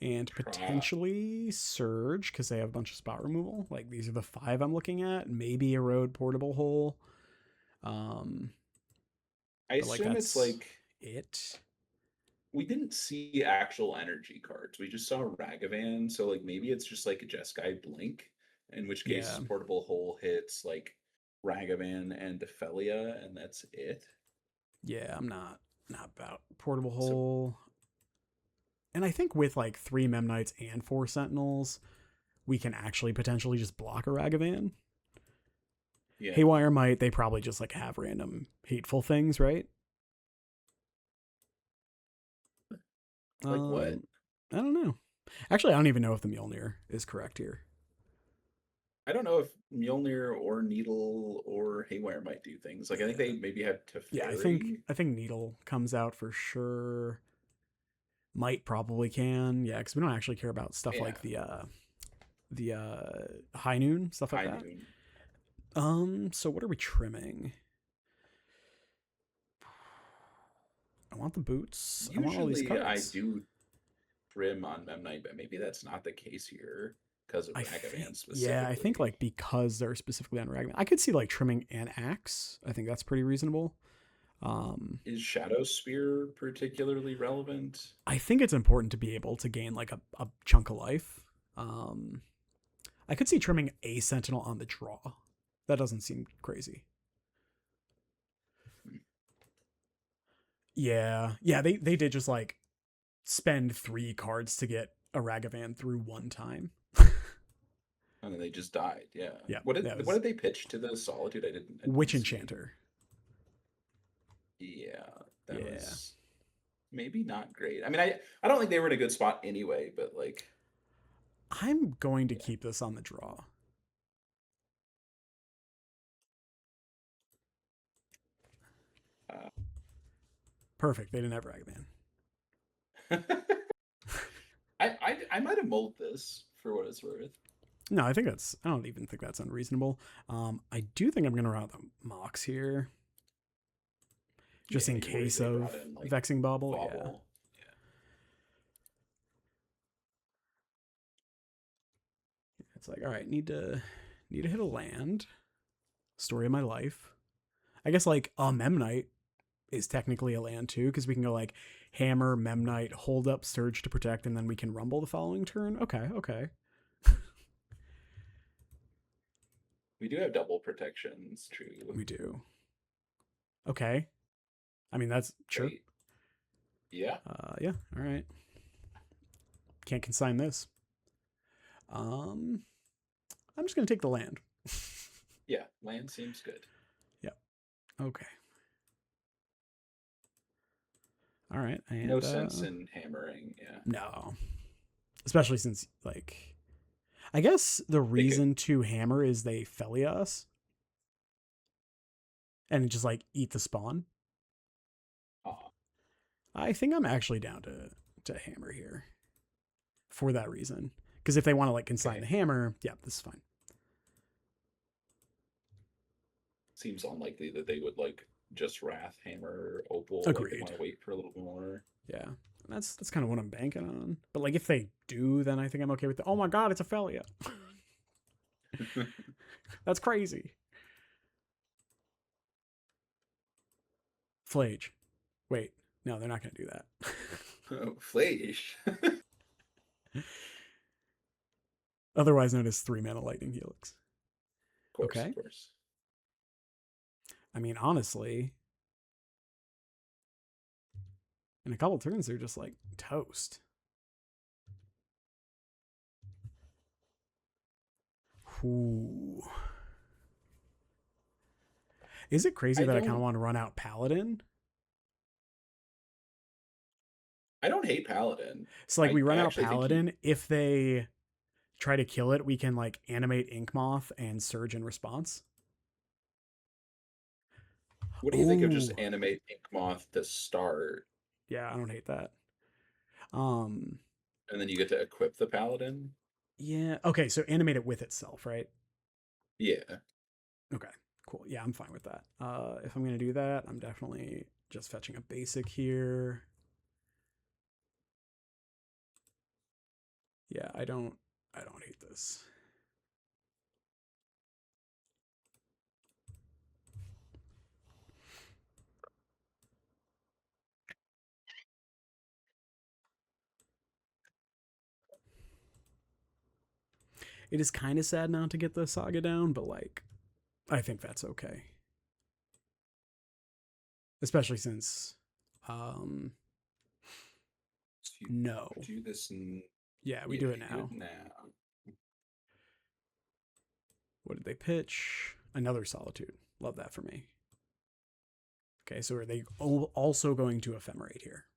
And potentially Surge, because they have a bunch of spot removal. Like, these are the 5 I'm looking at. Maybe Erode Portable Hole. I assume it's like it. We didn't see actual energy cards. We just saw Ragavan, so like maybe it's just like a Jeskai Blink, in which case Yeah. Portable Hole hits like Ragavan and Ophelia, and that's it. Yeah, I'm not about Portable Hole. And I think with like 3 Memnites and 4 Sentinels, we can actually potentially just block a Ragavan. Yeah. Haywire Might, they probably just like have random hateful things, right? Like what? I don't know. Actually, I don't even know if the Mjolnir is correct here. I don't know if Mjolnir or Needle or Haywire might do things. Like I think they maybe have Teferi. Yeah, I think Needle comes out for sure. Might probably can. Yeah, because we don't actually care about stuff like the High Noon, stuff like that. Noon. So what are we trimming? I want the boots. Usually, I want all these cards. I do trim on Memnite, but maybe that's not the case here because of Ragavan specifically. Yeah, I think like because they're specifically on Ragavan. I could see like trimming an axe. I think that's pretty reasonable. Is Shadow Spear particularly relevant? I think it's important to be able to gain like a chunk of life. I could see trimming a Sentinel on the draw. That doesn't seem crazy. Yeah, they did just like spend 3 cards to get a Ragavan through 1 time. And then they just died. Yeah. Yeah. What did they pitch to the Solitude? I didn't Witch see. Enchanter. Yeah, that was maybe not great. I mean, I don't think they were in a good spot anyway, but like, I'm going to keep this on the draw. Perfect. They didn't have Ragavan. I might have mulled this for what it's worth. No, I don't even think that's unreasonable. I do think I'm going to run out the Mox here. Just in case of like, Vexing Bauble. Yeah. It's like, all right, need to hit a land. Story of my life. I guess like a Memnite is technically a land too, because we can go like Hammer, Memnite, hold up, Surge to protect, and then we can Rumble the following turn. Okay. We do have double protections, true. We do. Okay. I mean, that's sure. Great. Yeah. Yeah. All right. Can't consign this. I'm just gonna take the land. Yeah, land seems good. Yeah. Okay. All right. And, No sense in hammering. Yeah. No. Especially since, like, I guess the reason to hammer is they Felia us and just, like, eat the spawn. I think I'm actually down to hammer here for that reason. Because if they want to, like, consign the hammer, yeah, this is fine. Seems unlikely that they would, like, just Wrath hammer Opal. Agreed. Like, they want to wait for a little bit more. Yeah. That's kind of what I'm banking on. But, like, if they do, then I think I'm okay with it. Oh my god, it's a Felia. That's crazy. Flage. Wait. No, they're not going to do that. Oh, Flage. Otherwise known as 3-mana Lightning Helix. Of course, Okay. of course. I mean, honestly, in a couple turns, they're just like toast. Ooh. Is it crazy that I kind of want to run out Paladin? I don't hate Paladin. So, like, we run out Paladin. If they try to kill it, we can, like, animate Inkmoth and Surge in response. What do you think of just animate Inkmoth to start? Yeah, I don't hate that. And then you get to equip the Paladin? Yeah. Okay, so animate it with itself, right? Yeah. Okay, cool. Yeah, I'm fine with that. If I'm going to do that, I'm definitely just fetching a basic here. Yeah, I don't hate this. It is kind of sad not to get the Saga down, but, like, I think that's okay. Especially since, no. Do this. Yeah, we do it now. What did they pitch? Another Solitude. Love that for me. Okay, so are they also going to Ephemerate here?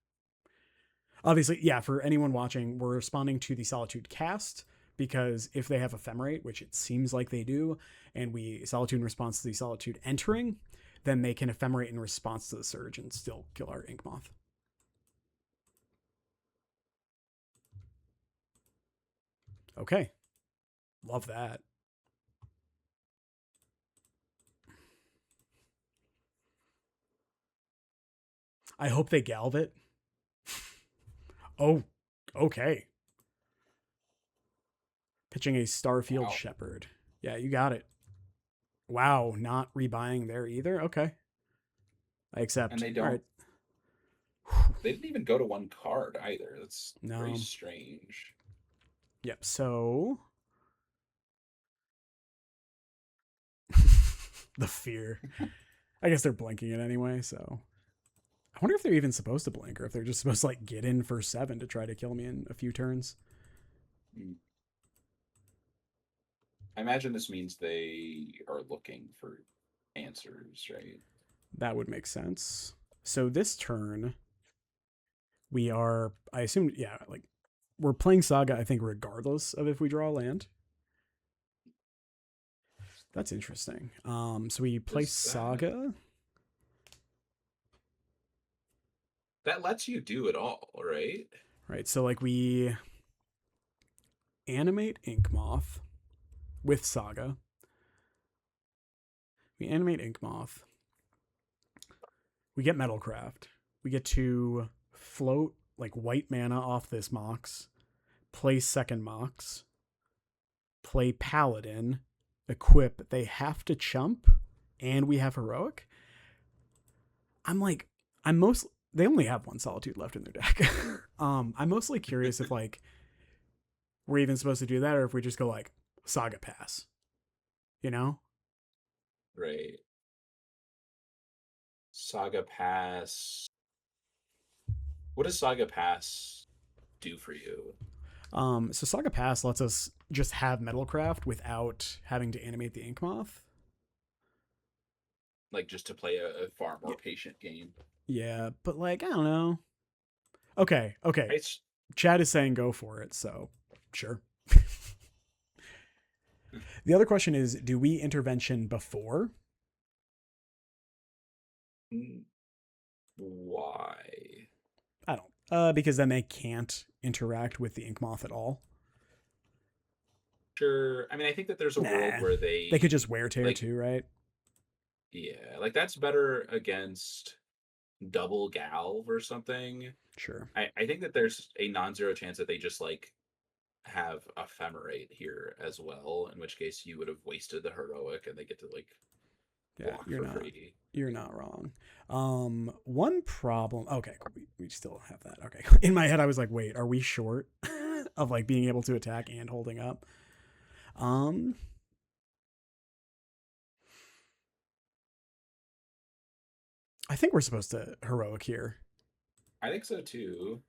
Obviously, yeah, for anyone watching, we're responding to the Solitude cast, because if they have Ephemerate, which it seems like they do, and we Solitude in response to the Solitude entering, then they can Ephemerate in response to the Surge and still kill our Inkmoth. Okay. Love that. I hope they Galv it. Oh, okay. Pitching a Starfield Shepherd. Yeah, you got it. Wow, not rebuying there either? Okay. I accept. And they don't. Right. They didn't even go to one card either. That's very strange. Yep, so... the fear. I guess they're blinking it anyway, so... I wonder if they're even supposed to blink, or if they're just supposed to, like, get in for 7 to try to kill me in a few turns. I imagine this means they are looking for answers, right? That would make sense. So this turn, we are, I assume, yeah, like, we're playing Saga, I think, regardless of if we draw a land. That's interesting. So we play Saga. That lets you do it all, right? Right, so, like, we animate Inkmoth with Saga. We animate Inkmoth. We get Metalcraft. We get to float, like, white mana off this Mox, play second Mox, play Paladin, equip. They have to chump, and we have Heroic. They only have one Solitude left in their deck. I'm mostly curious if, like, we're even supposed to do that, or if we just go, like, Saga Pass. You know? Right. Saga Pass. What does Saga Pass do for you? So Saga Pass lets us just have Metalcraft without having to animate the Inkmoth. like just to play a far more patient game. Yeah, but like I don't know. Okay. It's Chad is saying go for it, so sure. The other question is, do we intervention before? why? I don't. Because then they can't interact with the ink moth at all. Sure. I mean, I think that there's a world where they could just wear tear like, too, right? yeah, like that's better against double galv or something. Sure. I think that there's a non-zero chance that they just like have ephemerate here as well, in which case you would have wasted the heroic and they get to like block for free. You're not wrong. One problem. Okay, cool. We still have that. Okay. In my head, I was like, wait, are we short of like being able to attack and holding up? I think we're supposed to heroic here. I think so too.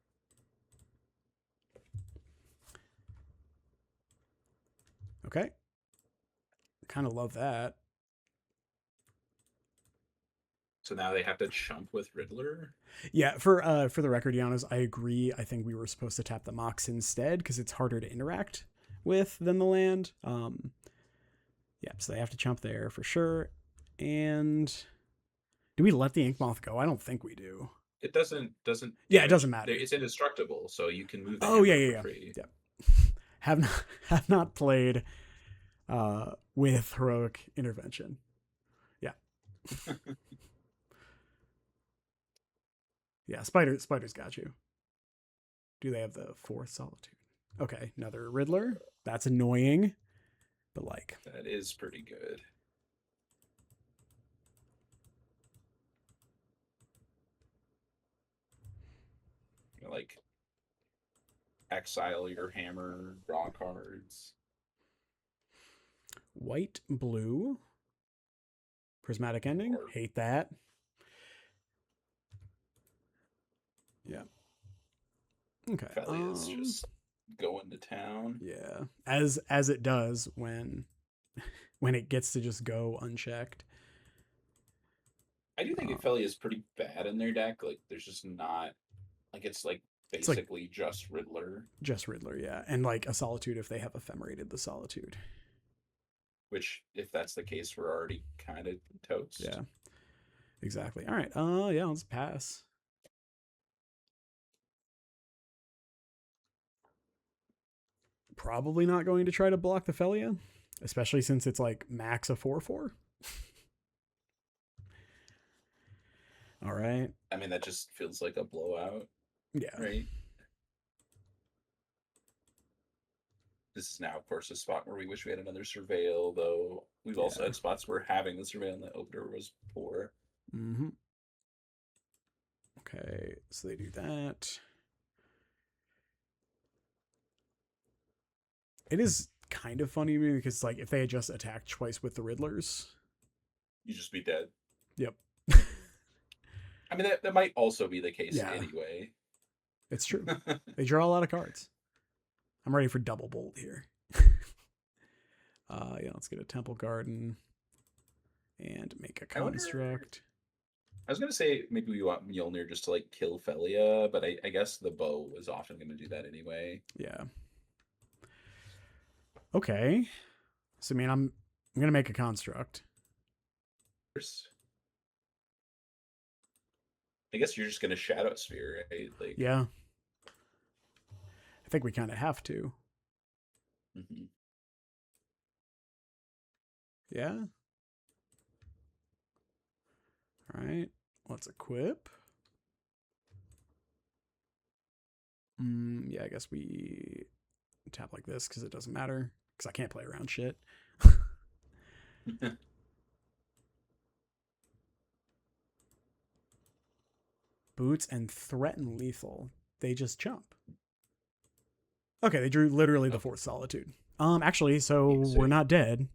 Okay. Kind of love that. So now they have to chump with Riddler. Yeah, for the record, Giannis, I agree. I think we were supposed to tap the Mox instead because it's harder to interact with than the land. Yeah, so they have to chump there for sure. And do we let the Ink Moth go? I don't think we do. It doesn't. Yeah, it doesn't matter. It's indestructible, so you can move. Oh yeah. Free. Yeah. Have not played with heroic intervention. Yeah. Yeah, Spider's got you. Do they have the fourth solitude? Okay, another Riddler. That's annoying, but like that is pretty good. Like exile your hammer, draw cards. White, blue, prismatic ending. Hate that. Yeah. Okay. Felia's just going to town. Yeah, as it does when it gets to just go unchecked. I do think Felia is pretty bad in their deck. Like, there's just not like it's like basically like, just Riddler. Just Riddler, yeah, and like a Solitude if they have ephemerated the Solitude. Which, if that's the case, we're already kind of toast. Yeah, exactly. All right. Yeah, let's pass. Probably not going to try to block the Felia, especially since it's like max a 4/4. All right. I mean, that just feels like a blowout. Yeah. Right. This is now, of course, a spot where we wish we had another Surveil, though we've also had spots where having the Surveil in the opener was poor. Mm-hmm. Okay, so they do that. It is kind of funny to me because, like, if they had just attacked twice with the Riddlers, you'd just be dead. Yep. I mean, that might also be the case anyway. It's true. They draw a lot of cards. I'm ready for double bolt here. Yeah, let's get a Temple Garden and make a construct. I was going to say maybe we want Mjolnir just to, like, kill Felia, but I guess the bow is often going to do that anyway. Yeah. Okay. So, I mean, I'm going to make a construct. I guess you're just going to Shadow Sphere, right? Like, yeah. I think we kind of have to. Mm-hmm. Yeah. All right. Let's equip. Yeah, I guess we tap like this because it doesn't matter because I can't play around shit. Boots and threaten lethal. They just jump. Okay, they drew literally the fourth Solitude. Actually, so we're not dead.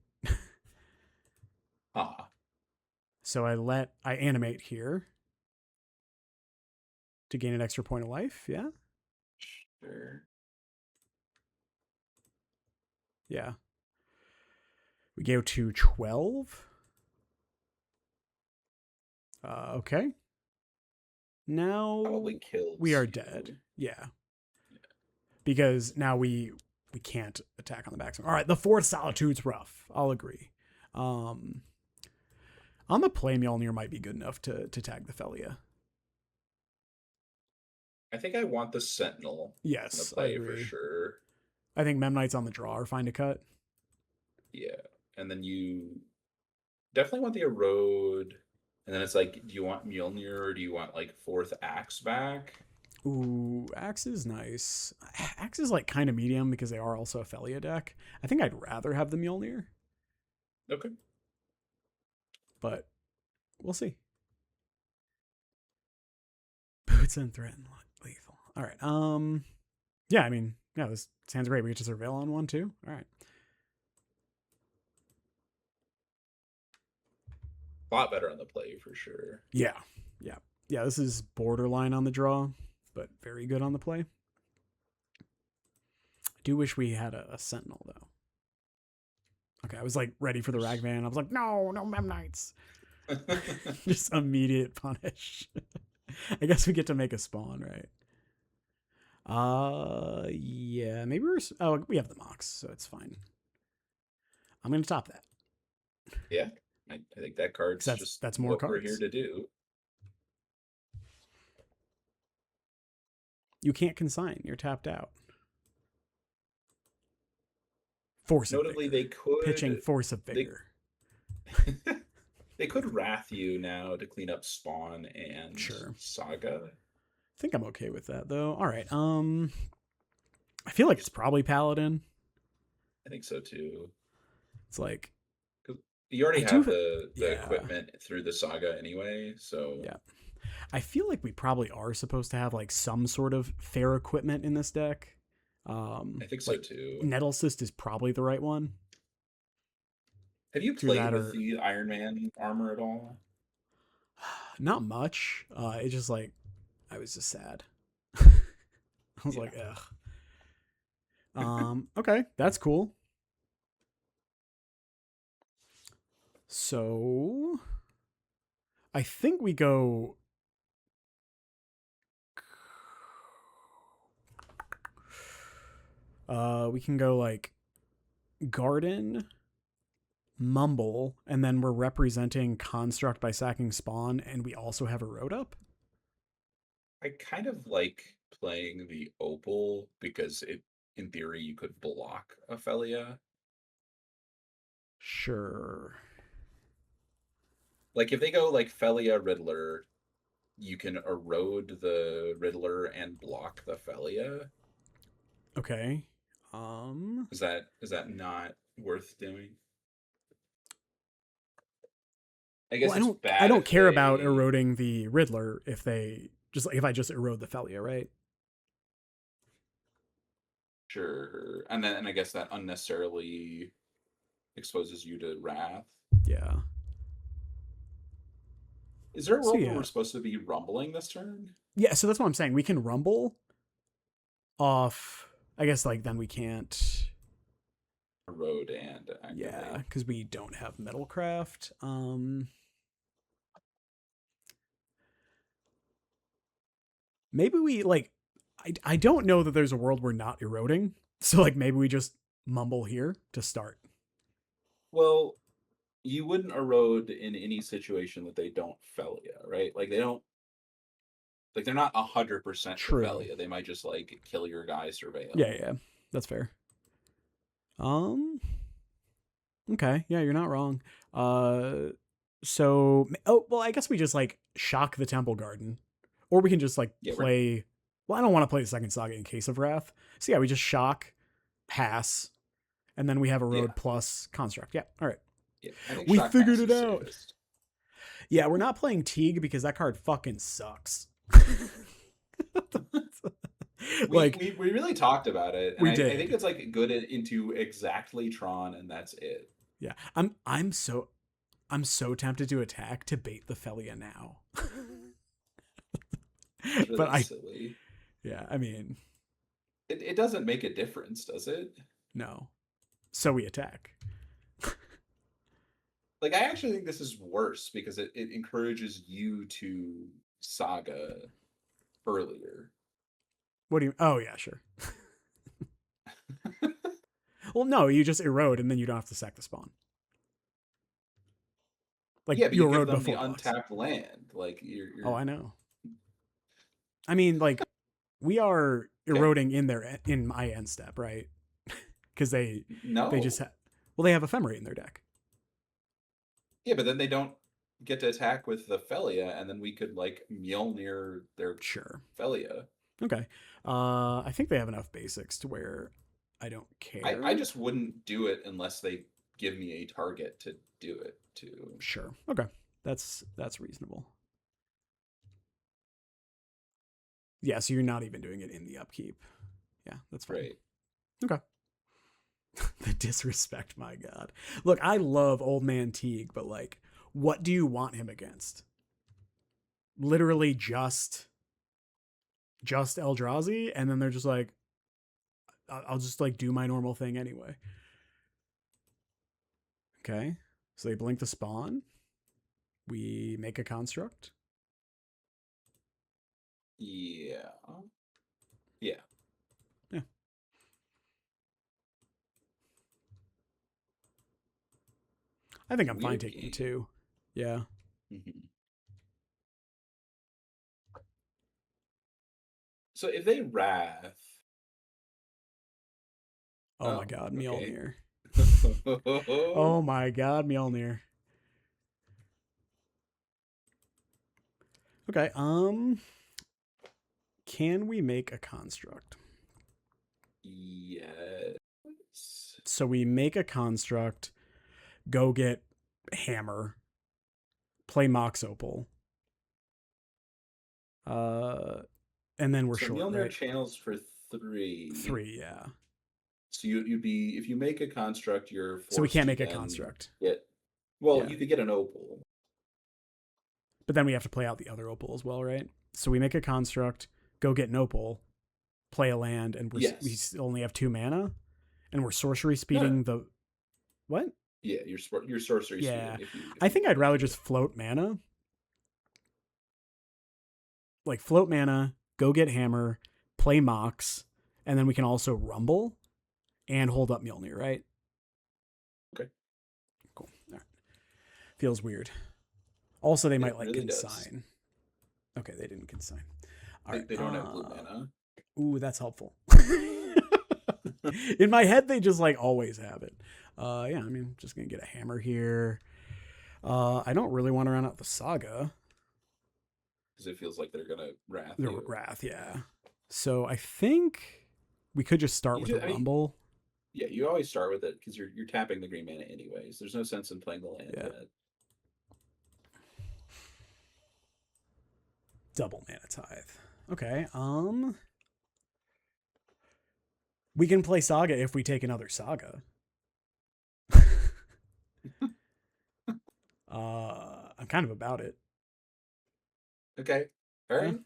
So I animate here to gain an extra point of life, yeah? Sure. Yeah. We go to 12. Okay. Now Probably kills. we are you. dead. Yeah. Because now we can't attack on the back. All right, the fourth Solitude's rough. I'll agree. On the play, Mjolnir might be good enough to tag the Felia. I think I want the Sentinel on the Yes, I play for agree. sure. I think Memnites on the draw are fine to cut. Yeah, and then you definitely want the Erode, and then it's like, do you want Mjolnir or do you want like fourth Axe back? Ooh, Axe is nice. Axe is like kind of medium because they are also a Felia deck. I think I'd rather have the Mjolnir, Okay. but we'll see. Boots and threaten lethal. All right. Yeah, I mean, yeah, this sounds great. We get to surveil on one too. All right. A lot better on the play for sure. Yeah. This is borderline on the draw, but very good on the play. I do wish we had a Sentinel though. Okay, I was like ready for the Ragvan. I was like, no Memnites. Just immediate punish. I guess we get to make a spawn, right? Yeah, maybe we have the Mox, so it's fine. I'm gonna top that. Yeah, I think that card's that's more what cards we're here to do. You can't consign. You're tapped out. Force Notably, of vigor. they could pitching force of vigor. They could Wrath you now to clean up Spawn and Saga. I think I'm okay with that though. All right. I feel like it's probably Paladin. I think so too. It's like you already have the equipment through the Saga anyway, so yeah. I feel like we probably are supposed to have like some sort of fair equipment in this deck. I think so too. Nettle Cyst is probably the right one. Have you played with the Iron Man armor at all? Not much. It's just like I was just sad. I was like, ugh. Okay, that's cool. So I think we go. We can go like Garden, Mumble, and then we're representing Construct by sacking Spawn, and we also have a road up. I kind of like playing the Opal because in theory, you could block Ophelia. Sure. Like if they go like Felia Riddler, you can erode the Riddler and block the Felia. Okay. Is that not worth doing? I guess I don't care about eroding the Riddler if I just erode the Felia, right? Sure. And I guess that unnecessarily exposes you to Wrath. Yeah. Is there a world where we're supposed to be rumbling this turn? Yeah, so that's what I'm saying. We can rumble off. I guess like then we can't erode and activate. Yeah, because we don't have Metalcraft. Maybe we like. I don't know that there's a world we're not eroding. So like maybe we just mumble here to start. Well, you wouldn't erode in any situation that they don't Felia, right? Like they don't. Like they're not 100% Felia. They might just like kill your guy surveil. Yeah, that's fair. Okay, yeah, you're not wrong. I guess we just like shock the Temple Garden, or we can just like play. Well, I don't want to play the second Saga in case of Wrath. So yeah, we just shock, pass, and then we have a road plus construct. Yeah, all right. Yeah, we figured it out. Safest. Yeah, we're not playing Teague because that card fucking sucks. we really talked about it. And I think it's like good into exactly Tron, and that's it. Yeah, I'm so tempted to attack to bait the Felia now. Really but silly. Yeah, I mean, it doesn't make a difference, does it? No. So we attack. Like, I actually think this is worse because it encourages you to saga earlier. What do you? Oh yeah, sure. Well, no, you just erode and then you don't have to sack the spawn. Like Yeah, but you you give erode them the before blocks. untapped land. Like Oh, you're I know. I mean, like we are okay. eroding in my end step, right? Because they just No. they have ephemerate in their deck. Yeah, but then they don't get to attack with the Felia, and then we could like Mjolnir their Sure. Felia. Okay. I think they have enough basics to where I don't care. I just wouldn't do it unless they give me a target to do it to. Sure. Okay. That's reasonable. Yeah, so you're not even doing it in the upkeep. Yeah, that's fine. Right. Okay. The disrespect, my God. Look, I love Old Man Teague, but like, what do you want him against? Literally just Eldrazi, and then they're just like, I'll just like do my normal thing anyway. Okay, so they blink the spawn. We make a construct. Yeah. Yeah. Yeah. I think I'm fine Weird taking game. 2. Yeah. Mm-hmm. So if they Wrath. Oh my God, Mjolnir. Okay. Oh my God, Mjolnir. Okay, can we make a construct? Yes. So we make a construct, go get Hammer, play Mox Opal. And then we're so short, Mjolnir right? channels for 3. 3, yeah. So you'd be, if you make a construct, you're forced So we can't to make a then construct. Well, Yeah. you could get an opal. But then we have to play out the other opal as well, right? So we make a construct, go get an opal, play a land, and we only have 2 mana, and we're sorcery speeding the what? Yeah, your sorcery Yeah, speeding. I think I'd rather just float mana. Like float mana, go get Hammer, play Mox, and then we can also rumble and hold up Mjolnir, right? Okay. Cool. All right. Feels weird. Also, they might like really consign. Okay, they didn't consign. All right. They don't have blue mana. Ooh, that's helpful. In my head, they just like always have it. Yeah, I mean, just gonna get a Hammer here. I don't really want to run out the Saga. Because it feels like they're gonna Wrath. Wrath, yeah. So I think we could just start with a Rumble. Yeah, you always start with it because you're tapping the green mana anyways. There's no sense in playing the land yet. Double Mana Tithe. Okay. We can play Saga if we take another Saga. I'm kind of about it. Okay. All right.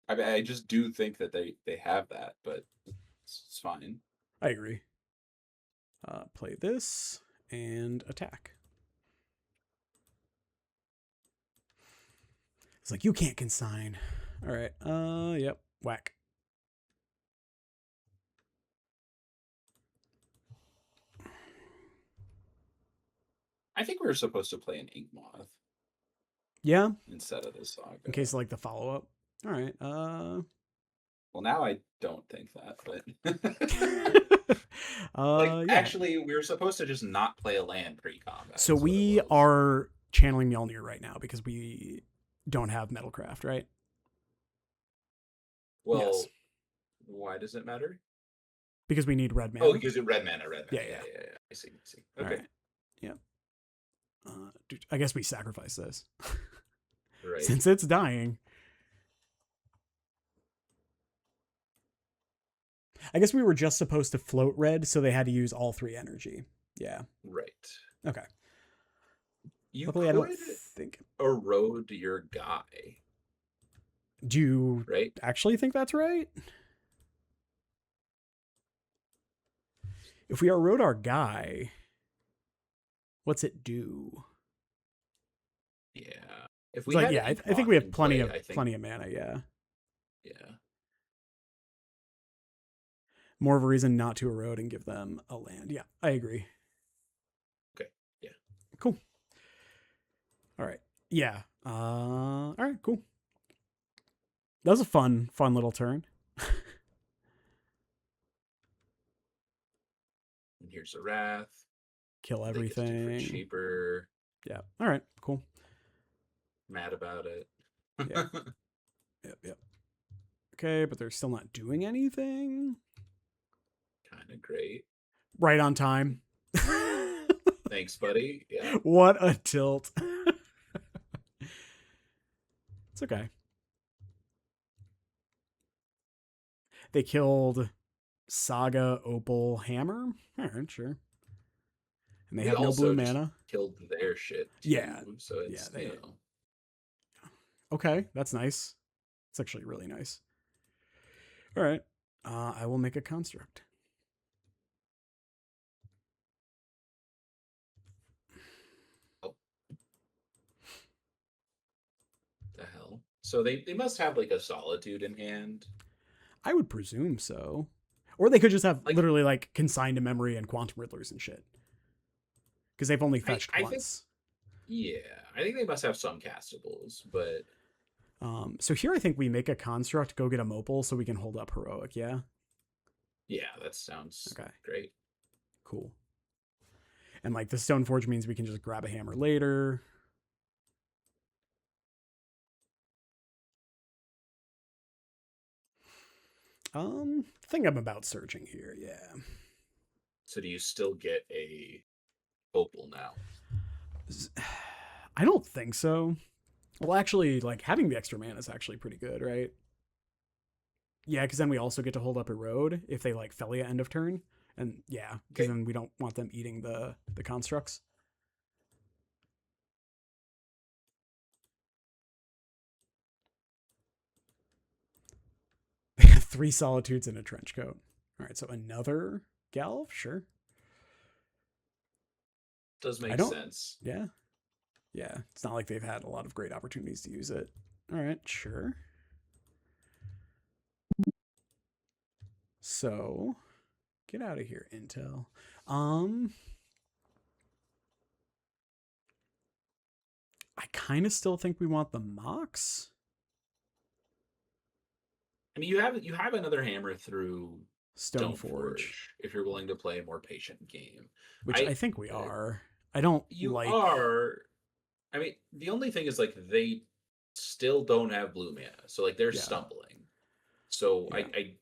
I mean, I just do think that they have that, but it's fine. I agree. Play this and attack. It's like, you can't consign. All right. Yep. Whack. I think we were supposed to play an Ink Moth. Yeah. Instead of this Saga. In case of like the follow-up. All right. Well, now I don't think that, but actually, we were supposed to just not play a land pre-combat. So we are channeling Mjolnir right now because we don't have Metalcraft, right? Well, yes. Why does it matter? Because we need red mana. Oh, because it's red mana. Yeah. I see. Okay. Right. Yeah. I guess we sacrifice this. Right. Since it's dying. I guess we were just supposed to float red, so they had to use all 3 energy. Yeah. Right. Okay. Luckily, I don't think erode your guy. Do you actually think that's right? If we erode our guy, What's it do? Yeah. If It's we like, had yeah, I Ink think we Moth have in plenty play, of I think, plenty of mana. Yeah, yeah. more of a reason not to erode and give them a land. Yeah, I agree. Okay. Yeah. Cool. All right. Yeah. All right. Cool. That was a fun little turn. And here's a Wrath. Kill They get to do for everything. cheaper. Yeah. All right. Cool. Mad about it. Yeah. Yep. Okay, but they're still not doing anything. Kind of great. Right on time. Thanks, buddy. Yeah. What a tilt. It's okay. They killed Saga, Opal, Hammer. All right, sure. And they We have no also blue just mana. killed their shit. Too, Yeah. So it's, Yeah, you know. Okay, that's nice. It's actually really nice. All right. I will make a construct. The hell? So they must have like a Solitude in hand. I would presume so. Or they could just have Like- literally like Consigned to Memory and Quantum Riddlers and shit. Because they've only fetched I think- once. Yeah, I think they must have some castables, but So here I think we make a construct, go get a Mopal so we can hold up Heroic, yeah? yeah, that sounds Okay. great. Cool. And like the Stoneforge means we can just grab a hammer later. I think I'm about searching here, yeah. So do you still get a Opal now? I don't think so. Well, actually, like having the extra mana is actually pretty good, right? Yeah, because then we also get to hold up a road if they like Felia end of turn, and yeah, because Okay. then we don't want them eating the constructs. They have 3 solitudes and a trench coat. All right, so another Galv, sure. Does make don't- sense. Yeah. Yeah. It's not like they've had a lot of great opportunities to use it. All right, sure. So, get out of here, Intel. I kind of still think we want the Mox. I mean, you have another hammer through Stoneforge, if you're willing to play a more patient game. which I think we are. I don't You like. are. I mean, the only thing is like they still don't have blue mana, so like they're Yeah. stumbling. So Yeah. I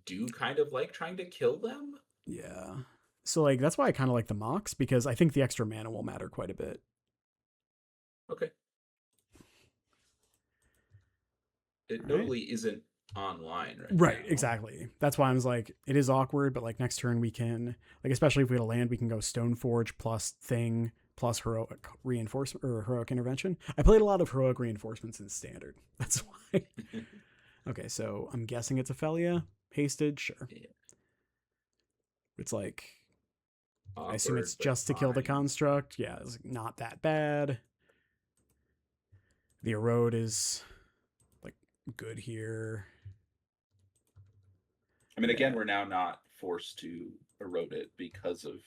do kind of like trying to kill them. Yeah. So like that's why I kind of like the Mox because I think the extra mana will matter quite a bit. Okay. It All right. notably isn't online Right, now. exactly. That's why I was like, it is awkward, but like next turn we can, like especially if we had a land, we can go Stoneforge plus Thing plus Heroic Reinforcement or Heroic Intervention. I played a lot of Heroic Reinforcements in Standard. That's why. Okay, so I'm guessing it's Ophelia. Hasted, sure. Yeah. It's like, I assume it's Awkward, but just to kill the fine. construct. Yeah, it's not that bad. The erode is like good here. I mean, again, Yeah. we're now not forced to erode it because of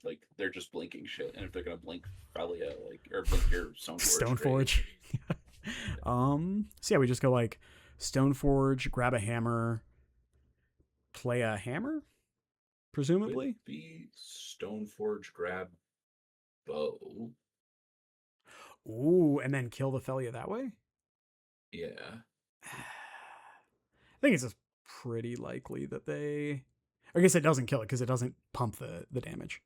like they're just blinking shit, and if they're gonna blink Felia, like or blink your Stoneforge, Stoneforge. So yeah, we just go like Stoneforge, grab a hammer, play a hammer, presumably. Could be Stoneforge, grab bow. Ooh, and then kill the Felia that way. Yeah. I think it's just pretty likely that they. I guess it doesn't kill it because it doesn't pump the damage.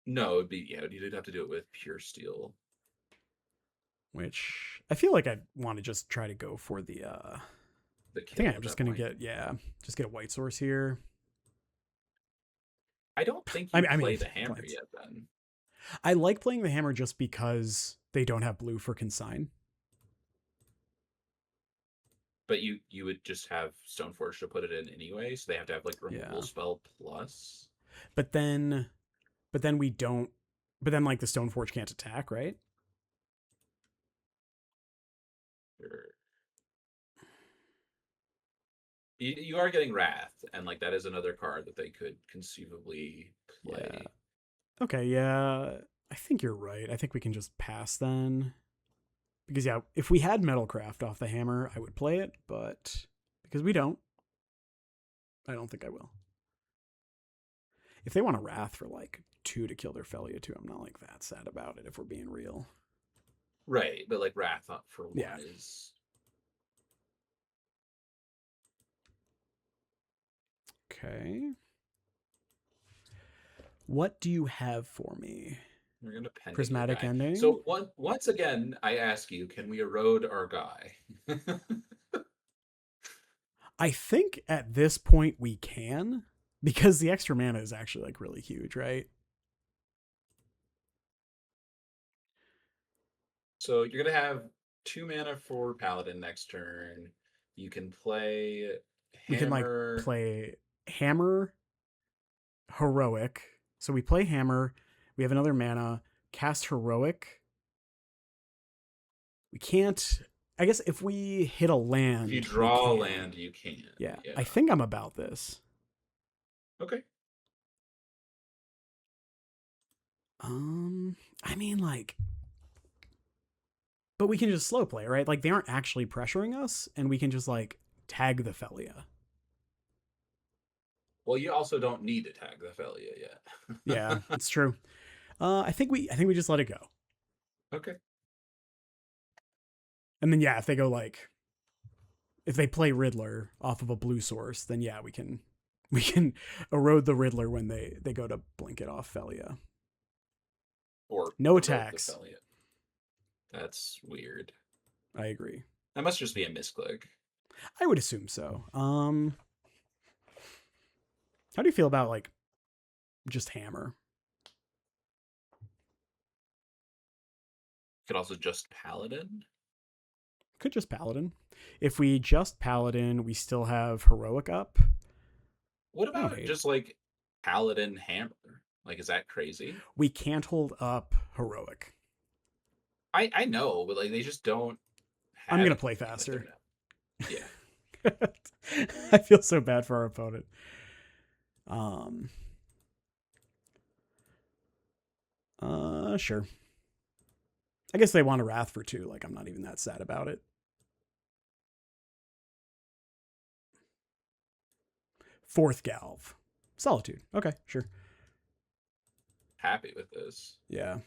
No, it'd be you'd have to do it with pure steel. Which I feel like I want to just try to go for the. The I kill think at I'm just that gonna point. just get a white source here. I don't think I you mean, play the hammer plants. yet. Then I like playing the hammer just because they don't have blue for consign. but you would just have Stoneforge to put it in anyway, so they have to have like removal Yeah. spell plus. But then we don't But then like the Stoneforge can't attack, right? Sure. You are getting Wrath, and like that is another card that they could conceivably play. Yeah. Okay, yeah. I think you're right. I think we can just pass then. Because yeah, if we had Metalcraft off the hammer, I would play it, but because we don't, I don't think I will. If they want a Wrath for like 2 to kill their Felia too, I'm not like that sad about it if we're being real. Right, but like Wrath up for 1 Yeah. is Okay. What do you have for me? we're gonna pending Prismatic your guy. ending? So once again, I ask you, can we erode our guy? I think at this point we can, because the extra mana is actually like really huge, right? So you're gonna have 2 mana for Paladin next turn. You can play We can like Hammer. play Hammer, Heroic. So we play Hammer. We have another mana. Cast Heroic. We can't. I guess if we hit a land, If you we draw a can. land, you can. Yeah, I think I'm about this. Okay. I mean, like, but we can just slow play, right? Like, they aren't actually pressuring us, and we can just like tag the Felia. Well, you also don't need to tag the Felia yet. Yeah, it's true. I think we just let it go. Okay. And then yeah, if they go like, if they play Riddler off of a blue source, then yeah, we can erode the Riddler when they go to blink it off Felia. Or No erode the attacks. Felia. That's weird. I agree. That must just be a misclick. I would assume so. How do you feel about like just Hammer? Could also just Paladin. Could just Paladin. If we just Paladin, we still have Heroic up. What about hate just like Paladin Hammer? Like, is that crazy? We can't hold up Heroic. I know, but like they just don't. I'm gonna have play anything with their faster. Yeah. I feel so bad for our opponent. Sure. I guess they want a Wrath for 2. Like, I'm not even that sad about it. Fourth Galv. Solitude. Okay, sure. Happy with this. Yeah.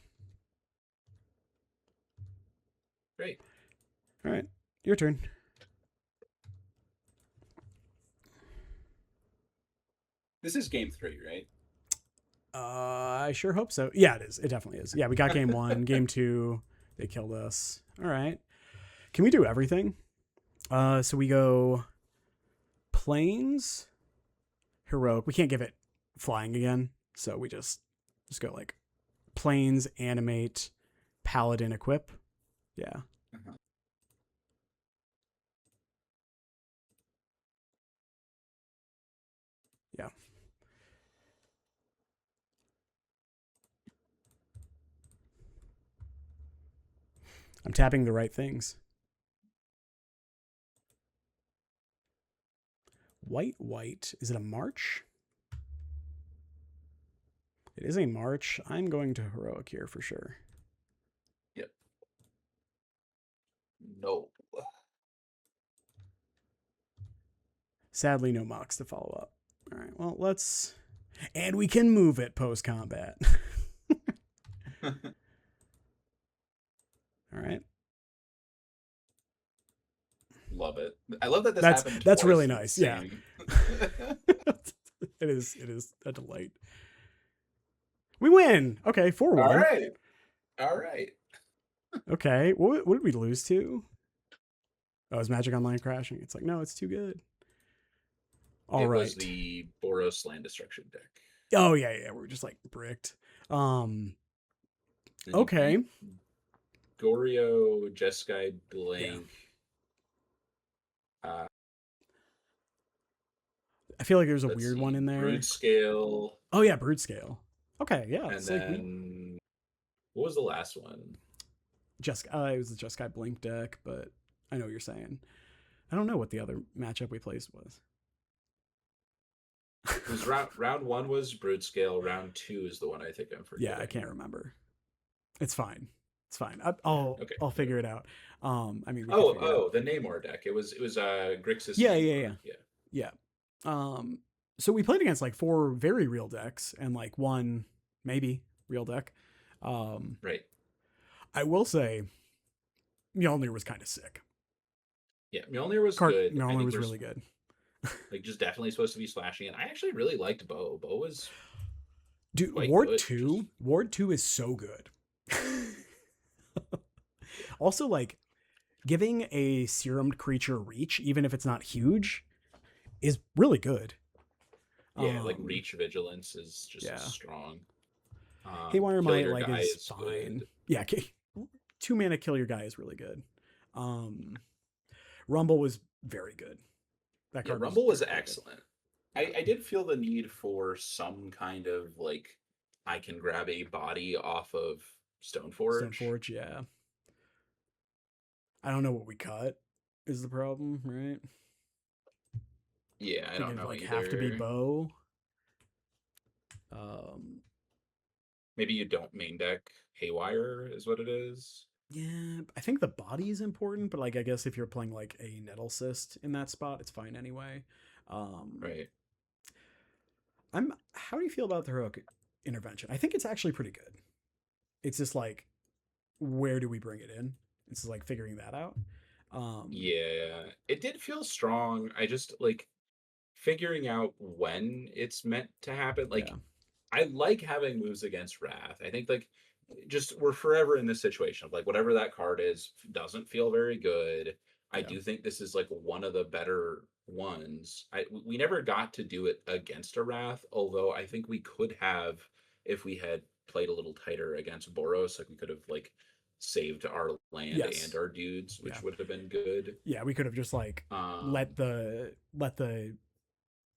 Great. All right. Your turn. This is game 3, right? I sure hope so. Yeah, it is. It definitely is. Yeah, we got game 1. Game 2, they killed us. All right. Can we do everything? So we go Plains, Heroic. We can't give it flying again, so we just go like Plains, Animate, Paladin, Equip. Yeah. Uh-huh. Yeah. I'm tapping the right things. White. Is it a March? It is a March. I'm going to Heroic here for sure. Yep. No. Sadly, no Mox to follow up. All right, well, let's... And we can move it post-combat. All right. Love it. I love that this That's happened. that's twice really in nice. the Yeah. same- It is a delight. We win. Okay, 4-1. All right. All right. Okay, what did we lose to? Oh, is Magic Online crashing? It's like, no, it's too good. All it right. was the Boros land destruction deck. Oh yeah, we're just like bricked. And you Okay. beat Goryo, Jeskai, Blank. I feel like there's a Let's weird see, one in there. Broodscale. Oh yeah, Broodscale. Okay, yeah. And It's like then What was the last one? It was the Jeskai Blink deck, but I know what you're saying. I don't know what the other matchup we placed was. It was round 1 was Broodscale. Round 2 is the one I think I'm forgetting. Yeah, I can't remember. It's fine. It's fine. I'll figure it out. I mean, the Namor deck. It was Grixis. Yeah. So we played against like 4 very real decks and like 1 maybe real deck. Right. I will say, Mjolnir was kind of sick. Yeah, Mjolnir was good. Mjolnir was really good. Like, just definitely supposed to be slashing it. I actually really liked Bo. Bo was, dude. Ward 2 is so good. Also, like, giving a serumed creature reach, even if it's not huge, is really good. Yeah, like reach vigilance is just strong. Haywire Might like is fine. Good. Yeah, 2 mana kill your guy is really good. Rumble was very good. That card Rumble was excellent. I did feel the need for some kind of like, I can grab a body off of Stoneforge. Stoneforge, yeah. I don't know what we cut is the problem, right? Yeah, I don't know. Like either. Have to be Bo. Maybe you don't main deck Haywire is what it is. Yeah, I think the body is important, but like I guess if you're playing like a Nettle Cyst in that spot, it's fine anyway. Right. How do you feel about the heroic intervention? I think it's actually pretty good. It's just like, where do we bring it in? It's like figuring that out. Yeah, it did feel strong. I just like figuring out when it's meant to happen. Like, I like having moves against Wrath. I think like just we're forever in this situation of like whatever that card is doesn't feel very good. I do think this is like one of the better ones. We never got to do it against a Wrath, although I think we could have if we had played a little tighter against Boros. Like we could have like saved our land and our dudes, which would have been good. Yeah, we could have just like let the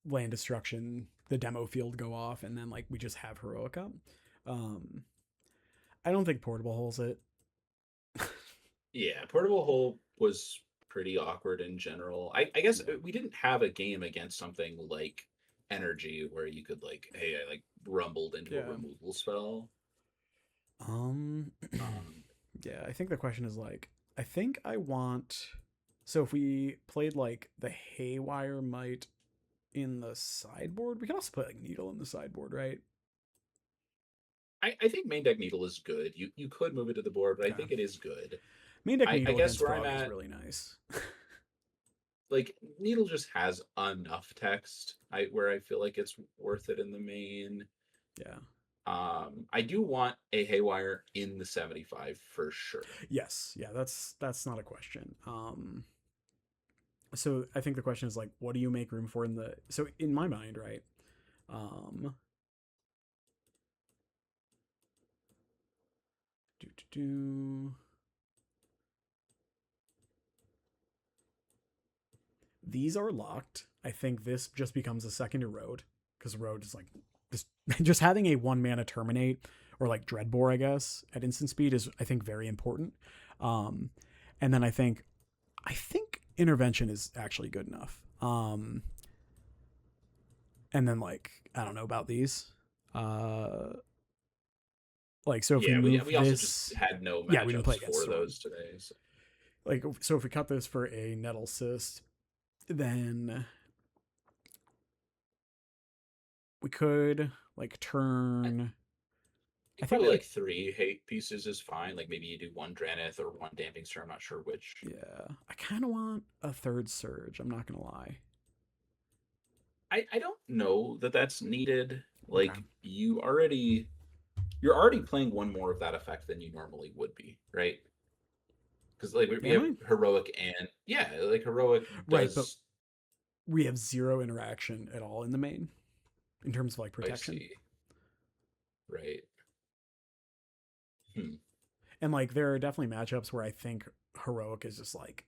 land destruction, the demo field go off, and then like we just have heroic up. I don't think Portable Hole's it. Yeah, Portable Hole was pretty awkward in general. I guess we didn't have a game against something like Energy where you could like, hey, I like rumbled into a removal spell. Yeah, I think the question is like, I think I want. So if we played like the Haywire Might in the sideboard, we can also play like Needle in the sideboard, right? I think main deck Needle is good. You could move it to the board, but I think it is good. Main deck Needle I guess against where Frog I'm at is really nice. Like Needle just has enough text where I feel like it's worth it in the main. Yeah. I do want a Haywire in the 75 for sure. Yes. Yeah, that's not a question. So I think the question is like, what do you make room for in the, so in my mind, right? These are locked. I think this just becomes a second Erode, because Erode is like this. Just having a 1 mana terminate or like Dreadbore, I guess, at instant speed is, I think, very important. And then I think intervention is actually good enough. And then like, I don't know about these. Like, so if we move we also just had no matchups we didn't play for those today. So. Like, so if we cut this for a Nettle Cyst, then we could like turn. I think like 3 hate pieces is fine. Like maybe you do 1 Dranith or 1 Damping Stir. I'm not sure which. Yeah, I kind of want a 3rd Surge. I'm not gonna lie. I don't know that that's needed. Like you're already playing 1 more of that effect than you normally would be, right? Because like we have heroic and like heroic does... right, but we have 0 interaction at all in the main in terms of like protection. I see. Right. And like there are definitely matchups where I think heroic is just like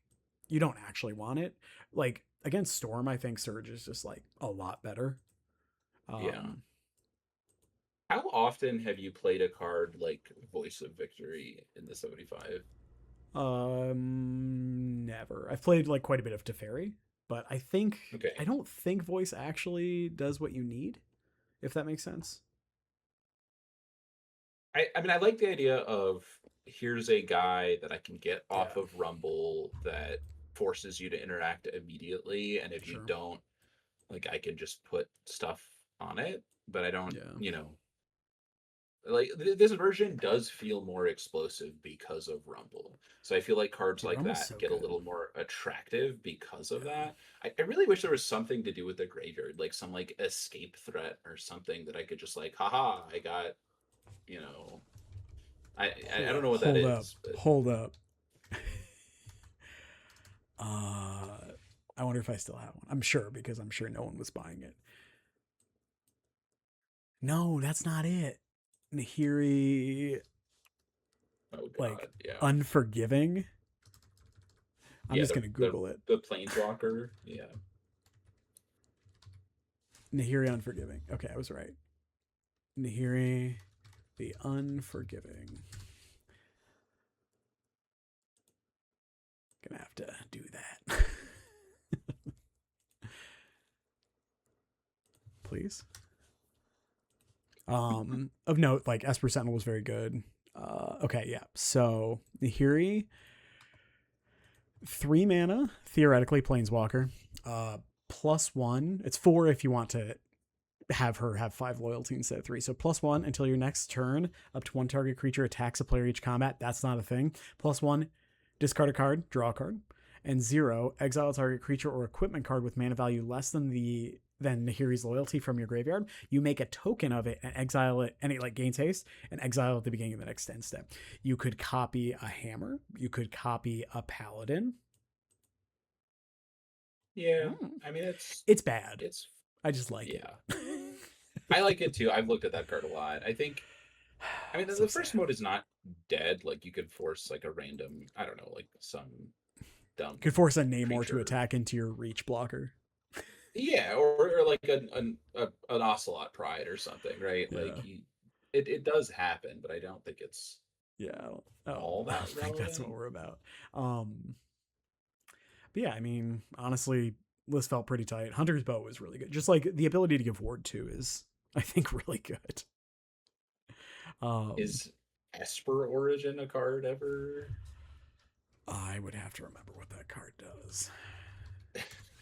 you don't actually want it. Like against Storm, I think Surge is just like a lot better. Yeah. How often have you played a card like Voice of Victory in the 75? Never. I've played like quite a bit of Teferi, but Okay. I don't think voice actually does what you need, if that makes sense. I mean, I like the idea of here's a guy that I can get off Yeah. of Rumble that forces you to interact immediately, and if you Sure. don't, like, I can just put stuff on it, but I don't, Yeah. like this version does feel more explosive because of Rumble. So I feel like cards Dude, like Rumble's that so get a good. little more attractive because of Yeah. that. I really wish there was something to do with the graveyard, like some like escape threat or something that I could just like, haha, I got, you know, I don't know what that is, but Hold up. I wonder if I still have one. I'm sure, because I'm sure no one was buying it. No, that's not it. Nahiri, oh like, god, yeah. unforgiving. I'm Yeah, just gonna Google it. the planeswalker, yeah. Nahiri unforgiving. Okay, I was right. Nahiri the unforgiving. Gonna have to do that. Please. Of note, like Esper Sentinel was very good. Okay, yeah. So Nahiri, 3 mana, theoretically planeswalker. +1. It's 4 if you want to have her have 5 loyalty instead of 3. So +1 until your next turn. Up to 1 target creature attacks a player each combat. That's not a thing. +1, discard a card, draw a card. And 0, exile a target creature or equipment card with mana value less than Nahiri's loyalty from your graveyard. You make a token of it and exile it, and it like gains haste, and exile at the beginning of the next end step. You could copy a hammer. You could copy a paladin. Yeah, I mean It's bad. it's I just like yeah. it. I like it too. I've looked at that card a lot. I mean, So the first sad. mode is not dead. Like you could force like a random, I don't know, like some dumb Could force a Namor creature. to attack into your reach blocker. Yeah, or like an Ocelot Pride or something, right? Yeah. Like it does happen, but I don't think it's Yeah, all I that don't think that's what relevant. we're about. But yeah, I mean, honestly, list felt pretty tight. Hunter's Bow was really good. Just like the ability to give ward to is, I think, really good. Is Esper Origin a card ever? I would have to remember what that card does.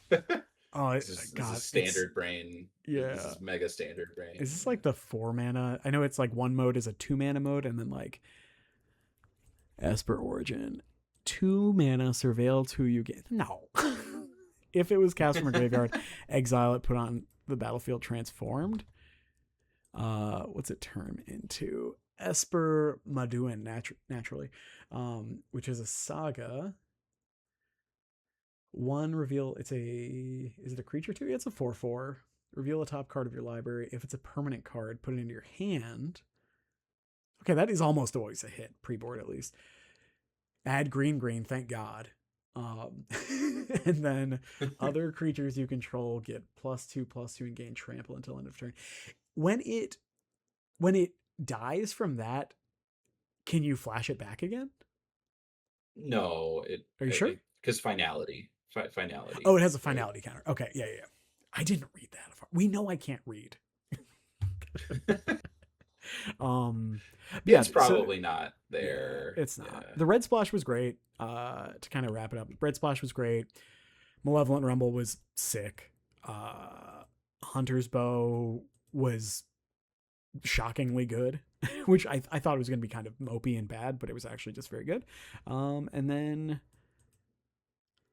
This God, is standard brain. Yeah. This is mega standard brain. Is this like the 4 mana? I know it's like one mode is a 2 mana mode, and then like Esper Origin, 2 mana, surveil 2 you get. No. If it was cast from a graveyard, exile it, put on the battlefield transformed. What's it turn into? Esper Maduin, naturally, which is a saga. 1 reveal. Is it a creature too? Yeah, it's a 4/4. Reveal a top card of your library. If it's a permanent card, put it into your hand. Okay, that is almost always a hit, pre-board at least. Add green, thank God. And then other creatures you control get +2/+2 and gain trample until end of turn. When it dies from that, can you flash it back again? No, Are you sure? Because finality. Finality. Oh, it has a finality counter. Okay, yeah. I didn't read that far. We know I can't read. It's probably not there. Yeah, it's not. Yeah. The Red Splash was great. To kind of wrap it up, Red Splash was great. Malevolent Rumble was sick. Hunter's Bow was shockingly good, which I thought it was going to be kind of mopey and bad, but it was actually just very good. And then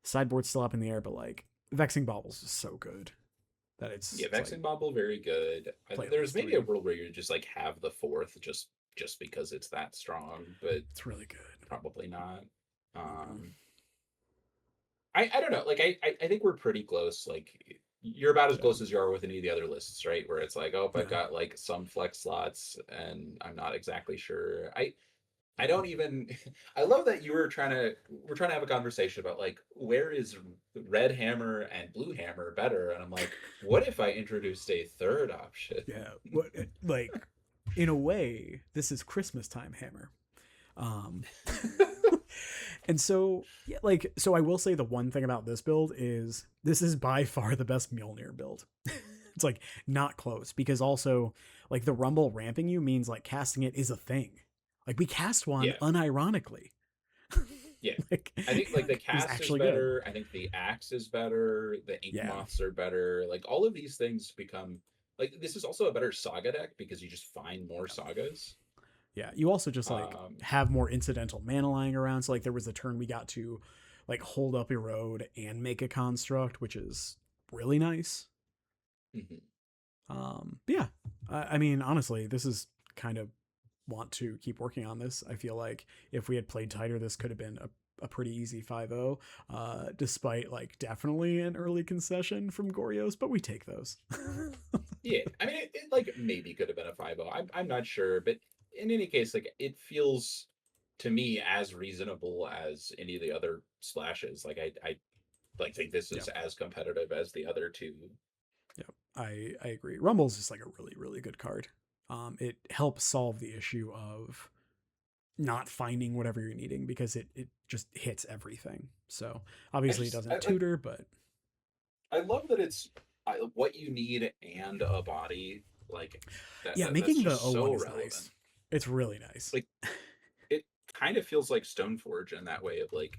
sideboard's still up in the air, but like Vexing Baubles is so good that it's Vexing Bauble very good. There's maybe a world where you just like have the 4th just because it's that strong, but it's really good. Probably not. I don't know. Like I think we're pretty close. Like you're about as close as you are with any of the other lists, right? Where it's like, oh, I've got like some flex slots, and I'm not exactly sure. I don't even. I love that we're trying to have a conversation about like where is red hammer and blue hammer better, and I'm like, what if I introduced a third option? Yeah, what like in a way, this is Christmas time hammer. And so, yeah, like, so I will say the one thing about this build is this is by far the best Mjolnir build. It's like not close, because also like the rumble ramping you means like casting it is a thing. Like we cast one unironically. Yeah. Like, I think like the it was cast is actually better. I think the axe is better. The ink moths are better. Like all of these things become like, this is also a better saga deck because you just find more sagas. Yeah, you also just like have more incidental mana lying around. So like there was a turn we got to like hold up erode and make a construct, which is really nice. But yeah, I mean, honestly, this is kind of want to keep working on this. I feel like if we had played tighter, this could have been a pretty easy 5-0, despite like definitely an early concession from Goryo's, but we take those. Yeah, I mean, it like maybe could have been a 5-0. I'm not sure, but in any case, like it feels to me as reasonable as any of the other splashes. Like I like think this is as competitive as the other two. Yep, I agree. Rumble's just like a really, really good card. It helps solve the issue of not finding whatever you're needing because it just hits everything. So obviously it doesn't tutor, but I love that it's what you need and a body. Like making the O1 so is relevant. Nice. It's really nice. Like it kind of feels like Stoneforge in that way of like,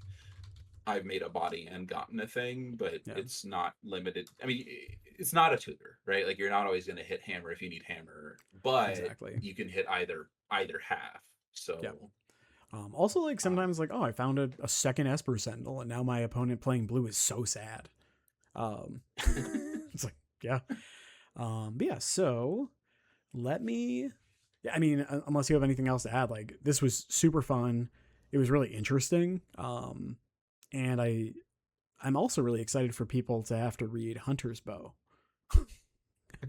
I've made a body and gotten a thing, but it's not limited. I mean, it's not a tutor, right? Like you're not always going to hit hammer if you need hammer, but you can hit either half. So also like sometimes like, oh, I found a second Esper Sentinel and now my opponent playing blue is so sad. It's like, but yeah, so let me, I mean, unless you have anything else to add, like this was super fun. It was really interesting. And I'm also really excited for people to have to read Hunter's Bow.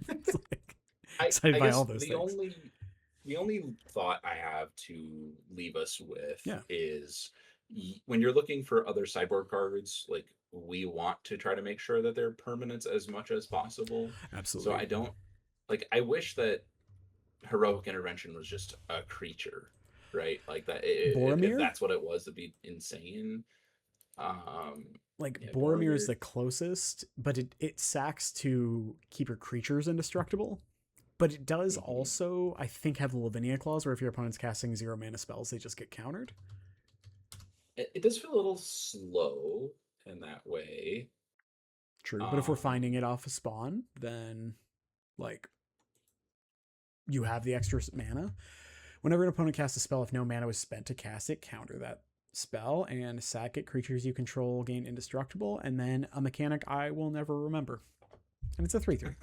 It's like, excited by all those things. The only thought I have to leave us with is when you're looking for other sideboard cards, like we want to try to make sure that they're permanents as much as possible. Absolutely. So I wish that Heroic Intervention was just a creature, right? Like that. If that's what it was, it'd be insane. Boromir is the closest, but it sacks to keep your creatures indestructible. But it does also, I think, have the Lavinia clause where if your opponent's casting 0 mana spells, they just get countered. It does feel a little slow in that way. True, but if we're finding it off a spawn, then like you have the extra mana. Whenever an opponent casts a spell, if no mana was spent to cast it, counter that spell and sack it. Creatures you control gain indestructible, and then a mechanic I will never remember. And it's a 3/3.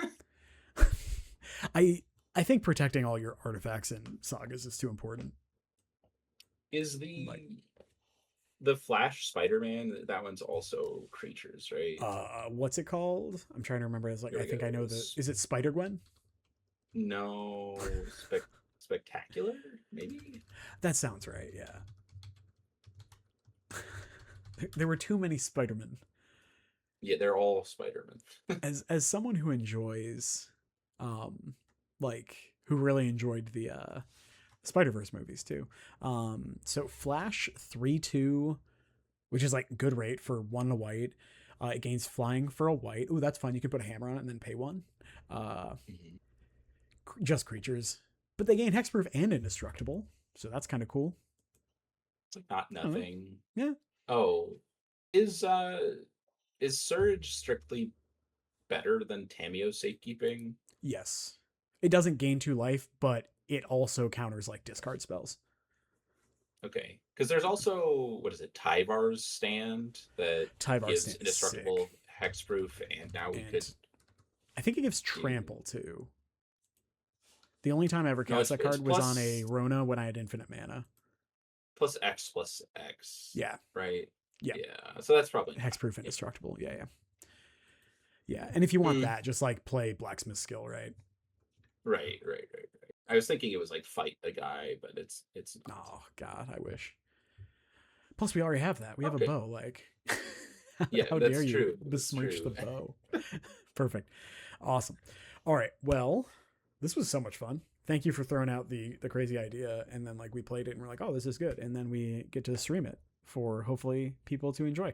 I think protecting all your artifacts and sagas is too important. Is the Flash Spider-Man, that one's also creatures, right? What's it called? I'm trying to remember. It's like I think I know is it Spider-Gwen? No, Spectacular, maybe? That sounds right, yeah. There were too many Spider-Men. Yeah, they're all Spider-Man. as someone who enjoys who really enjoyed the Spider-Verse movies too. So Flash 3/2, which is like good rate for 1 white. It gains flying for a white. Ooh, that's fun. You can put a hammer on it and then pay 1. Just creatures. But they gain hexproof and indestructible. So that's kind of cool. It's like not nothing. Yeah. Oh, is Surge strictly better than Tameo Safekeeping? Yes. It doesn't gain 2 life, but it also counters like discard spells. Okay. Because there's also, what is it, Tyvar's Stand that gives indestructible hexproof, and now we could... I think it gives trample too. The only time I ever cast that card was on a Rona when I had infinite mana. +X. Yeah. Right? Yeah. Yeah. So that's probably hexproof indestructible. Yeah. Yeah. And if you want that, just like play Blacksmith Skill, right? Right. I was thinking it was like fight the guy, but it's not. Oh God, I wish. Plus, we already have that. We have a bow. Like, how dare you besmirch the bow? Perfect. Awesome. All right. Well, this was so much fun. thank you for throwing out the crazy idea, and then like we played it and we're like, oh, this is good, and then we get to stream it for hopefully people to enjoy.